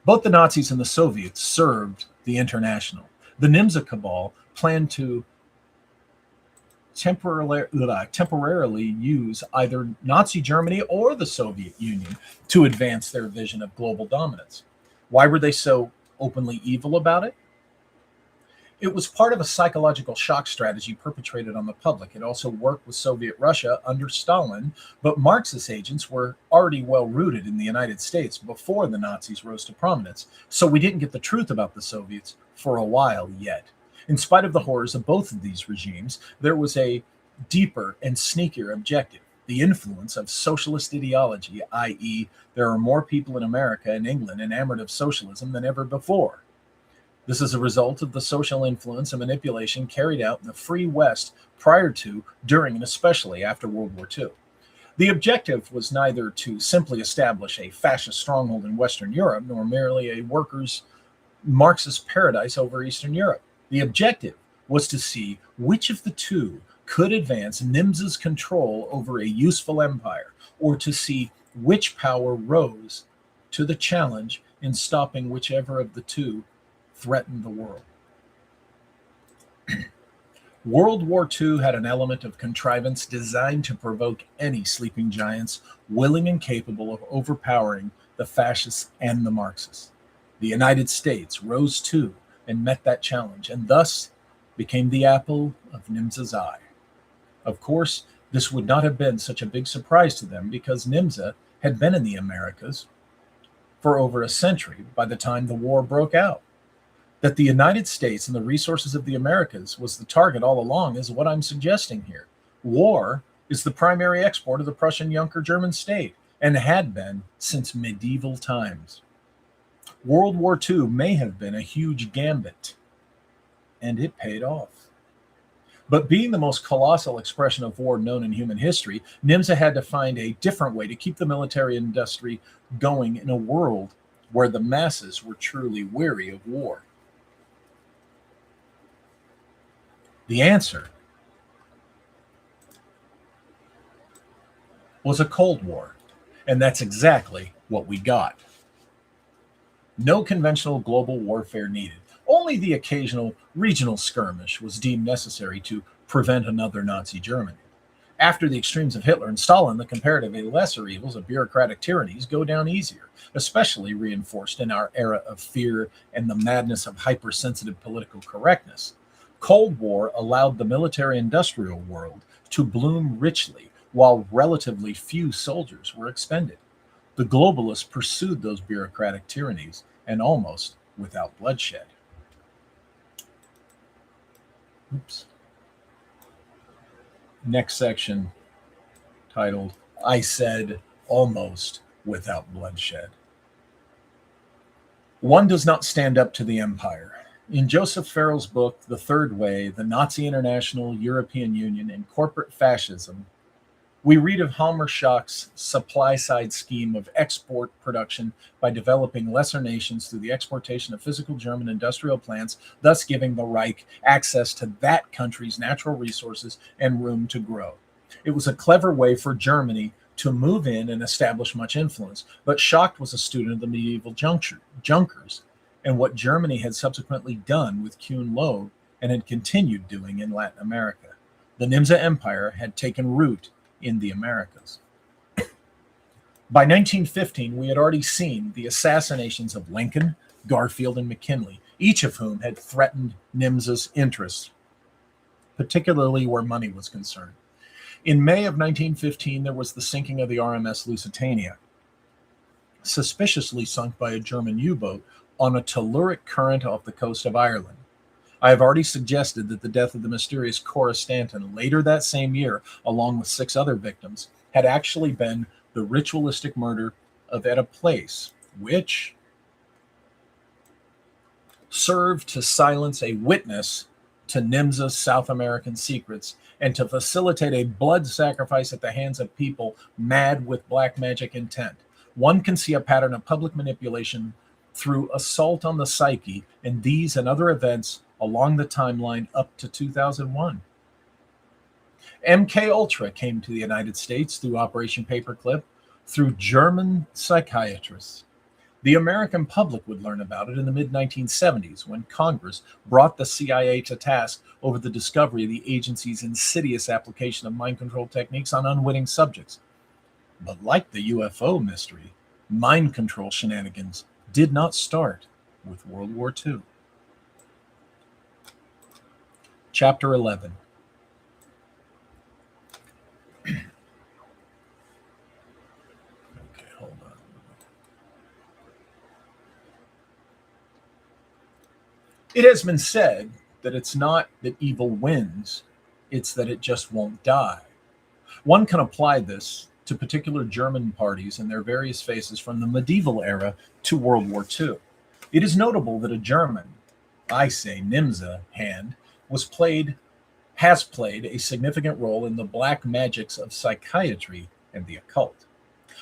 Both the Nazis and the Soviets served the International. The NYMZA cabal planned to temporarily use either Nazi Germany or the Soviet Union to advance their vision of global dominance. Why were they so openly evil about it? It was part of a psychological shock strategy perpetrated on the public. It also worked with Soviet Russia under Stalin, but Marxist agents were already well rooted in the United States before the Nazis rose to prominence, so we didn't get the truth about the Soviets for a while yet. In spite of the horrors of both of these regimes, there was a deeper and sneakier objective: the influence of socialist ideology, i.e., there are more people in America and England enamored of socialism than ever before. This is a result of the social influence and manipulation carried out in the Free West prior to, during, and especially after World War II. The objective was neither to simply establish a fascist stronghold in Western Europe, nor merely a workers' Marxist paradise over Eastern Europe. The objective was to see which of the two could advance NYMZA's control over a useful empire, or to see which power rose to the challenge in stopping whichever of the two threatened the world. World War II had an element of contrivance designed to provoke any sleeping giants willing and capable of overpowering the fascists and the Marxists. The United States rose too and met that challenge, and thus became the apple of NYMZA's eye. Of course, this would not have been such a big surprise to them, because NYMZA had been in the Americas for over a century by the time the war broke out. That the United States and the resources of the Americas was the target all along is what I'm suggesting here. War is the primary export of the Prussian Junker German state and had been since medieval times. World War II may have been a huge gambit, and it paid off. But being the most colossal expression of war known in human history, NYMZA had to find a different way to keep the military industry going in a world where the masses were truly weary of war. The answer was a Cold War, and that's exactly what we got. No conventional global warfare needed. Only the occasional regional skirmish was deemed necessary to prevent another Nazi Germany. After the extremes of Hitler and Stalin, the comparatively lesser evils of bureaucratic tyrannies go down easier, especially reinforced in our era of fear and the madness of hypersensitive political correctness. Cold War allowed the military-industrial world to bloom richly while relatively few soldiers were expended. The globalists pursued those bureaucratic tyrannies and almost without bloodshed. Oops. Next section, titled, I Said Almost Without Bloodshed. One does not stand up to the empire. In Joseph Farrell's book, The Third Way, The Nazi International, European Union, and Corporate Fascism, we read of Hammershock's supply-side scheme of export production by developing lesser nations through the exportation of physical German industrial plants, thus giving the Reich access to that country's natural resources and room to grow. It was a clever way for Germany to move in and establish much influence, but Schacht was a student of the medieval Junkers and what Germany had subsequently done with Kuhn Loeb and had continued doing in Latin America. The NYMZA Empire had taken root in the Americas. By 1915, we had already seen the assassinations of Lincoln, Garfield, and McKinley, each of whom had threatened NYMZA's interests, particularly where money was concerned. In May of 1915, there was the sinking of the RMS Lusitania, suspiciously sunk by a German U-boat on a telluric current off the coast of Ireland. I have already suggested that the death of the mysterious Cora Stanton later that same year, along with 6 other victims, had actually been the ritualistic murder of Etta Place, which served to silence a witness to NYMZA's South American secrets and to facilitate a blood sacrifice at the hands of people mad with black magic intent. One can see a pattern of public manipulation through assault on the psyche in these and other events along the timeline up to 2001. MK Ultra came to the United States through Operation Paperclip, through German psychiatrists. The American public would learn about it in the mid-1970s when Congress brought the CIA to task over the discovery of the agency's insidious application of mind control techniques on unwitting subjects. But like the UFO mystery, mind control shenanigans did not start with World War II. Chapter 11. Okay, hold on. It has been said that it's not that evil wins, it's that it just won't die. One can apply this to particular German parties and their various phases from the medieval era to World War II. It is notable that a German, I say NYMZA, hand has played a significant role in the black magics of psychiatry and the occult.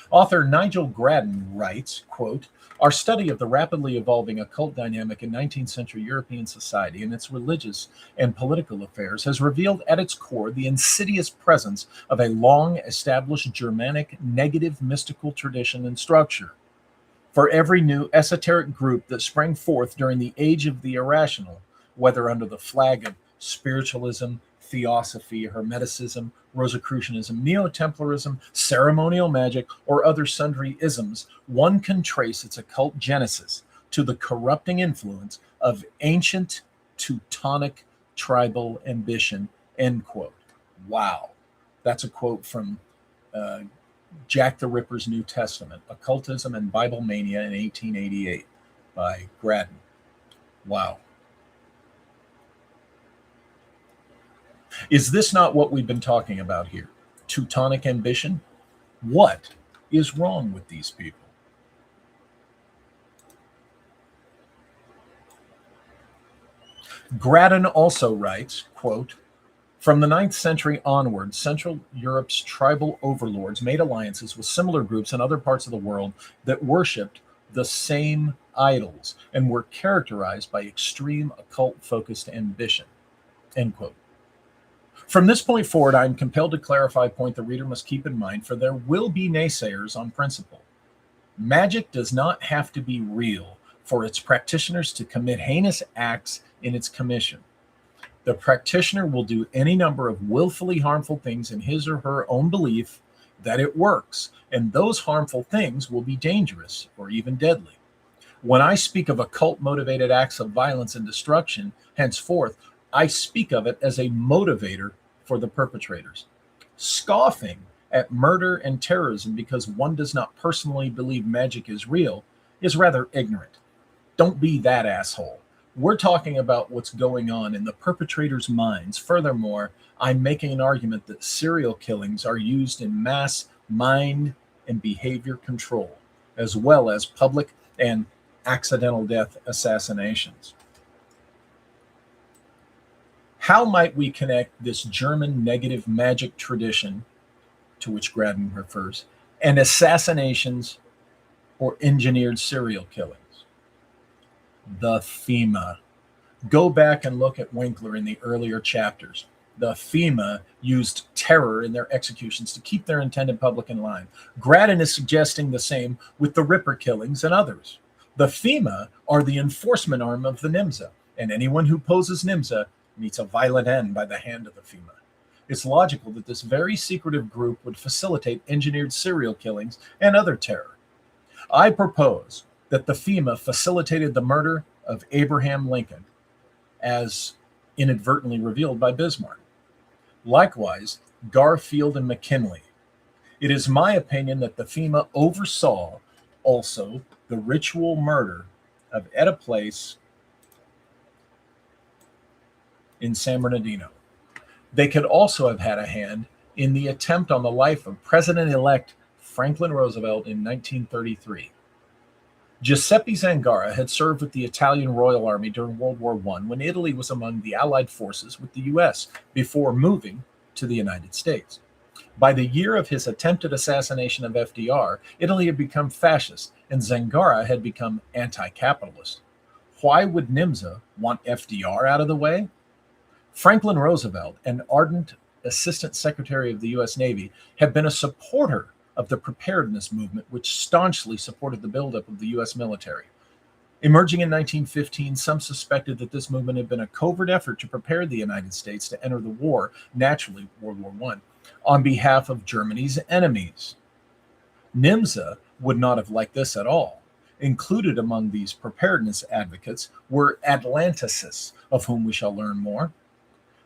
Author Nigel Graddon writes, quote, our study of the rapidly evolving occult dynamic in 19th century European society and its religious and political affairs has revealed at its core the insidious presence of a long-established Germanic negative mystical tradition and structure. For every new esoteric group that sprang forth during the age of the irrational, whether under the flag of spiritualism, theosophy, Hermeticism, Rosicrucianism, Neo-Templarism, ceremonial magic, or other sundry isms, one can trace its occult genesis to the corrupting influence of ancient Teutonic tribal ambition, end quote. Wow. That's a quote from Jack the Ripper's New Testament, Occultism and Bible Mania in 1888 by Graddon. Wow. Is this not what we've been talking about here? Teutonic ambition? What is wrong with these people? Graddon also writes, quote, from the 9th century onward, Central Europe's tribal overlords made alliances with similar groups in other parts of the world that worshipped the same idols and were characterized by extreme occult-focused ambition, end quote. From this point forward, I am compelled to clarify a point the reader must keep in mind, for there will be naysayers on principle. Magic does not have to be real for its practitioners to commit heinous acts in its commission. The practitioner will do any number of willfully harmful things in his or her own belief that it works, and those harmful things will be dangerous or even deadly. When I speak of occult-motivated acts of violence and destruction, henceforth, I speak of it as a motivator for the perpetrators. Scoffing at murder and terrorism because one does not personally believe magic is real is rather ignorant. Don't be that asshole. We're talking about what's going on in the perpetrators' minds. Furthermore, I'm making an argument that serial killings are used in mass mind and behavior control, as well as public and accidental death assassinations. How might we connect this German negative magic tradition, to which Graddon refers, and assassinations or engineered serial killings? The FEMA. Go back and look at Winkler in the earlier chapters. The FEMA used terror in their executions to keep their intended public in line. Graddon is suggesting the same with the Ripper killings and others. The FEMA are the enforcement arm of the NYMZA, and anyone who opposes NYMZA meets a violent end by the hand of the FEMA. It's logical that this very secretive group would facilitate engineered serial killings and other terror. I propose that the FEMA facilitated the murder of Abraham Lincoln, as inadvertently revealed by Bismarck. Likewise, Garfield and McKinley. It is my opinion that the FEMA oversaw also the ritual murder of Etta Place in San Bernardino. They could also have had a hand in the attempt on the life of President-elect Franklin Roosevelt in 1933. Giuseppe Zangara had served with the Italian Royal Army during World War I when Italy was among the Allied forces with the U.S. before moving to the United States. By the year of his attempted assassination of FDR, Italy had become fascist and Zangara had become anti-capitalist. Why would NYMZA want FDR out of the way? Franklin Roosevelt, an ardent Assistant Secretary of the U.S. Navy, had been a supporter of the preparedness movement, which staunchly supported the buildup of the U.S. military. Emerging in 1915, some suspected that this movement had been a covert effort to prepare the United States to enter the war, naturally World War I, on behalf of Germany's enemies. NYMZA would not have liked this at all. Included among these preparedness advocates were Atlanticists, of whom we shall learn more.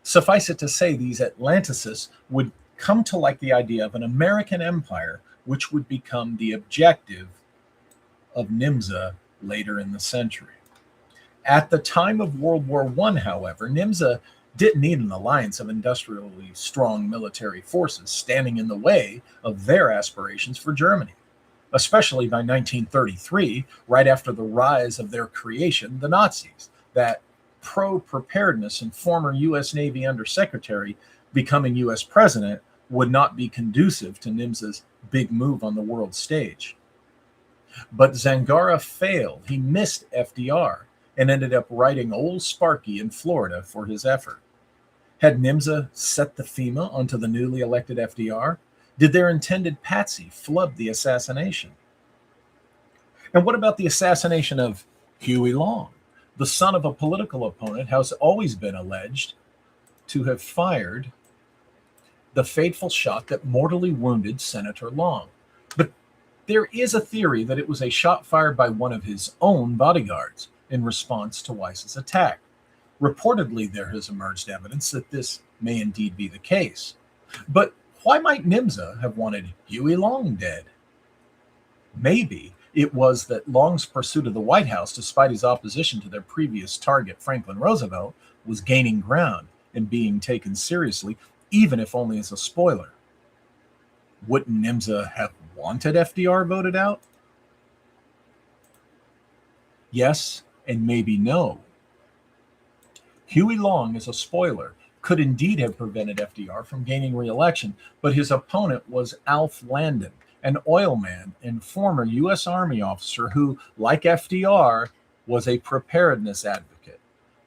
Suffice it to say, these Atlanticists would come to like the idea of an American empire, which would become the objective of NYMZA later in the century. At the time of World War I, however, NYMZA didn't need an alliance of industrially strong military forces standing in the way of their aspirations for Germany, especially by 1933, right after the rise of their creation, the Nazis, that pro-preparedness and former U.S. Navy Undersecretary becoming U.S. President would not be conducive to NYMZA's big move on the world stage. But Zangara failed. He missed FDR and ended up writing Old Sparky in Florida for his effort. Had NYMZA set the FEMA onto the newly elected FDR? Did their intended patsy flub the assassination? And what about the assassination of Huey Long, the son of a political opponent, has always been alleged to have fired the fateful shot that mortally wounded Senator Long? But there is a theory that it was a shot fired by one of his own bodyguards in response to Weiss's attack. Reportedly, there has emerged evidence that this may indeed be the case. But Why might NYMZA have wanted Huey Long dead? Maybe it was that Long's pursuit of the White House, despite his opposition to their previous target, Franklin Roosevelt, was gaining ground and being taken seriously, even if only as a spoiler. Wouldn't NYMZA have wanted FDR voted out? Yes, and maybe no. Huey Long, as a spoiler, could indeed have prevented FDR from gaining re-election, but his opponent was Alf Landon, an oilman and former U.S. Army officer who, like FDR, was a preparedness advocate.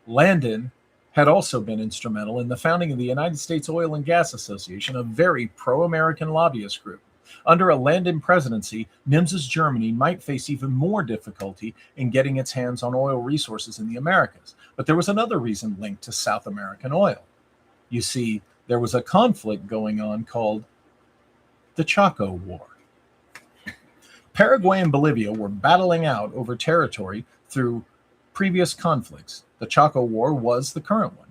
Landon had also been instrumental in the founding of the United States Oil and Gas Association, a very pro-American lobbyist group. Under a Landon presidency, NYMZA's Germany might face even more difficulty in getting its hands on oil resources in the Americas. But there was another reason linked to South American oil. You see, there was a conflict going on called the Chaco War. Paraguay and Bolivia were battling out over territory through previous conflicts. The Chaco War was the current one.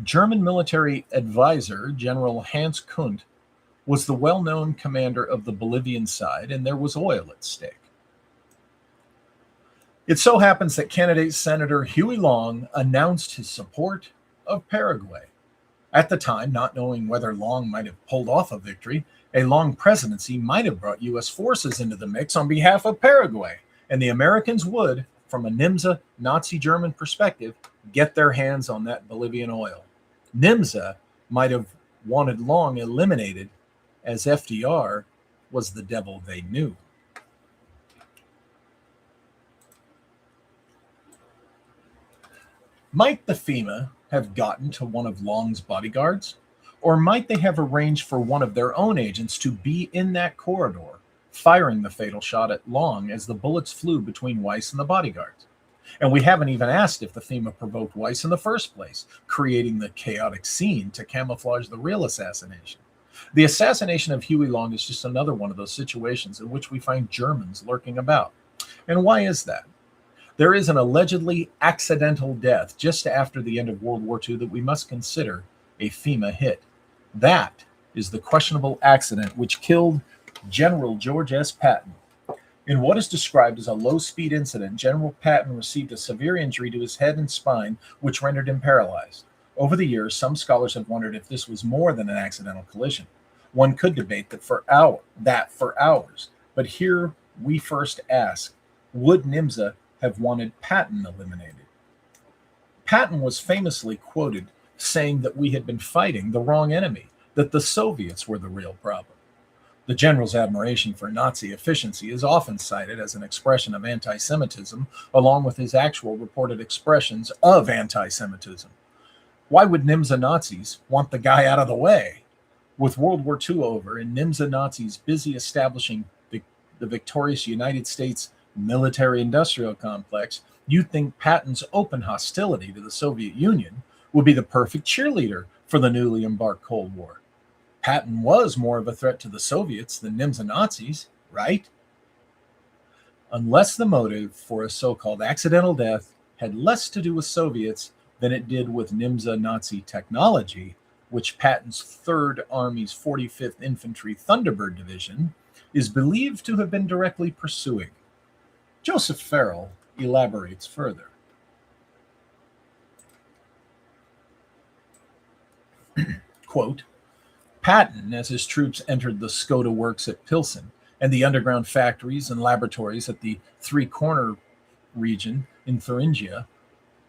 German military advisor General Hans Kunt was the well-known commander of the Bolivian side, and there was oil at stake. It so happens that candidate Senator Huey Long announced his support of Paraguay. At the time, not knowing whether Long might have pulled off a victory, a Long presidency might have brought U.S. forces into the mix on behalf of Paraguay, and the Americans would, from a NYMZA Nazi German perspective, get their hands on that Bolivian oil. NYMZA might have wanted Long eliminated, as FDR was the devil they knew. Might the FEMA have gotten to one of Long's bodyguards? Or might they have arranged for one of their own agents to be in that corridor, firing the fatal shot at Long as the bullets flew between Weiss and the bodyguards? And we haven't even asked if the FEMA provoked Weiss in the first place, creating the chaotic scene to camouflage the real assassination. The assassination of Huey Long is just another one of those situations in which we find Germans lurking about. And why is that? There is an allegedly accidental death just after the end of World War II that we must consider a FEMA hit. That is the questionable accident which killed General George S. Patton. In what is described as a low-speed incident, General Patton received a severe injury to his head and spine, which rendered him paralyzed. Over the years, some scholars have wondered if this was more than an accidental collision. One could debate that for hours, but here we first ask, would NYMZA have wanted Patton eliminated? Patton was famously quoted saying that we had been fighting the wrong enemy, that the Soviets were the real problem. The general's admiration for Nazi efficiency is often cited as an expression of anti-Semitism, along with his actual reported expressions of anti-Semitism. Why would NYMZA Nazis want the guy out of the way? With World War II over and NYMZA Nazis busy establishing the victorious United States military-industrial complex, you'd think Patton's open hostility to the Soviet Union would be the perfect cheerleader for the newly embarked Cold War. Patton was more of a threat to the Soviets than NYMZA Nazis, right? Unless the motive for a so-called accidental death had less to do with Soviets than it did with NYMZA Nazi technology, which Patton's 3rd Army's 45th Infantry Thunderbird Division is believed to have been directly pursuing. Joseph Farrell elaborates further. Quote, Patton, as his troops entered the Skoda works at Pilsen and the underground factories and laboratories at the Three Corner region in Thuringia,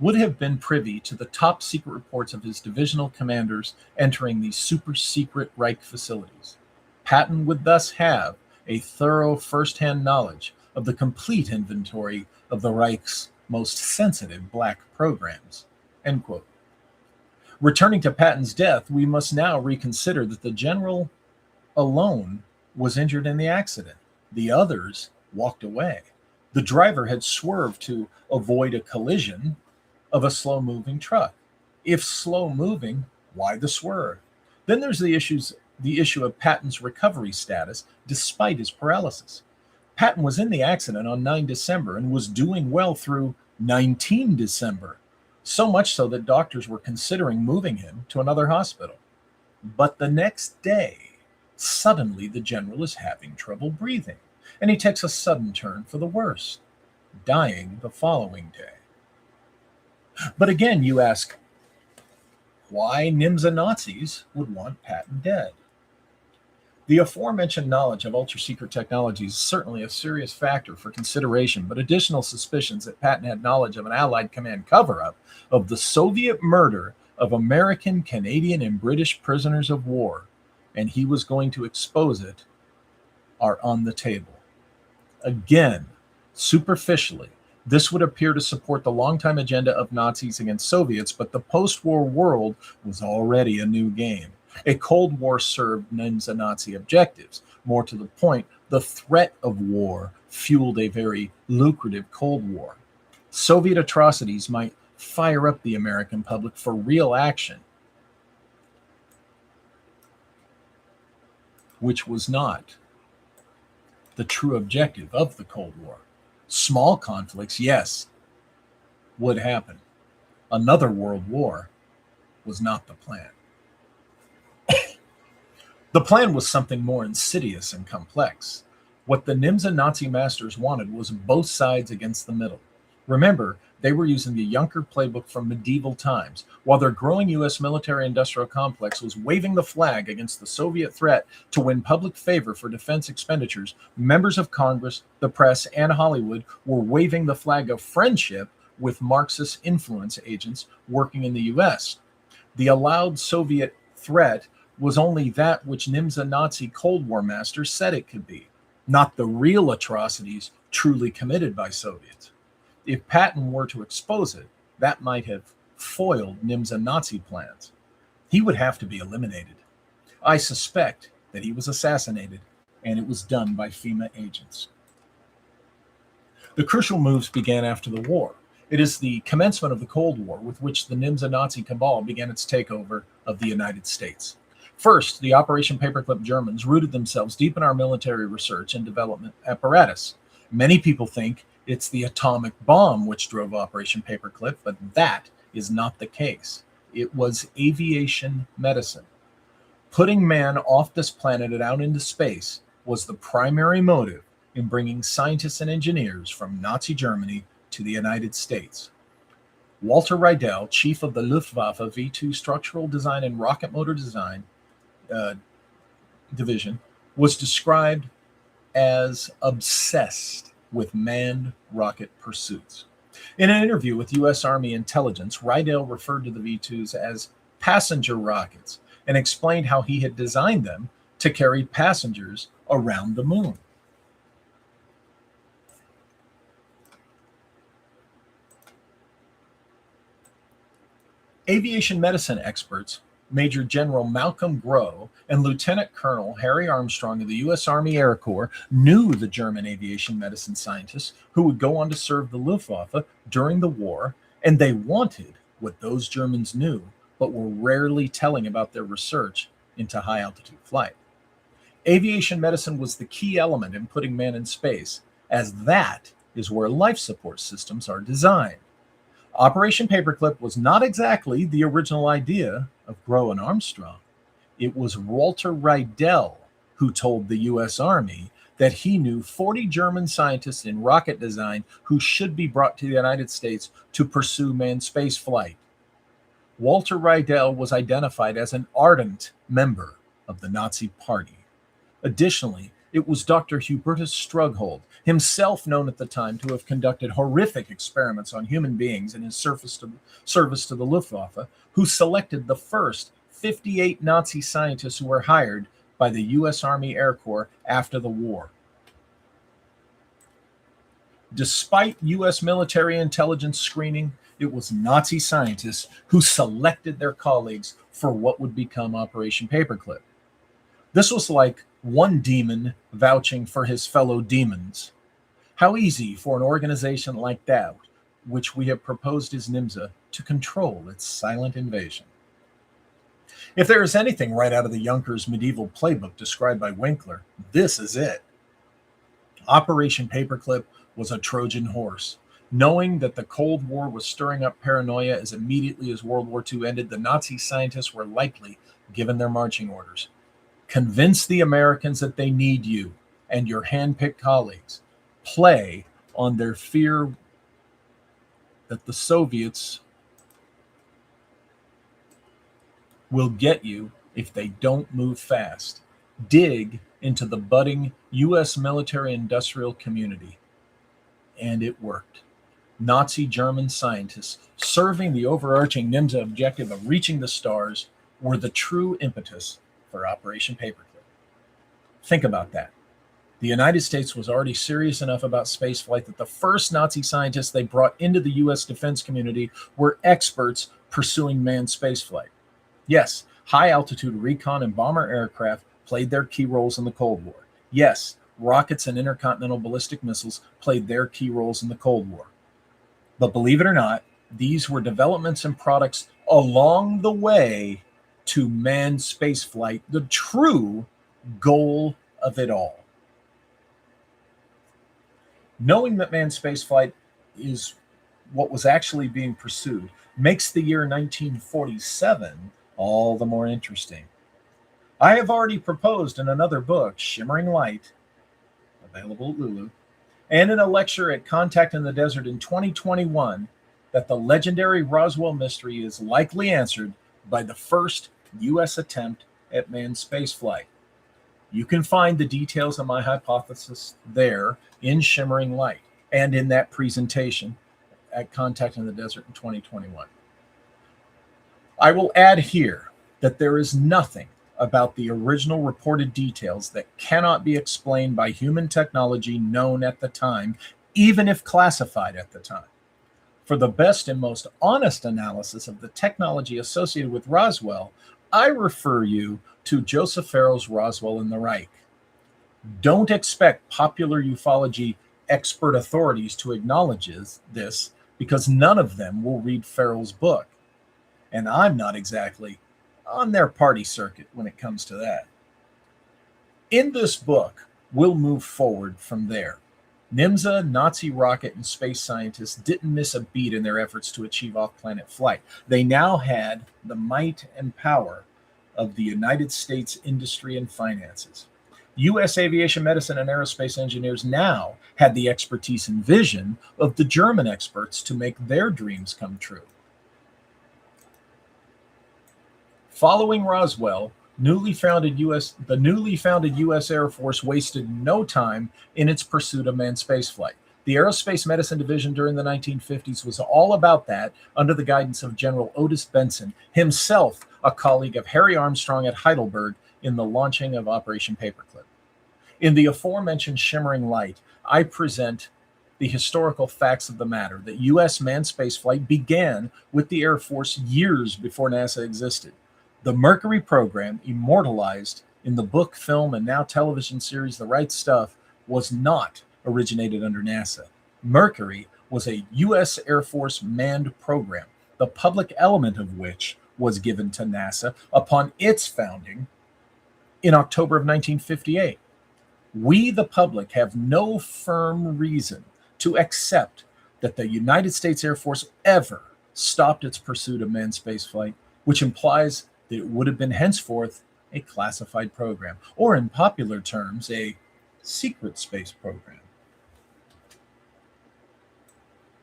would have been privy to the top secret reports of his divisional commanders entering these super secret Reich facilities. Patton would thus have a thorough first-hand knowledge of the complete inventory of the Reich's most sensitive black programs. End quote. Returning to Patton's death, we must now reconsider that the general alone was injured in the accident. The others walked away. The driver had swerved to avoid a collision of a slow-moving truck. If slow-moving, why the swerve? Then there's the issue of Patton's recovery status despite his paralysis. Patton was in the accident on 9 December and was doing well through 19 December, so much so that doctors were considering moving him to another hospital. But the next day, Suddenly, the general is having trouble breathing, and he takes a sudden turn for the worse, dying the following day. But again, you ask, why NYMZA Nazis would want Patton dead? The aforementioned knowledge of ultra-secret technologies is certainly a serious factor for consideration, but additional suspicions that Patton had knowledge of an Allied command cover-up of the Soviet murder of American, Canadian, and British prisoners of war, and he was going to expose it, are on the table. Again, superficially, this would appear to support the longtime agenda of Nazis against Soviets, but the post-war world was already a new game. A Cold War served NYMZA Nazi objectives. More to the point, the threat of war fueled a very lucrative Cold War. Soviet atrocities might fire up the American public for real action, which was not the true objective of the Cold War. Small conflicts, yes, would happen. Another world war was not the plan. The plan was something more insidious and complex. What the NYMZA Nazi masters wanted was both sides against the middle. Remember, they were using the Junker playbook from medieval times, while their growing U.S. military-industrial complex was waving the flag against the Soviet threat to win public favor for defense expenditures. Members of Congress, the press, and Hollywood were waving the flag of friendship with Marxist influence agents working in the U.S. The allowed Soviet threat was only that which NYMZA Nazi Cold War masters said it could be, not the real atrocities truly committed by Soviets. If Patton were to expose it, that might have foiled NYMZA Nazi plans. He would have to be eliminated. I suspect that he was assassinated, and it was done by FEMA agents. The crucial moves began after the war. It is the commencement of the Cold War with which the NYMZA Nazi cabal began its takeover of the United States. First, the Operation Paperclip Germans rooted themselves deep in our military research and development apparatus. Many people think it's the atomic bomb which drove Operation Paperclip, but that is not the case. It was aviation medicine. Putting man off this planet and out into space was the primary motive in bringing scientists and engineers from Nazi Germany to the United States. Walter Rydell, chief of the Luftwaffe V-2 Structural Design and Rocket Motor Design Division, was described as obsessed with manned rocket pursuits. In an interview with U.S. Army intelligence, Rydell referred to the V-2s as passenger rockets and explained how he had designed them to carry passengers around the moon. Aviation medicine experts Major General Malcolm Groh and Lieutenant Colonel Harry Armstrong of the U.S. Army Air Corps knew the German aviation medicine scientists who would go on to serve the Luftwaffe during the war, and they wanted what those Germans knew, but were rarely telling about their research into high-altitude flight. Aviation medicine was the key element in putting man in space, as that is where life support systems are designed. Operation Paperclip was not exactly the original idea of Groh and Armstrong. It was Walter Rydell who told the U.S. Army that he knew 40 German scientists in rocket design who should be brought to the United States to pursue manned space flight. Walter Rydell was identified as an ardent member of the Nazi Party. Additionally, it was Dr. Hubertus Strughold, himself known at the time to have conducted horrific experiments on human beings in his service to the Luftwaffe, who selected the first 58 Nazi scientists who were hired by the U.S. Army Air Corps after the war. Despite U.S. military intelligence screening, it was Nazi scientists who selected their colleagues for what would become Operation Paperclip. This was like one demon vouching for his fellow demons. How easy for an organization like that, which we have proposed as NYMZA, to control its silent invasion. If there is anything right out of the Junkers medieval playbook described by Winkler, this is it. Operation Paperclip was a Trojan horse. Knowing that the Cold War was stirring up paranoia as immediately as World War II ended, the Nazi scientists were likely given their marching orders. Convince the Americans that they need you and your handpicked colleagues. Play on their fear that the Soviets will get you if they don't move fast. Dig into the budding U.S. military-industrial community. And it worked. Nazi German scientists serving the overarching NYMZA objective of reaching the stars were the true impetus for Operation Paperclip. Think about that. The United States was already serious enough about spaceflight that the first Nazi scientists they brought into the U.S. defense community were experts pursuing manned spaceflight. Yes, high-altitude recon and bomber aircraft played their key roles in the Cold War. Yes, rockets and intercontinental ballistic missiles played their key roles in the Cold War. But believe it or not, these were developments and products along the way to manned spaceflight, the true goal of it all. Knowing that manned spaceflight is what was actually being pursued makes the year 1947 all the more interesting. I have already proposed in another book, Shimmering Light, available at Lulu, and in a lecture at Contact in the Desert in 2021, that the legendary Roswell mystery is likely answered by the first U.S. attempt at manned spaceflight. You can find the details of my hypothesis there in Shimmering Light and in that presentation at Contact in the Desert in 2021. I will add here that there is nothing about the original reported details that cannot be explained by human technology known at the time, even if classified at the time. For the best and most honest analysis of the technology associated with Roswell, I refer you to Joseph Farrell's Roswell in the Reich. Don't expect popular ufology expert authorities to acknowledge this, because none of them will read Farrell's book. And I'm not exactly on their party circuit when it comes to that. In this book, we'll move forward from there. NYMZA, Nazi rocket, and space scientists didn't miss a beat in their efforts to achieve off-planet flight. They now had the might and power of the United States industry and finances. U.S. aviation medicine and aerospace engineers now had the expertise and vision of the German experts to make their dreams come true. Following Roswell, the newly founded U.S. Air Force wasted no time in its pursuit of manned spaceflight. The Aerospace Medicine Division during the 1950s was all about that under the guidance of General Otis Benson, himself a colleague of Harry Armstrong at Heidelberg in the launching of Operation Paperclip. In the aforementioned Shimmering Light, I present the historical facts of the matter that U.S. manned spaceflight began with the Air Force years before NASA existed. The Mercury program, immortalized in the book, film, and now television series The Right Stuff, was not originated under NASA. Mercury was a U.S. Air Force manned program, the public element of which was given to NASA upon its founding in October of 1958. We, the public, have no firm reason to accept that the United States Air Force ever stopped its pursuit of manned spaceflight, which implies that it would have been henceforth a classified program, or in popular terms, a secret space program.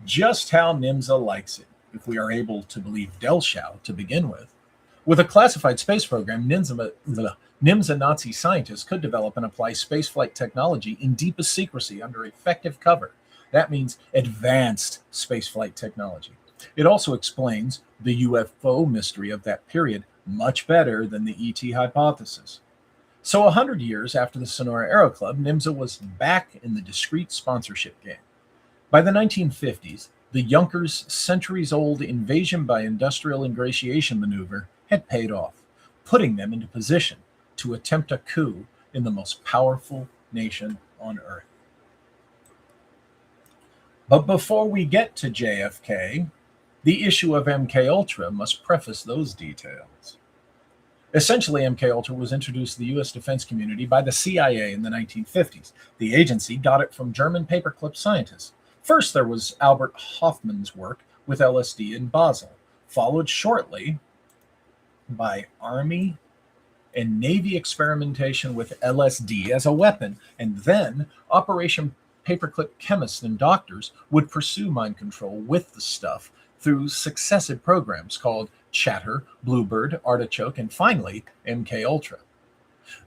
Just how NYMZA likes it, if we are able to believe Delschow to begin with. With a classified space program, NYMZA Nazi scientists could develop and apply spaceflight technology in deepest secrecy under effective cover. That means advanced spaceflight technology. It also explains the UFO mystery of that period much better than the ET hypothesis. So 100 years after the Sonora Aero Club, NYMZA was back in the discreet sponsorship game. By the 1950s, the Junkers' centuries-old invasion by industrial ingratiation maneuver had paid off, putting them into position to attempt a coup in the most powerful nation on Earth. But before we get to JFK, the issue of MKUltra must preface those details. Essentially, MKUltra was introduced to the U.S. defense community by the CIA in the 1950s. The agency got it from German paperclip scientists. First, there was Albert Hoffman's work with LSD in Basel, followed shortly by Army and Navy experimentation with LSD as a weapon, and then Operation Paperclip chemists and doctors would pursue mind control with the stuff through successive programs called Chatter, Bluebird, Artichoke, and finally MK Ultra.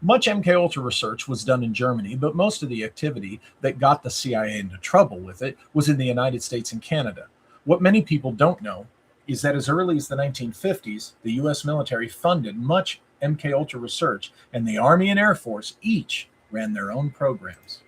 Much MK Ultra research was done in Germany, but most of the activity that got the CIA into trouble with it was in the United States and Canada. What many people don't know is that as early as the 1950s, the US military funded much MK Ultra research, and the Army and Air Force each ran their own programs.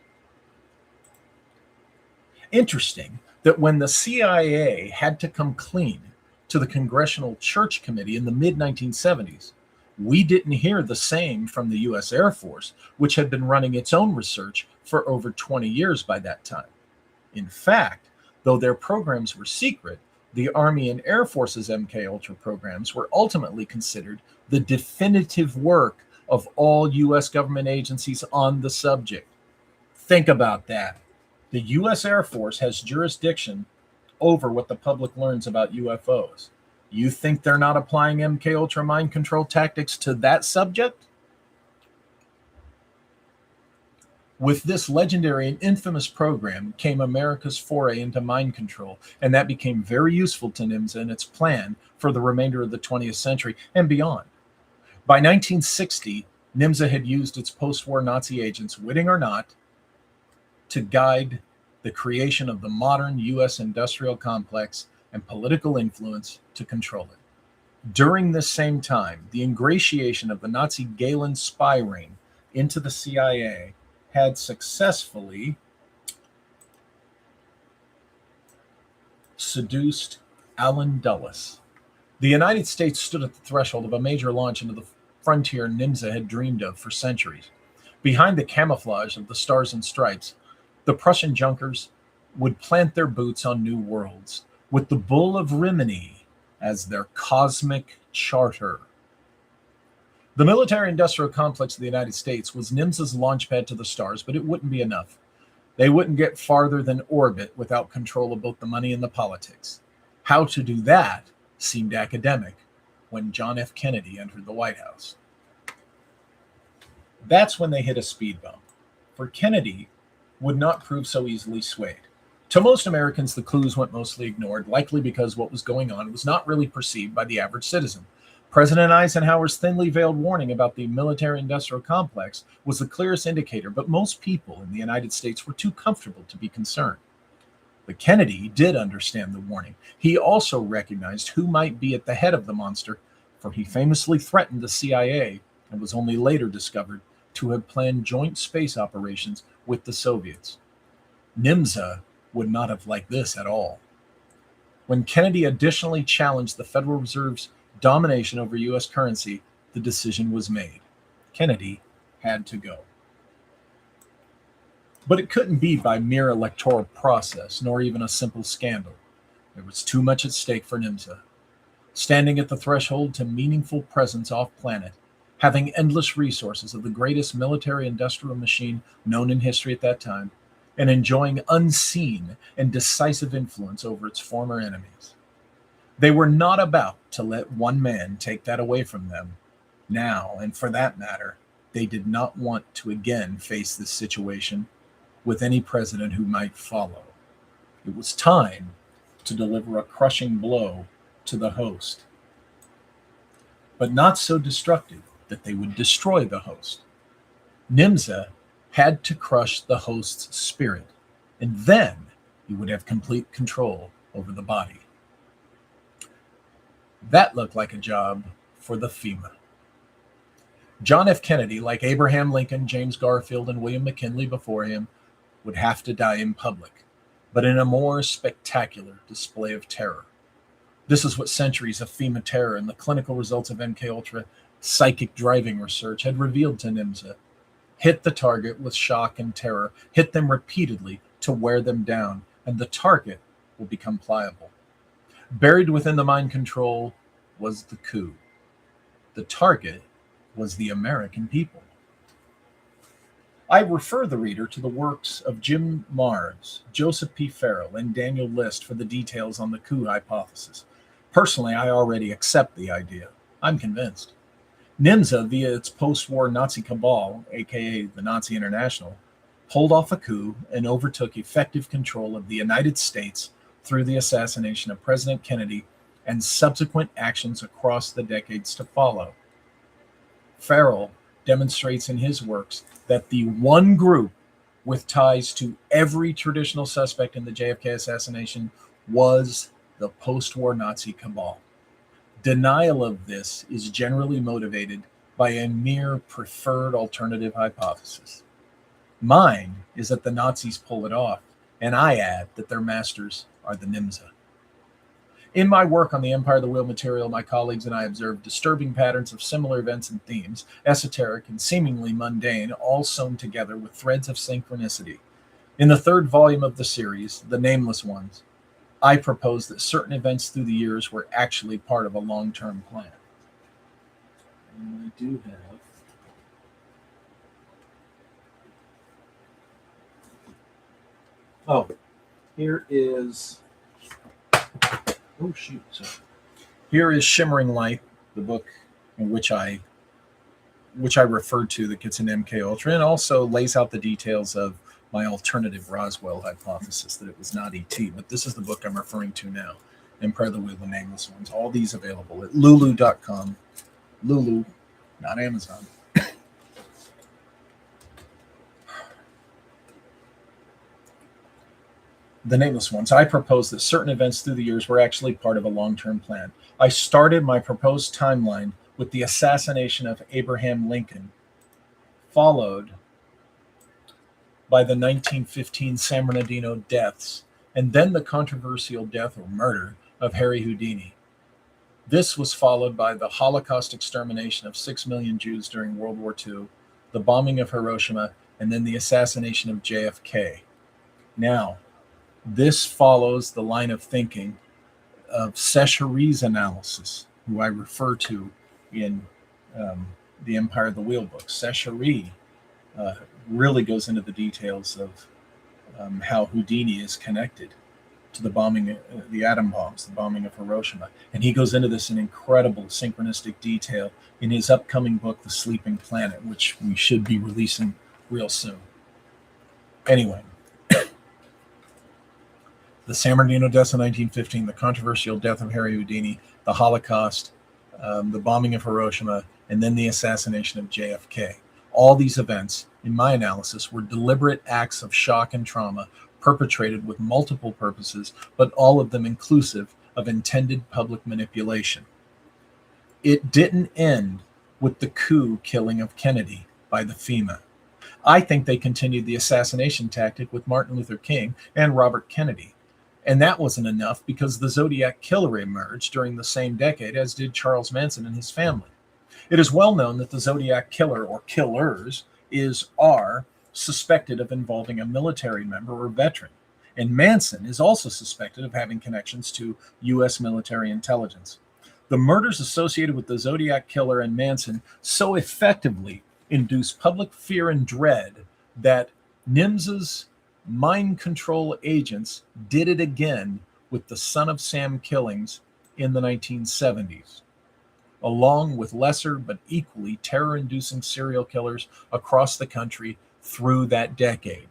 Interesting that when the CIA had to come clean to the Congressional Church Committee in the mid-1970s, we didn't hear the same from the US Air Force, which had been running its own research for over 20 years by that time. In fact, though their programs were secret, the Army and Air Force's MK Ultra programs were ultimately considered the definitive work of all US government agencies on the subject. Think about that. The US Air Force has jurisdiction over what the public learns about UFOs. You think they're not applying MK Ultra mind control tactics to that subject? With this legendary and infamous program came America's foray into mind control, and that became very useful to NYMZA and its plan for the remainder of the 20th century and beyond. By 1960, NYMZA had used its post-war Nazi agents, witting or not, to guide the creation of the modern U.S. industrial complex and political influence to control it. During this same time, the ingratiation of the Nazi Gehlen spy ring into the CIA had successfully seduced Allen Dulles. The United States stood at the threshold of a major launch into the frontier NYMZA had dreamed of for centuries. Behind the camouflage of the stars and stripes, the Prussian Junkers would plant their boots on new worlds, with the Bull of Rimini as their cosmic charter. The military-industrial complex of the United States was NYMZA's launchpad to the stars, but it wouldn't be enough. They wouldn't get farther than orbit without control of both the money and the politics. How to do that seemed academic when John F. Kennedy entered the White House. That's when they hit a speed bump, for Kennedy would not prove so easily swayed. To most Americans, the clues went mostly ignored, likely because what was going on was not really perceived by the average citizen. President Eisenhower's thinly veiled warning about the military-industrial complex was the clearest indicator, but most people in the United States were too comfortable to be concerned. But Kennedy did understand the warning. He also recognized who might be at the head of the monster, for he famously threatened the CIA and was only later discovered to have planned joint space operations with the Soviets. NYMZA would not have liked this at all. When Kennedy additionally challenged the Federal Reserve's domination over U.S. currency, the decision was made. Kennedy had to go. But it couldn't be by mere electoral process, nor even a simple scandal. There was too much at stake for NYMZA. Standing at the threshold to meaningful presence off-planet, having endless resources of the greatest military-industrial machine known in history at that time, and enjoying unseen and decisive influence over its former enemies. They were not about to let one man take that away from them. Now, and for that matter, they did not want to again face this situation with any president who might follow. It was time to deliver a crushing blow to the host, but not so destructive that they would destroy the host. NYMZA had to crush the host's spirit, and then he would have complete control over the body. That looked like a job for the FEMA. John F. Kennedy, like Abraham Lincoln, James Garfield, and William McKinley before him, would have to die in public, but in a more spectacular display of terror. This is what centuries of FEMA terror and the clinical results of MKUltra psychic driving research had revealed to NYMZA. Hit the target with shock and terror, hit them repeatedly to wear them down, and the target will become pliable. Buried within the mind control was the coup. The target was the American people. I refer the reader to the works of Jim Marrs, Joseph P. Farrell, and Daniel List for the details on the coup hypothesis. Personally, I already accept the idea. I'm convinced. NYMZA, via its post-war Nazi cabal, aka the Nazi International, pulled off a coup and overtook effective control of the United States through the assassination of President Kennedy and subsequent actions across the decades to follow. Farrell demonstrates in his works that the one group with ties to every traditional suspect in the JFK assassination was the post-war Nazi cabal. Denial of this is generally motivated by a mere preferred alternative hypothesis. Mine is that the Nazis pull it off, and I add that their masters are the NYMZA. In my work on the Empire of the Wheel material, my colleagues and I observed disturbing patterns of similar events and themes, esoteric and seemingly mundane, all sewn together with threads of synchronicity. In the third volume of the series, The Nameless Ones, I propose that certain events through the years were actually part of a long-term plan. And I do have... Oh, here is... Oh, shoot. So here is Shimmering Light, the book in which I referred to that gets into MK Ultra, and also lays out the details of my alternative Roswell hypothesis that it was not ET. But this is the book I'm referring to now, Empire of the Wheel, The Nameless Ones. All these available at lulu.com. Lulu, not Amazon. The Nameless Ones. I propose that certain events through the years were actually part of a long-term plan. I started my proposed timeline with the assassination of Abraham Lincoln, followed by the 1915 San Bernardino deaths, and then the controversial death or murder of Harry Houdini. This was followed by the Holocaust extermination of 6 million Jews during World War II, the bombing of Hiroshima, and then the assassination of JFK. Now, this follows the line of thinking of Sechery's analysis, who I refer to in the Empire of the Wheel book. Sechery really goes into the details of how Houdini is connected to the bombing, the atom bombs, the bombing of Hiroshima. And he goes into this in incredible synchronistic detail in his upcoming book, The Sleeping Planet, which we should be releasing real soon. Anyway, the San Bernardino deaths in 1915, the controversial death of Harry Houdini, the Holocaust, the bombing of Hiroshima, and then the assassination of JFK. All these events, in my analysis, were deliberate acts of shock and trauma perpetrated with multiple purposes, but all of them inclusive of intended public manipulation. It didn't end with the coup killing of Kennedy by the FEMA. I think they continued the assassination tactic with Martin Luther King and Robert Kennedy. And that wasn't enough because the Zodiac Killer emerged during the same decade, as did Charles Manson and his family. It is well known that the Zodiac Killer, or killers, are suspected of involving a military member or veteran. And Manson is also suspected of having connections to U.S. military intelligence. The murders associated with the Zodiac Killer and Manson so effectively induced public fear and dread that NYMZA's mind control agents did it again with the Son of Sam killings in the 1970s, along with lesser but equally terror-inducing serial killers across the country through that decade.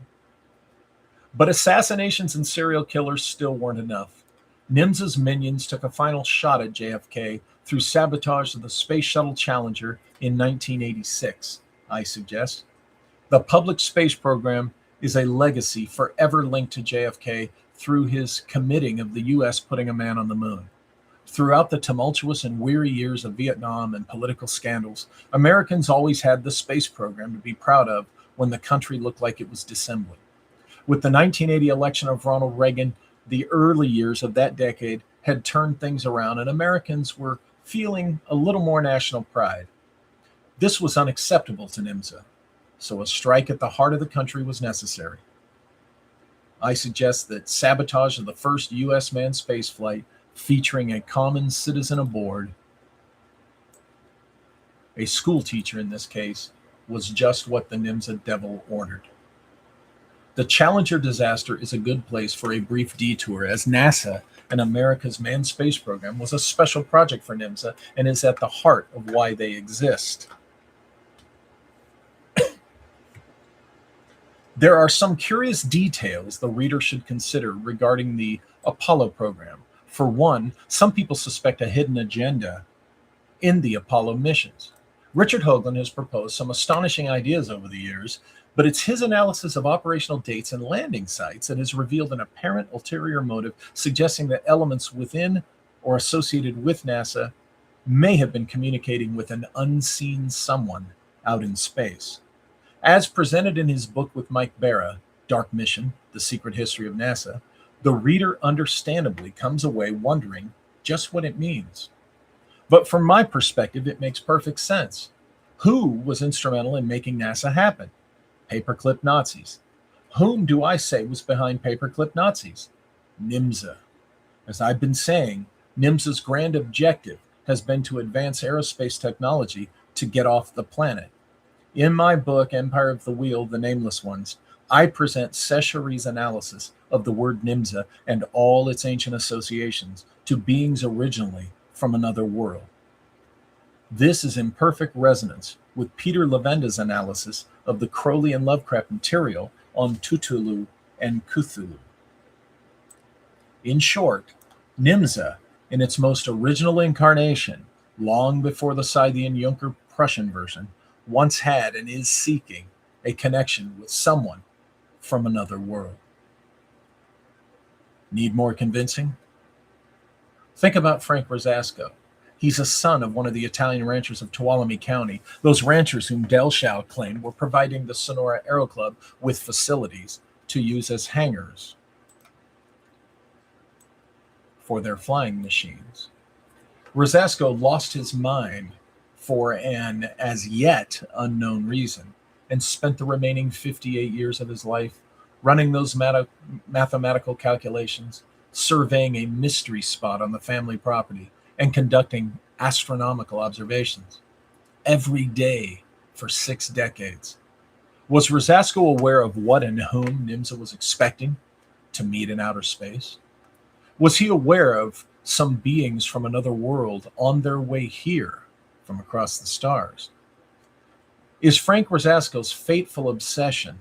But assassinations and serial killers still weren't enough. NYMZA's minions took a final shot at JFK through sabotage of the Space Shuttle Challenger in 1986, I suggest. The public space program is a legacy forever linked to JFK through his committing of the U.S. putting a man on the moon. Throughout the tumultuous and weary years of Vietnam and political scandals, Americans always had the space program to be proud of when the country looked like it was dissembling. With the 1980 election of Ronald Reagan, the early years of that decade had turned things around, and Americans were feeling a little more national pride. This was unacceptable to NYMZA, so a strike at the heart of the country was necessary. I suggest that sabotage of the first U.S. manned spaceflight, featuring a common citizen aboard, a school teacher in this case, was just what the NYMZA devil ordered. The Challenger disaster is a good place for a brief detour, as NASA and America's manned space program was a special project for NYMZA and is at the heart of why they exist. There are some curious details the reader should consider regarding the Apollo program. For one, some people suspect a hidden agenda in the Apollo missions. Richard Hoagland has proposed some astonishing ideas over the years, but it's his analysis of operational dates and landing sites that has revealed an apparent ulterior motive, suggesting that elements within or associated with NASA may have been communicating with an unseen someone out in space. As presented in his book with Mike Barra, Dark Mission, The Secret History of NASA, the reader understandably comes away wondering just what it means. But from my perspective, it makes perfect sense. Who was instrumental in making NASA happen? Paperclip Nazis. Whom do I say was behind Paperclip Nazis? NYMZA. As I've been saying, NYMZA's grand objective has been to advance aerospace technology to get off the planet. In my book, Empire of the Wheel, The Nameless Ones, I present Seshari's analysis of the word NYMZA and all its ancient associations to beings originally from another world. This is in perfect resonance with Peter Levenda's analysis of the Crowley and Lovecraft material on Cthulhu and Cthulhu. In short, NYMZA, in its most original incarnation, long before the Scythian Junker Prussian version, once had and is seeking a connection with someone from another world. Need more convincing? Think about Frank Rosasco. He's a son of one of the Italian ranchers of Tuolumne County, those ranchers whom Delshow claimed were providing the Sonora Aero Club with facilities to use as hangars for their flying machines. Rosasco lost his mind for an as yet unknown reason and spent the remaining 58 years of his life running those mathematical calculations, surveying a mystery spot on the family property, and conducting astronomical observations every day for 6 decades. Was Rosasco aware of what and whom NYMZA was expecting to meet in outer space? Was he aware of some beings from another world on their way here from across the stars? Is Frank Rosasco's fateful obsession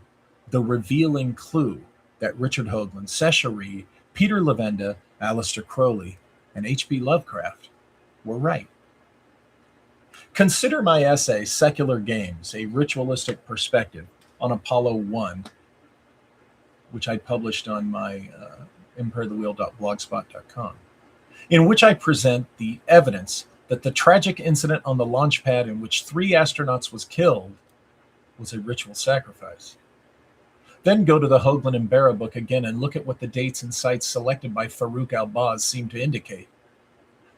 the revealing clue that Richard Hoagland, Seshari, Peter Levenda, Aleister Crowley, and H.P. Lovecraft were right? Consider my essay, Secular Games, a Ritualistic Perspective on Apollo 1, which I published on my empireofthewheel.blogspot.com, in which I present the evidence that the tragic incident on the launch pad in which 3 astronauts was killed was a ritual sacrifice. Then go to the Hoagland and Barra book again and look at what the dates and sites selected by Farouk Al-Baz seem to indicate.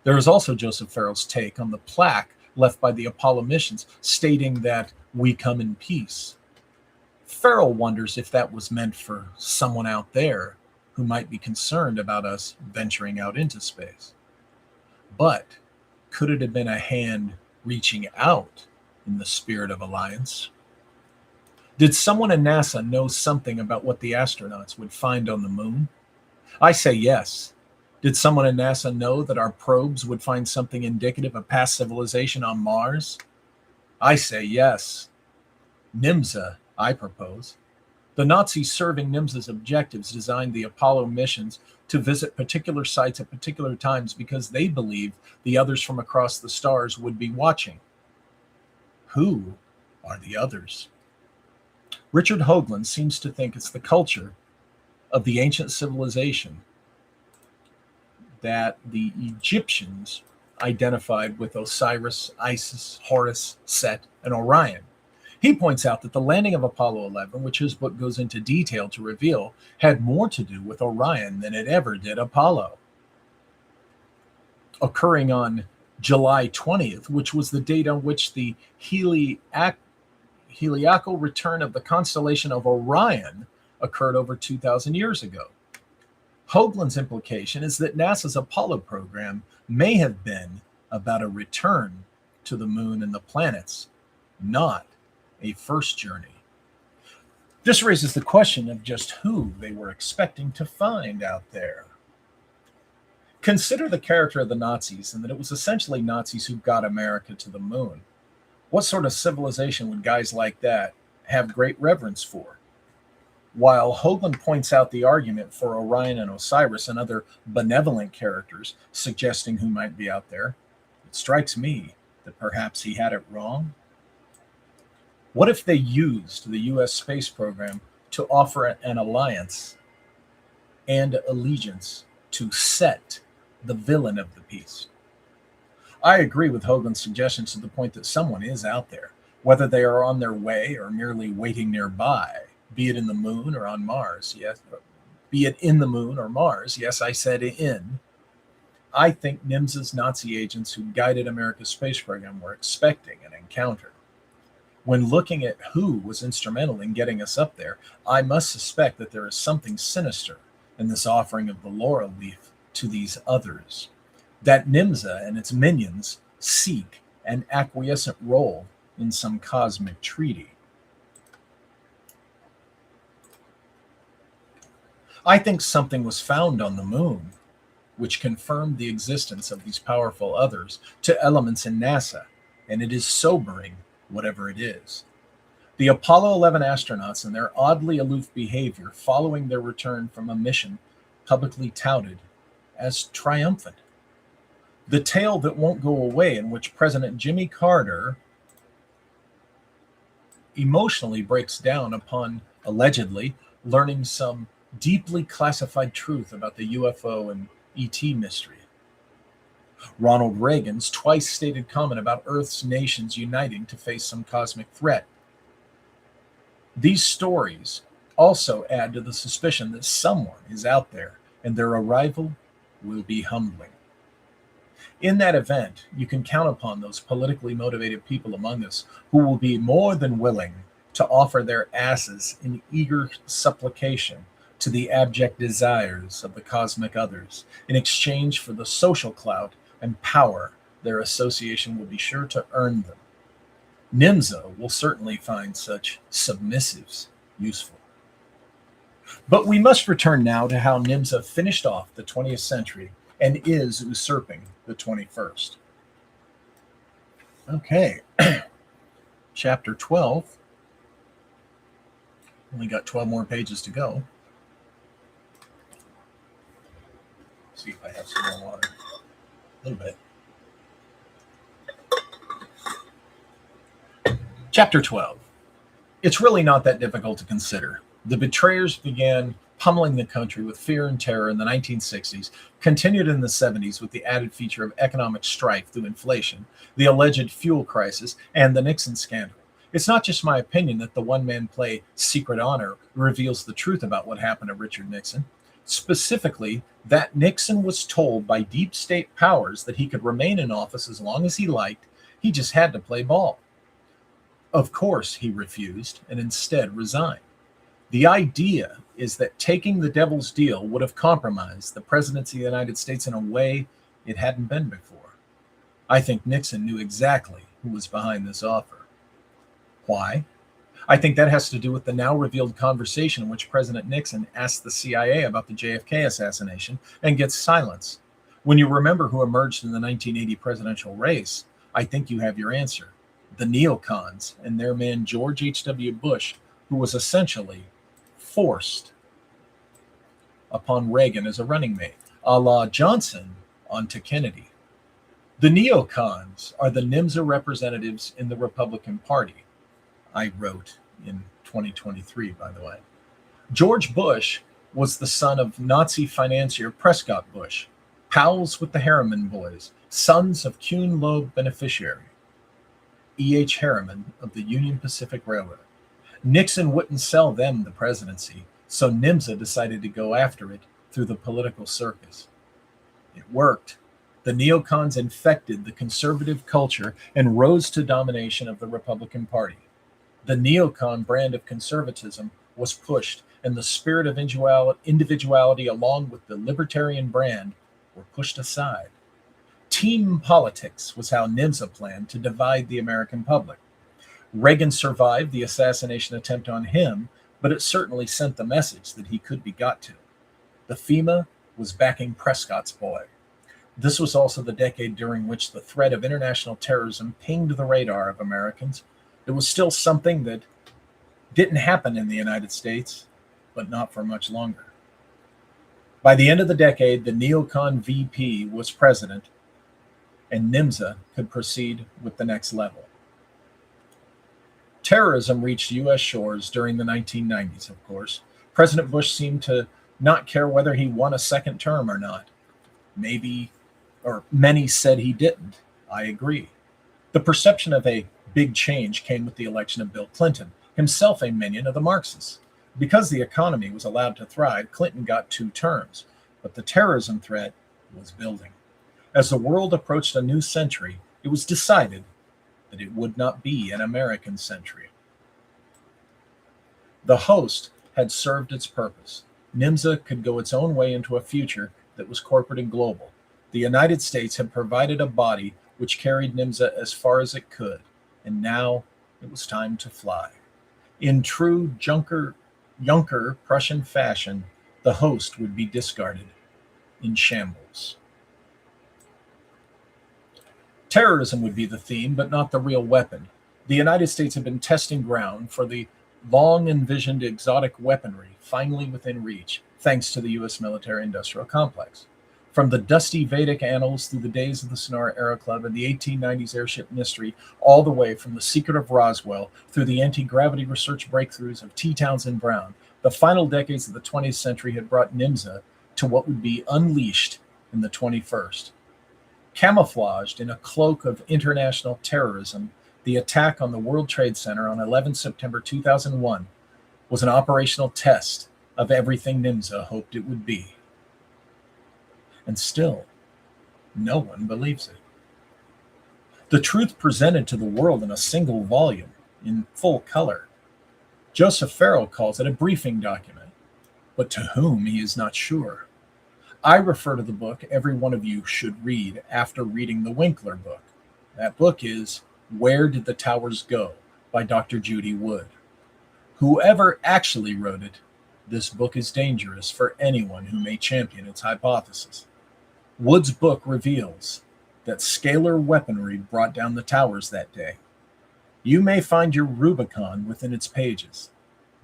There is also Joseph Farrell's take on the plaque left by the Apollo missions stating that we come in peace. Farrell wonders if that was meant for someone out there who might be concerned about us venturing out into space. But could it have been a hand reaching out in the spirit of alliance? Did someone in NASA know something about what the astronauts would find on the moon? I say yes. Did someone in NASA know that our probes would find something indicative of past civilization on Mars? I say yes. NYMZA, I propose. The Nazis serving NYMZA's objectives designed the Apollo missions to visit particular sites at particular times because they believed the others from across the stars would be watching. Who are the others? Richard Hoagland seems to think it's the culture of the ancient civilization that the Egyptians identified with Osiris, Isis, Horus, Set, and Orion. He points out that the landing of Apollo 11, which his book goes into detail to reveal, had more to do with Orion than it ever did Apollo. Occurring on July 20th, which was the date on which the heliacal return of the constellation of Orion occurred over 2,000 years ago. Hoagland's implication is that NASA's Apollo program may have been about a return to the moon and the planets, not a first journey. This raises the question of just who they were expecting to find out there. Consider the character of the Nazis and that it was essentially Nazis who got America to the moon. What sort of civilization would guys like that have great reverence for? While Hoagland points out the argument for Orion and Osiris and other benevolent characters suggesting who might be out there, it strikes me that perhaps he had it wrong. What if they used the US space program to offer an alliance and allegiance to Set, the villain of the piece? I agree with Hoagland's suggestions to the point that someone is out there, whether they are on their way or merely waiting nearby, be it in the moon or on Mars. Yes, be it in the moon or Mars. Yes, I said in. I think NYMZA's Nazi agents who guided America's space program were expecting an encounter. When looking at who was instrumental in getting us up there, I must suspect that there is something sinister in this offering of the laurel leaf to these others, that NYMZA and its minions seek an acquiescent role in some cosmic treaty. I think something was found on the moon, which confirmed the existence of these powerful others to elements in NASA, and it is sobering, whatever it is. The Apollo 11 astronauts and their oddly aloof behavior following their return from a mission publicly touted as triumphant. The tale that won't go away, in which President Jimmy Carter emotionally breaks down upon allegedly learning some deeply classified truth about the UFO and ET mystery. Ronald Reagan's twice stated comment about Earth's nations uniting to face some cosmic threat. These stories also add to the suspicion that someone is out there, and their arrival will be humbling. In that event, you can count upon those politically motivated people among us who will be more than willing to offer their asses in eager supplication to the abject desires of the cosmic others in exchange for the social clout and power their association will be sure to earn them. NYMZA will certainly find such submissives useful. But we must return now to how NYMZA finished off the 20th century and is usurping the 21st. Okay, chapter 12. Only got 12 more pages to go. See if I have some more water. A little bit. Chapter 12. It's really not that difficult to consider. The betrayers began pummeling the country with fear and terror in the 1960s, continued in the 70s with the added feature of economic strife through inflation, the alleged fuel crisis, and the Nixon scandal. It's not just my opinion that the one-man play Secret Honor reveals the truth about what happened to Richard Nixon. Specifically, that Nixon was told by deep state powers that he could remain in office as long as he liked. He just had to play ball. Of course, he refused and instead resigned. The idea is that taking the devil's deal would have compromised the presidency of the United States in a way it hadn't been before. I think Nixon knew exactly who was behind this offer. Why? I think that has to do with the now revealed conversation in which President Nixon asked the CIA about the JFK assassination and gets silence. When you remember who emerged in the 1980 presidential race, I think you have your answer. The neocons and their man George H.W. Bush, who was essentially forced upon Reagan as a running mate, a la Johnson onto Kennedy. The neocons are the NYMZA representatives in the Republican Party. I wrote in 2023, by the way. George Bush was the son of Nazi financier Prescott Bush, pals with the Harriman boys, sons of Kuhn Loeb beneficiary, E.H. Harriman of the Union Pacific Railroad. Nixon wouldn't sell them the presidency, so NYMZA decided to go after it through the political circus. It worked. The neocons infected the conservative culture and rose to domination of the Republican Party. The neocon brand of conservatism was pushed, and the spirit of individuality along with the libertarian brand were pushed aside. Team politics was how NYMZA planned to divide the American public. Reagan survived the assassination attempt on him but it certainly sent the message that he could be got to. The FEMA was backing Prescott's boy. This was also the decade during which the threat of international terrorism pinged the radar of Americans. It was still something that didn't happen in the United States, but not for much longer. By the end of the decade, the neocon VP was president, and NYMZA could proceed with the next level. Terrorism reached U.S. shores during the 1990s, of course. President Bush seemed to not care whether he won a second term or not. Many said he didn't. I agree. The perception of a big change came with the election of Bill Clinton, himself a minion of the Marxists. Because the economy was allowed to thrive, Clinton got 2 terms, but the terrorism threat was building. As the world approached a new century, it was decided that it would not be an American century. The host had served its purpose. NYMZA could go its own way into a future that was corporate and global. The United States had provided a body which carried NYMZA as far as it could, and now it was time to fly. In true Junker Prussian fashion, the host would be discarded in shambles. Terrorism would be the theme, but not the real weapon. The United States had been testing ground for the long-envisioned exotic weaponry finally within reach, thanks to the U.S. military-industrial complex. From the dusty Vedic annals through the days of the Sonora Aero Club and the 1890s airship mystery, all the way from The Secret of Roswell through the anti-gravity research breakthroughs of T. Townsend Brown, the final decades of the 20th century had brought NYMZA to what would be unleashed in the 21st. Camouflaged in a cloak of international terrorism, the attack on the World Trade Center on 11 September 2001 was an operational test of everything NYMZA hoped it would be. And still, no one believes it. The truth presented to the world in a single volume, in full color. Joseph Farrell calls it a briefing document, but to whom he is not sure. I refer to the book every one of you should read after reading the Winkler book. That book is Where Did the Towers Go? By Dr. Judy Wood. Whoever actually wrote it, this book is dangerous for anyone who may champion its hypothesis. Wood's book reveals that scalar weaponry brought down the towers that day. You may find your Rubicon within its pages.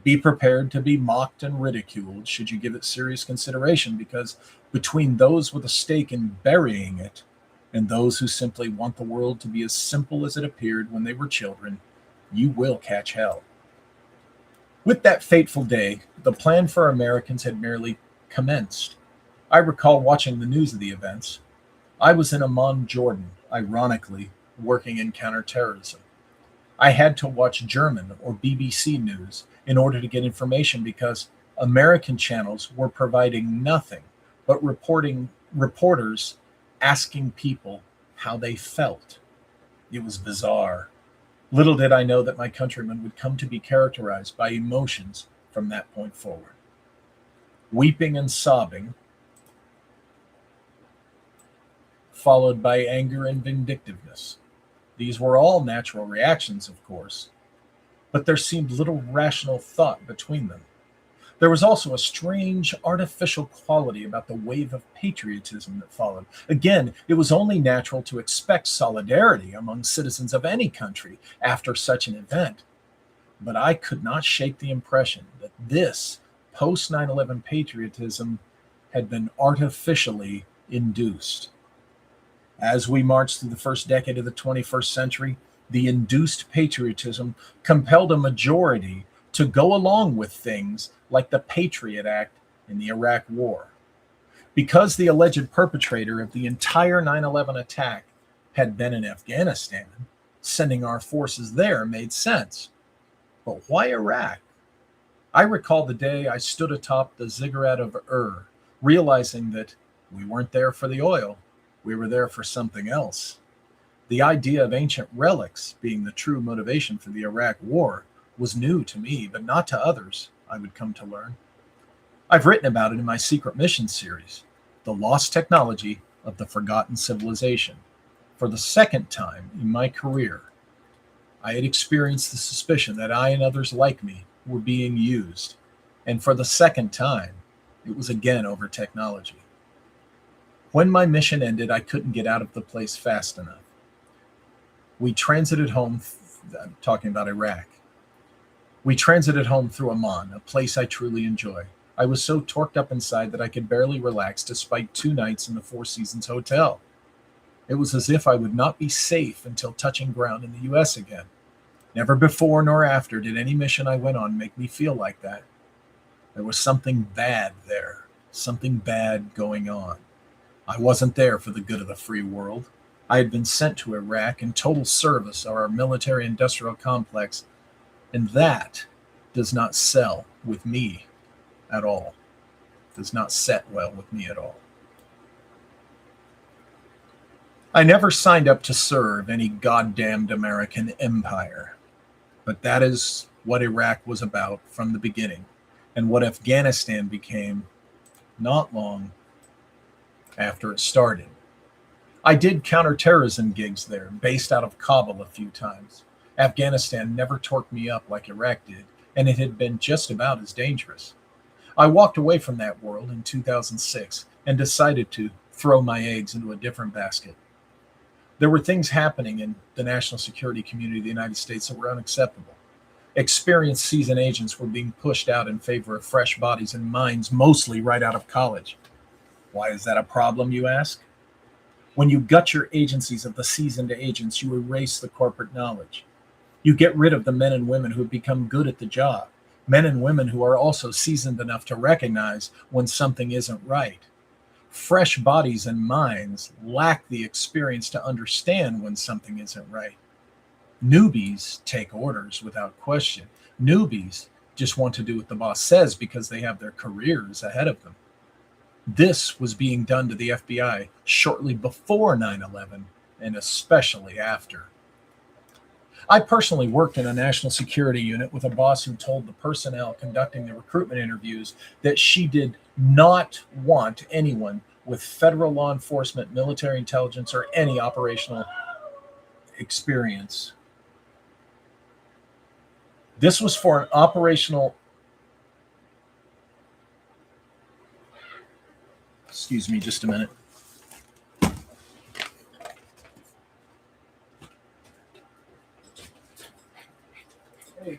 Be prepared to be mocked and ridiculed should you give it serious consideration, because between those with a stake in burying it and those who simply want the world to be as simple as it appeared when they were children, you will catch hell. With that fateful day, the plan for Americans had merely commenced. I recall watching the news of the events. I was in Amman, Jordan, ironically, working in counterterrorism. I had to watch German or BBC news in order to get information because American channels were providing nothing but reporters asking people how they felt. It was bizarre. Little did I know that my countrymen would come to be characterized by emotions from that point forward. Weeping and sobbing, followed by anger and vindictiveness. These were all natural reactions, of course, but there seemed little rational thought between them. There was also a strange artificial quality about the wave of patriotism that followed. Again, it was only natural to expect solidarity among citizens of any country after such an event. But I could not shake the impression that this post 9/11 patriotism had been artificially induced. As we marched through the first decade of the 21st century, the induced patriotism compelled a majority to go along with things like the Patriot Act in the Iraq War. Because the alleged perpetrator of the entire 9/11 attack had been in Afghanistan, sending our forces there made sense. But why Iraq? I recall the day I stood atop the ziggurat of Ur, realizing that we weren't there for the oil. We were there for something else. The idea of ancient relics being the true motivation for the Iraq War was new to me, but not to others, I would come to learn. I've written about it in my Secret Mission series, The Lost Technology of the Forgotten Civilization. For the second time in my career, I had experienced the suspicion that I and others like me were being used. And for the second time, it was again over technology. When my mission ended, I couldn't get out of the place fast enough. We transited home, I'm talking about Iraq. We transited home through Amman, a place I truly enjoy. I was so torqued up inside that I could barely relax despite 2 nights in the Four Seasons Hotel. It was as if I would not be safe until touching ground in the U.S. again. Never before nor after did any mission I went on make me feel like that. There was something bad there, something bad going on. I wasn't there for the good of the free world. I had been sent to Iraq in total service of our military-industrial complex, and that does not sell with me at all. Does not set well with me at all. I never signed up to serve any goddamned American empire, but that is what Iraq was about from the beginning, and what Afghanistan became not long after it started. I did counterterrorism gigs there, based out of Kabul a few times. Afghanistan never torqued me up like Iraq did, and it had been just about as dangerous. I walked away from that world in 2006 and decided to throw my eggs into a different basket. There were things happening in the national security community of the United States that were unacceptable. Experienced seasoned agents were being pushed out in favor of fresh bodies and minds, mostly right out of college. Why is that a problem, you ask? When you gut your agencies of the seasoned agents, you erase the corporate knowledge. You get rid of the men and women who have become good at the job, men and women who are also seasoned enough to recognize when something isn't right. Fresh bodies and minds lack the experience to understand when something isn't right. Newbies take orders without question. Newbies just want to do what the boss says because they have their careers ahead of them. This was being done to the FBI shortly before 9/11 and especially after. I personally worked in a national security unit with a boss who told the personnel conducting the recruitment interviews that she did not want anyone with federal law enforcement, military intelligence, or any operational experience. This was for an operational, excuse me just a minute. Hey.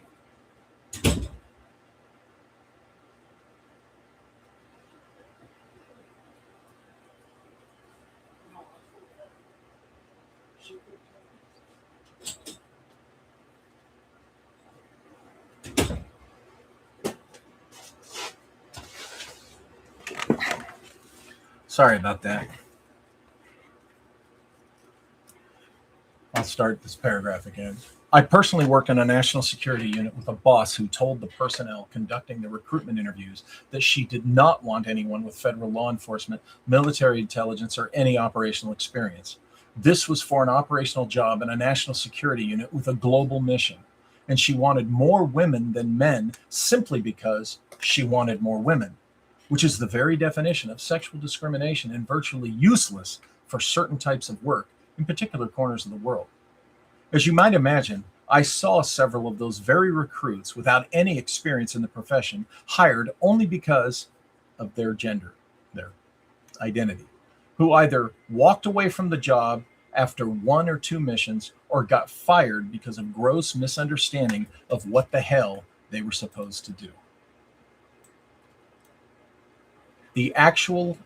Sorry about that. I'll start this paragraph again. I personally worked in a national security unit with a boss who told the personnel conducting the recruitment interviews that she did not want anyone with federal law enforcement, military intelligence, or any operational experience. This was for an operational job in a national security unit with a global mission, and she wanted more women than men simply because she wanted more women, which is the very definition of sexual discrimination and virtually useless for certain types of work in particular corners of the world. As you might imagine, I saw several of those very recruits without any experience in the profession hired only because of their gender, their identity, who either walked away from the job after 1 or 2 missions or got fired because of gross misunderstanding of what the hell they were supposed to do. The actual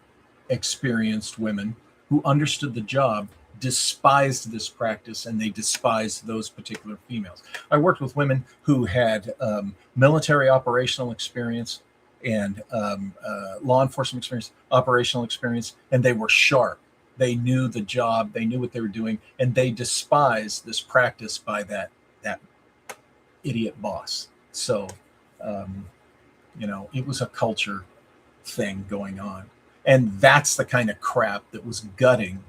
experienced women who understood the job despised this practice, and they despised those particular females. I worked with women who had military operational experience and law enforcement experience, operational experience, and they were sharp. They knew the job, they knew what they were doing, and they despised this practice by that idiot boss. So, it was a culture thing going on. And that's the kind of crap that was gutting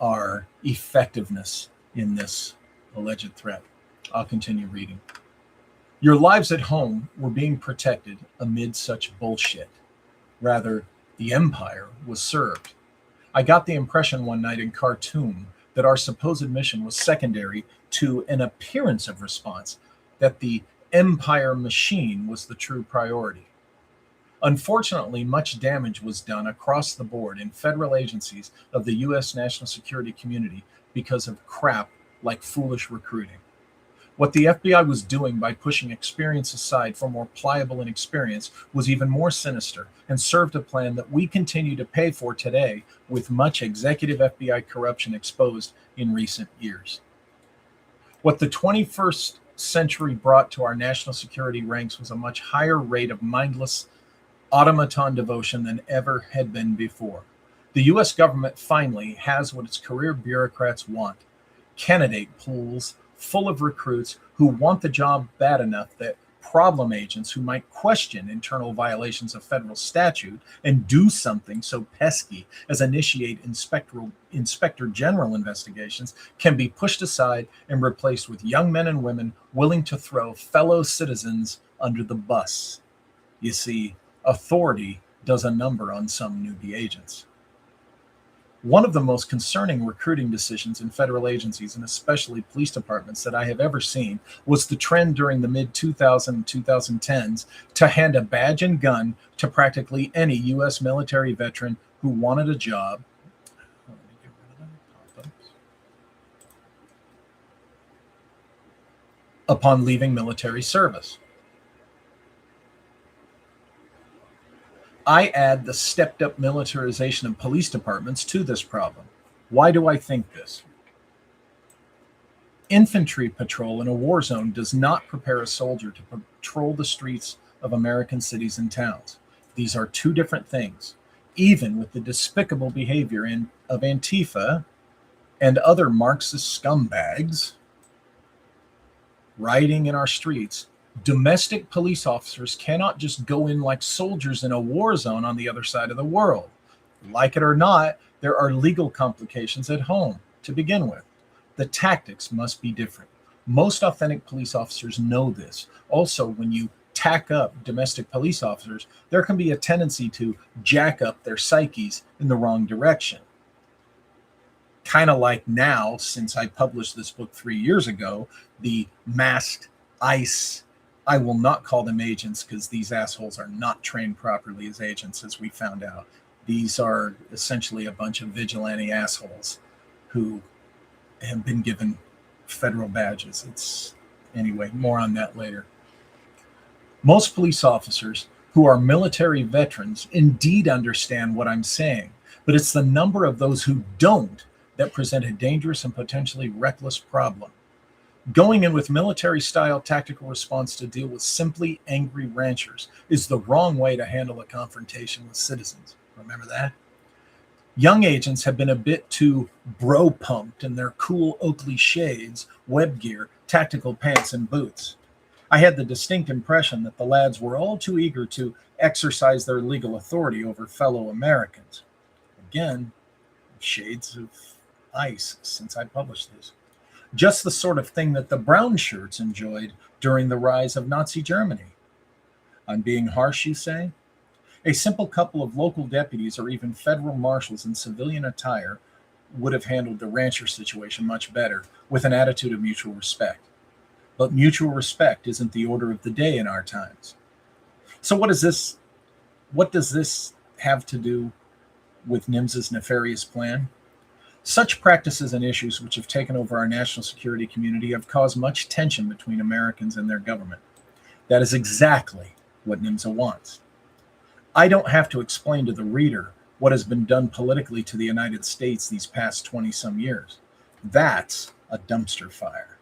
our effectiveness in this alleged threat. I'll continue reading. Your lives at home were being protected amid such bullshit. Rather, the empire was served. I got the impression one night in Khartoum that our supposed mission was secondary to an appearance of response, that the empire machine was the true priority. Unfortunately, much damage was done across the board in federal agencies of the U.S. national security community because of crap like foolish recruiting. What the FBI was doing by pushing experience aside for more pliable inexperience was even more sinister and served a plan that we continue to pay for today with much executive FBI corruption exposed in recent years. What the 21st century brought to our national security ranks was a much higher rate of mindless automaton devotion than ever had been before. The US government finally has what its career bureaucrats want: candidate pools full of recruits who want the job bad enough that problem agents who might question internal violations of federal statute and do something so pesky as initiate inspector general investigations can be pushed aside and replaced with young men and women willing to throw fellow citizens under the bus. You see, authority does a number on some newbie agents. One of the most concerning recruiting decisions in federal agencies, and especially police departments, that I have ever seen was the trend during the mid-2000s and 2010s to hand a badge and gun to practically any U.S. military veteran who wanted a job. Upon leaving military service. I add the stepped up militarization of police departments to this problem. Why do I think this? Infantry patrol in a war zone does not prepare a soldier to patrol the streets of American cities and towns. These are two different things. Even with the despicable behavior of Antifa and other Marxist scumbags rioting in our streets, domestic police officers cannot just go in like soldiers in a war zone on the other side of the world. Like it or not, there are legal complications at home to begin with. The tactics must be different. Most authentic police officers know this. Also, when you tack up domestic police officers, there can be a tendency to jack up their psyches in the wrong direction. Kind of like now, since I published this book 3 years ago, the masked ICE, I will not call them agents because these assholes are not trained properly as agents, as we found out. These are essentially a bunch of vigilante assholes who have been given federal badges. Anyway, more on that later. Most police officers who are military veterans indeed understand what I'm saying, but it's the number of those who don't that present a dangerous and potentially reckless problem. Going in with military-style tactical response to deal with simply angry ranchers is the wrong way to handle a confrontation with citizens. Remember that? Young agents have been a bit too bro-pumped in their cool Oakley shades, web gear, tactical pants, and boots. I had the distinct impression that the lads were all too eager to exercise their legal authority over fellow Americans. Again, shades of ICE since I published this. Just the sort of thing that the brown shirts enjoyed during the rise of Nazi Germany. I'm being harsh, you say? A simple couple of local deputies or even federal marshals in civilian attire would have handled the rancher situation much better with an attitude of mutual respect. But mutual respect isn't the order of the day in our times. So what does this have to do with NYMZA's nefarious plan? Such practices and issues which have taken over our national security community have caused much tension between Americans and their government. That is exactly what NYMZA wants. I don't have to explain to the reader what has been done politically to the United States these past 20-some years. That's a dumpster fire.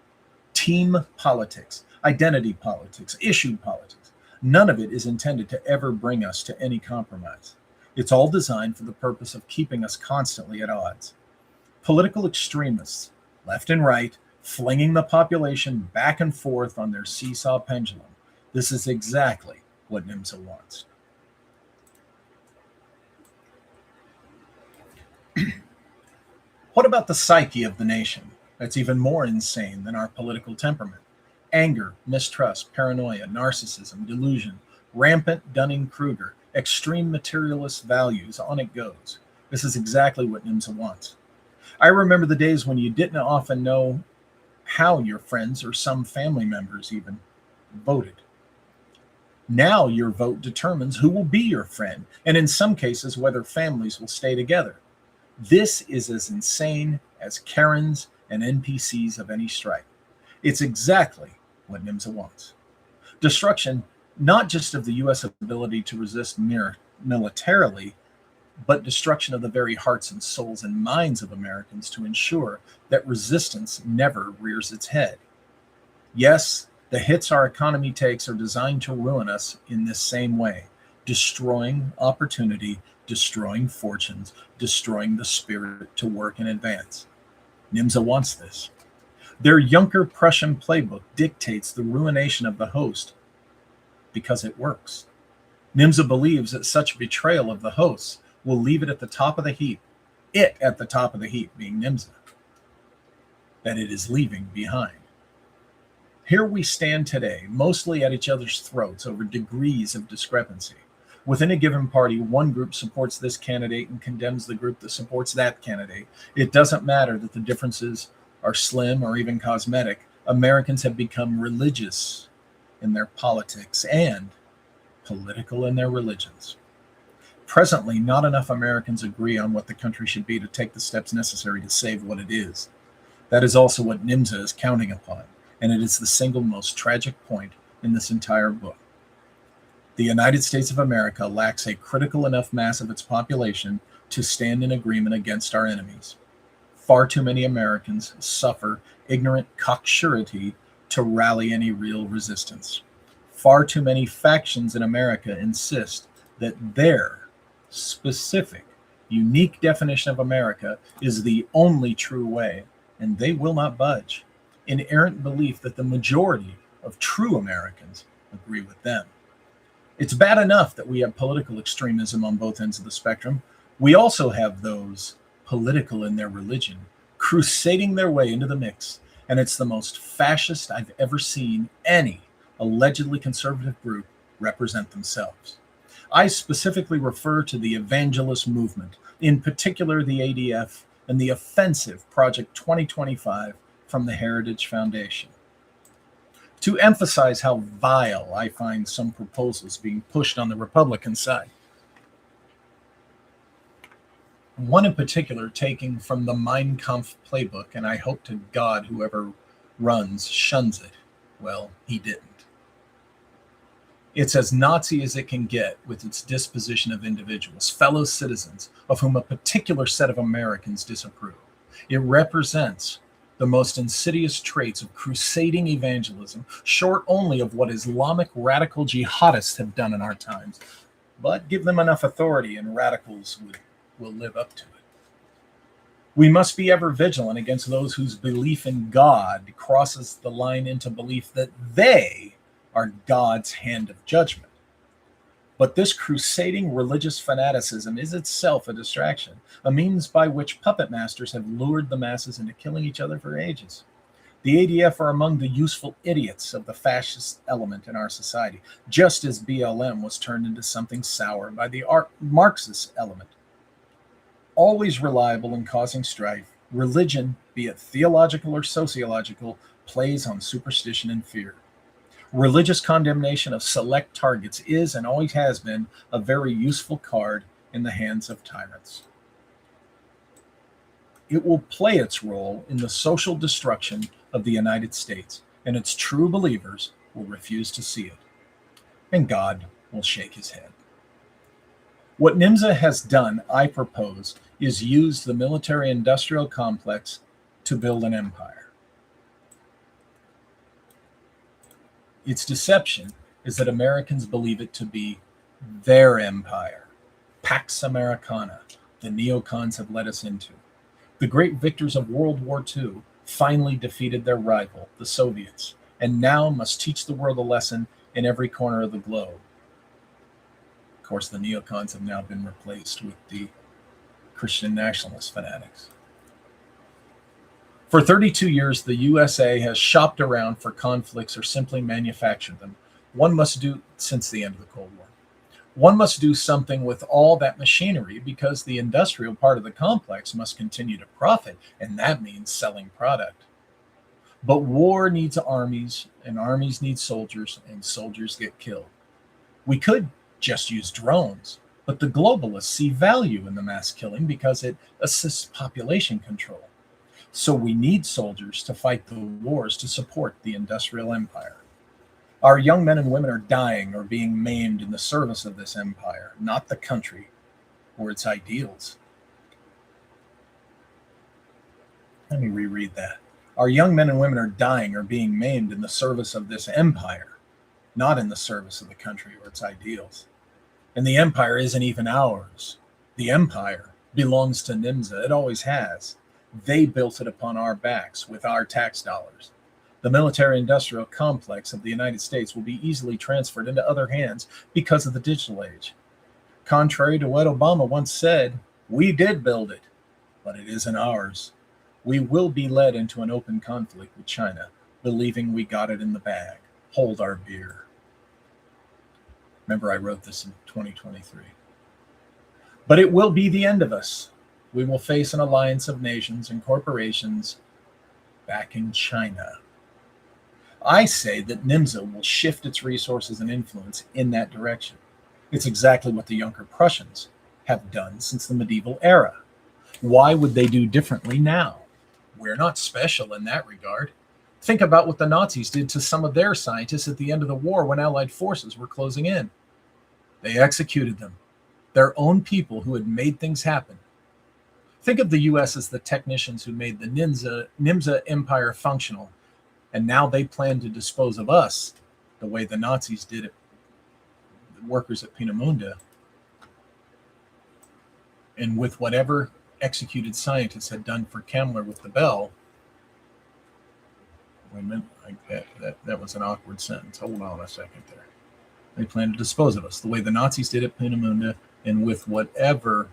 Team politics, identity politics, issue politics. None of it is intended to ever bring us to any compromise. It's all designed for the purpose of keeping us constantly at odds. Political extremists, left and right, flinging the population back and forth on their seesaw pendulum. This is exactly what NYMZA wants. What about the psyche of the nation? That's even more insane than our political temperament. Anger, mistrust, paranoia, narcissism, delusion, rampant Dunning-Kruger, extreme materialist values, on it goes. This is exactly what NYMZA wants. I remember the days when you didn't often know how your friends or some family members even voted. Now your vote determines who will be your friend, and in some cases, whether families will stay together. This is as insane as Karens and NPCs of any stripe. It's exactly what NYMZA wants. Destruction, not just of the U.S. ability to resist militarily, but destruction of the very hearts and souls and minds of Americans to ensure that resistance never rears its head. Yes, the hits our economy takes are designed to ruin us in this same way, destroying opportunity, destroying fortunes, destroying the spirit to work and advance. NYMZA wants this. Their Juncker Prussian playbook dictates the ruination of the host because it works. NYMZA believes that such betrayal of the hosts will leave it at the top of the heap, it at the top of the heap being NYMZA, that it is leaving behind. Here we stand today, mostly at each other's throats over degrees of discrepancy. Within a given party, one group supports this candidate and condemns the group that supports that candidate. It doesn't matter that the differences are slim or even cosmetic. Americans have become religious in their politics and political in their religions. Presently, not enough Americans agree on what the country should be to take the steps necessary to save what it is. That is also what NYMZA is counting upon, and it is the single most tragic point in this entire book. The United States of America lacks a critical enough mass of its population to stand in agreement against our enemies. Far too many Americans suffer ignorant cocksurety to rally any real resistance. Far too many factions in America insist that their specific, unique definition of America is the only true way, and they will not budge, in errant belief that the majority of true Americans agree with them. It's bad enough that we have political extremism on both ends of the spectrum. We also have those political in their religion crusading their way into the mix, and it's the most fascist I've ever seen any allegedly conservative group represent themselves. I specifically refer to the evangelist movement, in particular the ADF and the offensive Project 2025 from the Heritage Foundation. To emphasize how vile I find some proposals being pushed on the Republican side. One in particular taking from the Mein Kampf playbook, and I hope to God whoever runs shuns it. Well, he didn't. It's as Nazi as it can get with its disposition of individuals, fellow citizens, of whom a particular set of Americans disapprove. It represents the most insidious traits of crusading evangelism, short only of what Islamic radical jihadists have done in our times. But give them enough authority and radicals will live up to it. We must be ever vigilant against those whose belief in God crosses the line into belief that they are God's hand of judgment. But this crusading religious fanaticism is itself a distraction, a means by which puppet masters have lured the masses into killing each other for ages. The ADF are among the useful idiots of the fascist element in our society, just as BLM was turned into something sour by the Marxist element. Always reliable in causing strife, religion, be it theological or sociological, plays on superstition and fear. Religious condemnation of select targets is and always has been a very useful card in the hands of tyrants. It will play its role in the social destruction of the United States, and its true believers will refuse to see it. And God will shake his head. What NYMZA has done, I propose, is use the military-industrial complex to build an empire. Its deception is that Americans believe it to be their empire, Pax Americana, the neocons have led us into. The great victors of World War II finally defeated their rival, the Soviets, and now must teach the world a lesson in every corner of the globe. Of course, the neocons have now been replaced with the Christian nationalist fanatics. For 32 years, the USA has shopped around for conflicts or simply manufactured them. One must do, since the end of the Cold War, one must do something with all that machinery because the industrial part of the complex must continue to profit, and that means selling product. But war needs armies, and armies need soldiers, and soldiers get killed. We could just use drones, but the globalists see value in the mass killing because it assists population control. So we need soldiers to fight the wars to support the industrial empire. Our young men and women are dying or being maimed in the service of this empire, not the country or its ideals. Let me reread that. Our young men and women are dying or being maimed in the service of this empire, not in the service of the country or its ideals. And the empire isn't even ours. The empire belongs to NYMZA. It always has. They built it upon our backs with our tax dollars. The military-industrial complex of the United States will be easily transferred into other hands because of the digital age. Contrary to what Obama once said, we did build it, but it isn't ours. We will be led into an open conflict with China, believing we got it in the bag. Hold our beer. Remember, I wrote this in 2023. But it will be the end of us. We will face an alliance of nations and corporations back in China. I say that NYMZA will shift its resources and influence in that direction. It's exactly what the Junker Prussians have done since the medieval era. Why would they do differently now? We're not special in that regard. Think about what the Nazis did to some of their scientists at the end of the war when Allied forces were closing in. They executed them, their own people who had made things happen. Think of the U.S. as the technicians who made the NYMZA empire functional, and now they plan to dispose of us the way the Nazis did it, the workers at Peenemünde, and with whatever executed scientists had done for Kammler with the bell. Wait a minute, that was an awkward sentence. Hold on a second there. They plan to dispose of us the way the Nazis did at Peenemünde, and with whatever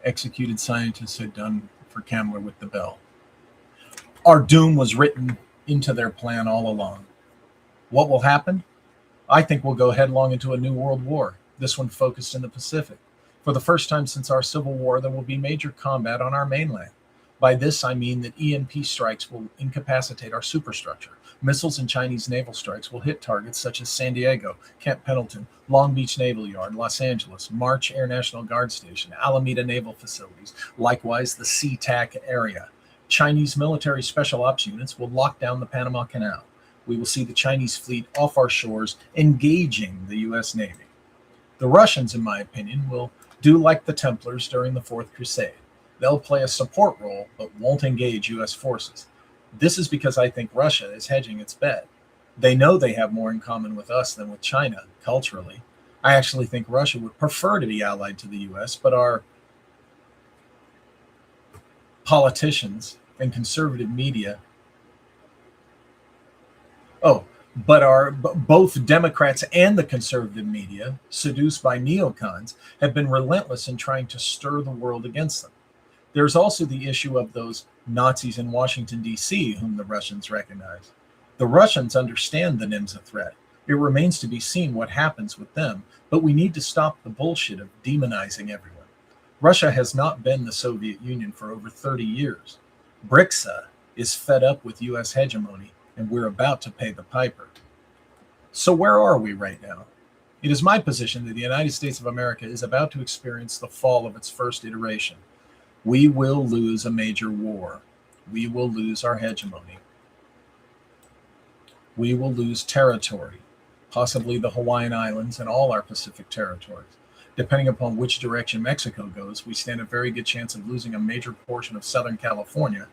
executed scientists had done for Kammler with the bell. Our doom was written into their plan all along. What will happen? I think we'll go headlong into a new world war, this one focused in the Pacific. For the first time since our Civil War, there will be major combat on our mainland. By this, I mean that EMP strikes will incapacitate our superstructure. Missiles and Chinese naval strikes will hit targets such as San Diego, Camp Pendleton, Long Beach Naval Yard, Los Angeles, March Air National Guard Station, Alameda Naval Facilities, likewise the SeaTac area. Chinese military special ops units will lock down the Panama Canal. We will see the Chinese fleet off our shores engaging the U.S. Navy. The Russians, in my opinion, will do like the Templars during the Fourth Crusade. They'll play a support role, but won't engage U.S. forces. This is because I think Russia is hedging its bet. They know they have more in common with us than with China, culturally. I actually think Russia would prefer to be allied to the U.S., but our politicians and conservative media, both Democrats and the conservative media, seduced by neocons, have been relentless in trying to stir the world against them. There's also the issue of those Nazis in Washington, D.C., whom the Russians recognize. The Russians understand the NYMZA threat. It remains to be seen what happens with them, but we need to stop the bullshit of demonizing everyone. Russia has not been the Soviet Union for over 30 years. BRICSA is fed up with U.S. hegemony, and we're about to pay the piper. So where are we right now? It is my position that the United States of America is about to experience the fall of its first iteration. We will lose a major war. We will lose our hegemony. We will lose territory, possibly the Hawaiian Islands and all our Pacific territories. Depending upon which direction Mexico goes, we stand a very good chance of losing a major portion of Southern California,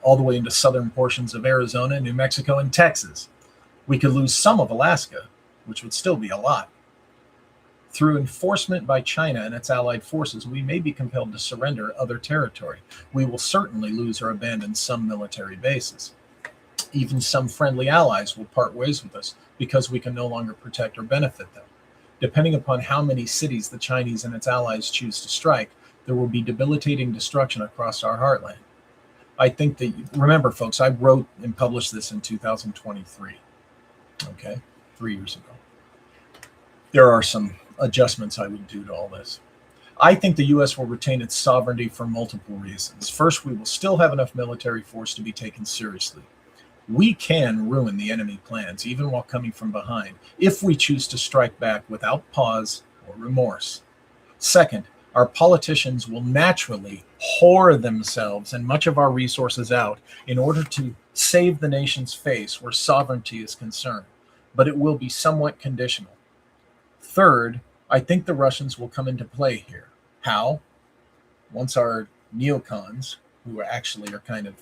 all the way into southern portions of Arizona, New Mexico, and Texas. We could lose some of Alaska, which would still be a lot. Through enforcement by China and its allied forces, we may be compelled to surrender other territory. We will certainly lose or abandon some military bases. Even some friendly allies will part ways with us because we can no longer protect or benefit them. Depending upon how many cities the Chinese and its allies choose to strike, there will be debilitating destruction across our heartland. I think that, remember folks, I wrote and published this in 2023, okay, 3 years ago. There are some adjustments I would do to all this. I think the U.S. will retain its sovereignty for multiple reasons. First, we will still have enough military force to be taken seriously. We can ruin the enemy plans, even while coming from behind, if we choose to strike back without pause or remorse. Second, our politicians will naturally whore themselves and much of our resources out in order to save the nation's face where sovereignty is concerned, but it will be somewhat conditional. Third, I think the Russians will come into play here. How? Once our neocons, who actually are kind of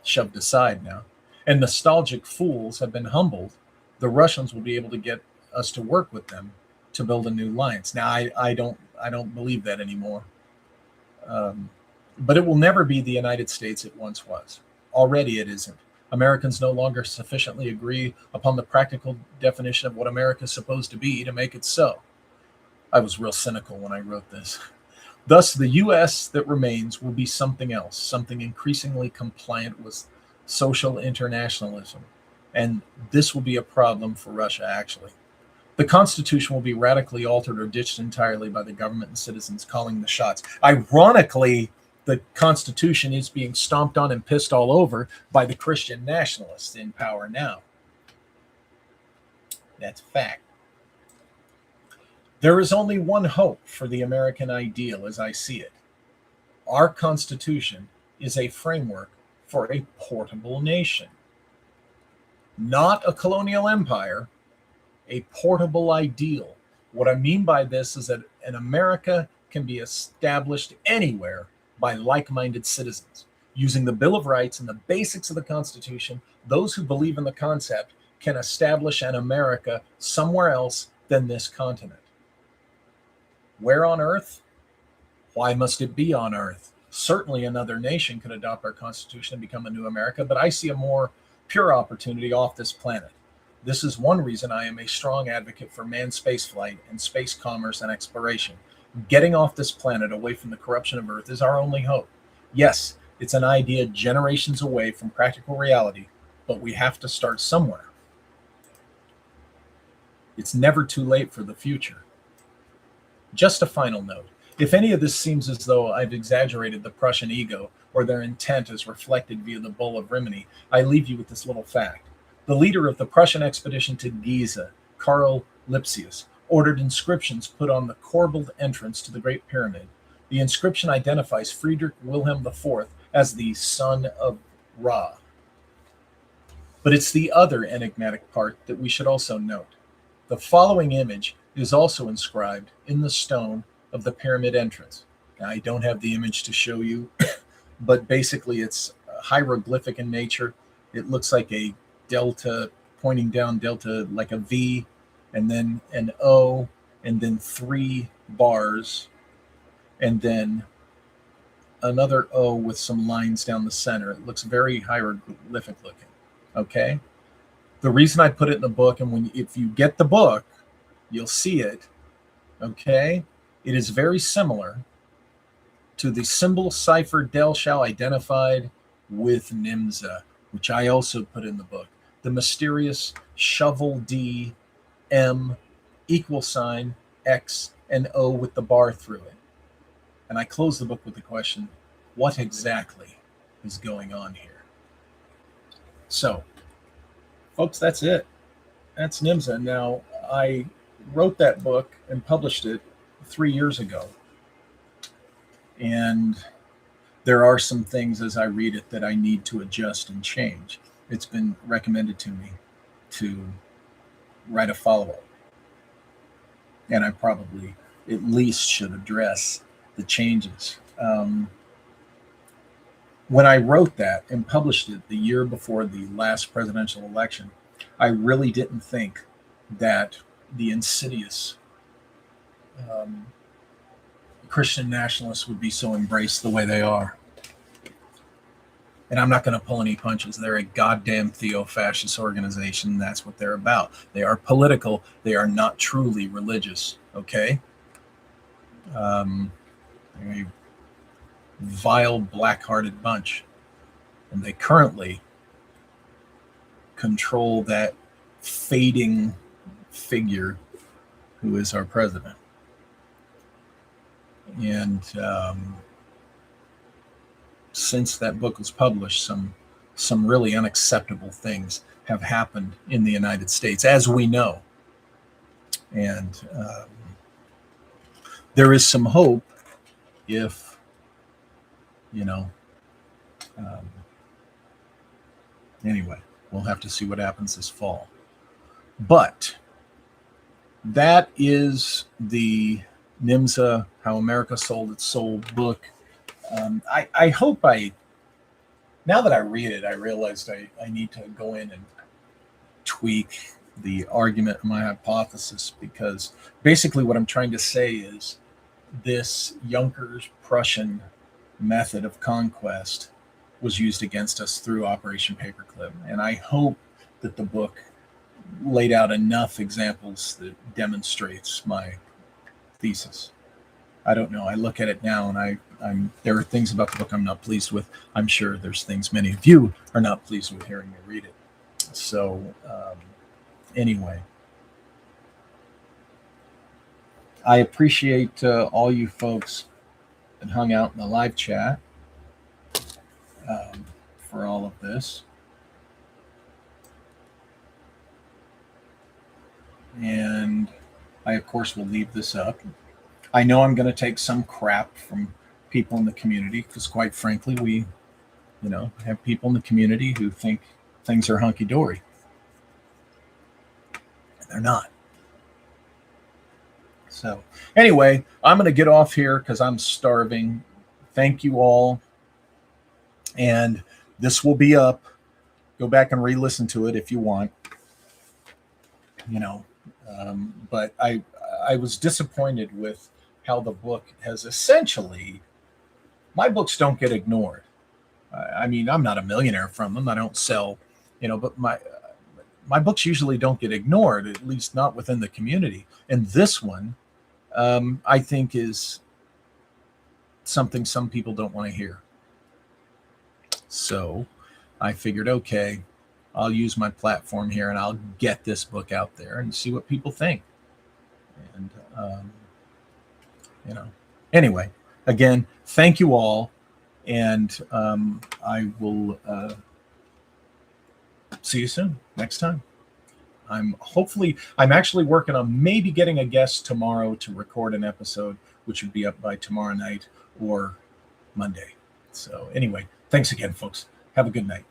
shoved aside now, and nostalgic fools have been humbled, the Russians will be able to get us to work with them to build a new alliance. Now, I don't believe that anymore. But it will never be the United States it once was. Already it isn't. Americans no longer sufficiently agree upon the practical definition of what America is supposed to be to make it so. I was real cynical when I wrote this. Thus, the U.S. that remains will be something else, something increasingly compliant with social internationalism. And this will be a problem for Russia, actually. The Constitution will be radically altered or ditched entirely by the government and citizens calling the shots. Ironically, the Constitution is being stomped on and pissed all over by the Christian nationalists in power now. That's a fact. There is only one hope for the American ideal as I see it. Our Constitution is a framework for a portable nation. Not a colonial empire, a portable ideal. What I mean by this is that an America can be established anywhere by like-minded citizens. Using the Bill of Rights and the basics of the Constitution, those who believe in the concept can establish an America somewhere else than this continent. Where on earth? Why must it be on earth? Certainly another nation could adopt our Constitution and become a new America, but I see a more pure opportunity off this planet. This is one reason I am a strong advocate for manned spaceflight and space commerce and exploration. Getting off this planet away from the corruption of Earth is our only hope. Yes, it's an idea generations away from practical reality, but we have to start somewhere. It's never too late for the future. Just a final note. If any of this seems as though I've exaggerated the Prussian ego or their intent as reflected via the Bull of Rimini, I leave you with this little fact. The leader of the Prussian expedition to Giza, Karl Lipsius, ordered inscriptions put on the corbelled entrance to the Great Pyramid. The inscription identifies Friedrich Wilhelm IV as the son of Ra. But it's the other enigmatic part that we should also note. The following image is also inscribed in the stone of the pyramid entrance. Now, I don't have the image to show you, but basically it's hieroglyphic in nature. It looks like a delta, pointing down delta like a V, and then an O, and then 3 bars, and then another O with some lines down the center. It looks very hieroglyphic looking. Okay? The reason I put it in the book, and if you get the book, you'll see it. Okay? It is very similar to the symbol cipher Del Shao identified with NYMZA, which I also put in the book. The mysterious shovel D M =, X, and O with the bar through it. And I close the book with the question, what exactly is going on here? So, folks, that's it. That's NYMZA. Now, I wrote that book and published it 3 years ago. And there are some things as I read it that I need to adjust and change. It's been recommended to me to write a follow-up. And I probably at least should address the changes. When I wrote that and published it the year before the last presidential election, I really didn't think that the insidious Christian nationalists would be so embraced the way they are. And I'm not going to pull any punches. They're a goddamn theo-fascist organization. That's what they're about. They are political. They are not truly religious. Okay? They're a vile, black-hearted bunch. And they currently control that fading figure who is our president. And since that book was published, some some really unacceptable things have happened in the United States, as we know. And there is some hope if, you know, anyway, we'll have to see what happens this fall. But that is the NYMZA, How America Sold Its Soul book. I hope now that I read it, I realized I need to go in and tweak the argument of my hypothesis, because basically what I'm trying to say is this Junkers Prussian method of conquest was used against us through Operation Paperclip. And I hope that the book laid out enough examples that demonstrates my thesis. I don't know. I look at it now and there are things about the book I'm not pleased with. I'm sure there's things many of you are not pleased with hearing me read it. So anyway, I appreciate all you folks that hung out in the live chat for all of this. And I, of course, will leave this up. I know I'm going to take some crap from people in the community because, quite frankly, we, have people in the community who think things are hunky-dory. And they're not. So anyway, I'm going to get off here because I'm starving. Thank you all. And this will be up. Go back and re-listen to it if you want. But I was disappointed with how the book has essentially, my books don't get ignored. I mean, I'm not a millionaire from them. I don't sell, but my books usually don't get ignored, at least not within the community. And this one, I think, is something some people don't want to hear. So I figured, okay, I'll use my platform here and I'll get this book out there and see what people think. And, anyway, again, thank you all. And I will see you soon next time. I'm actually working on maybe getting a guest tomorrow to record an episode, which would be up by tomorrow night or Monday. So anyway, thanks again, folks. Have a good night.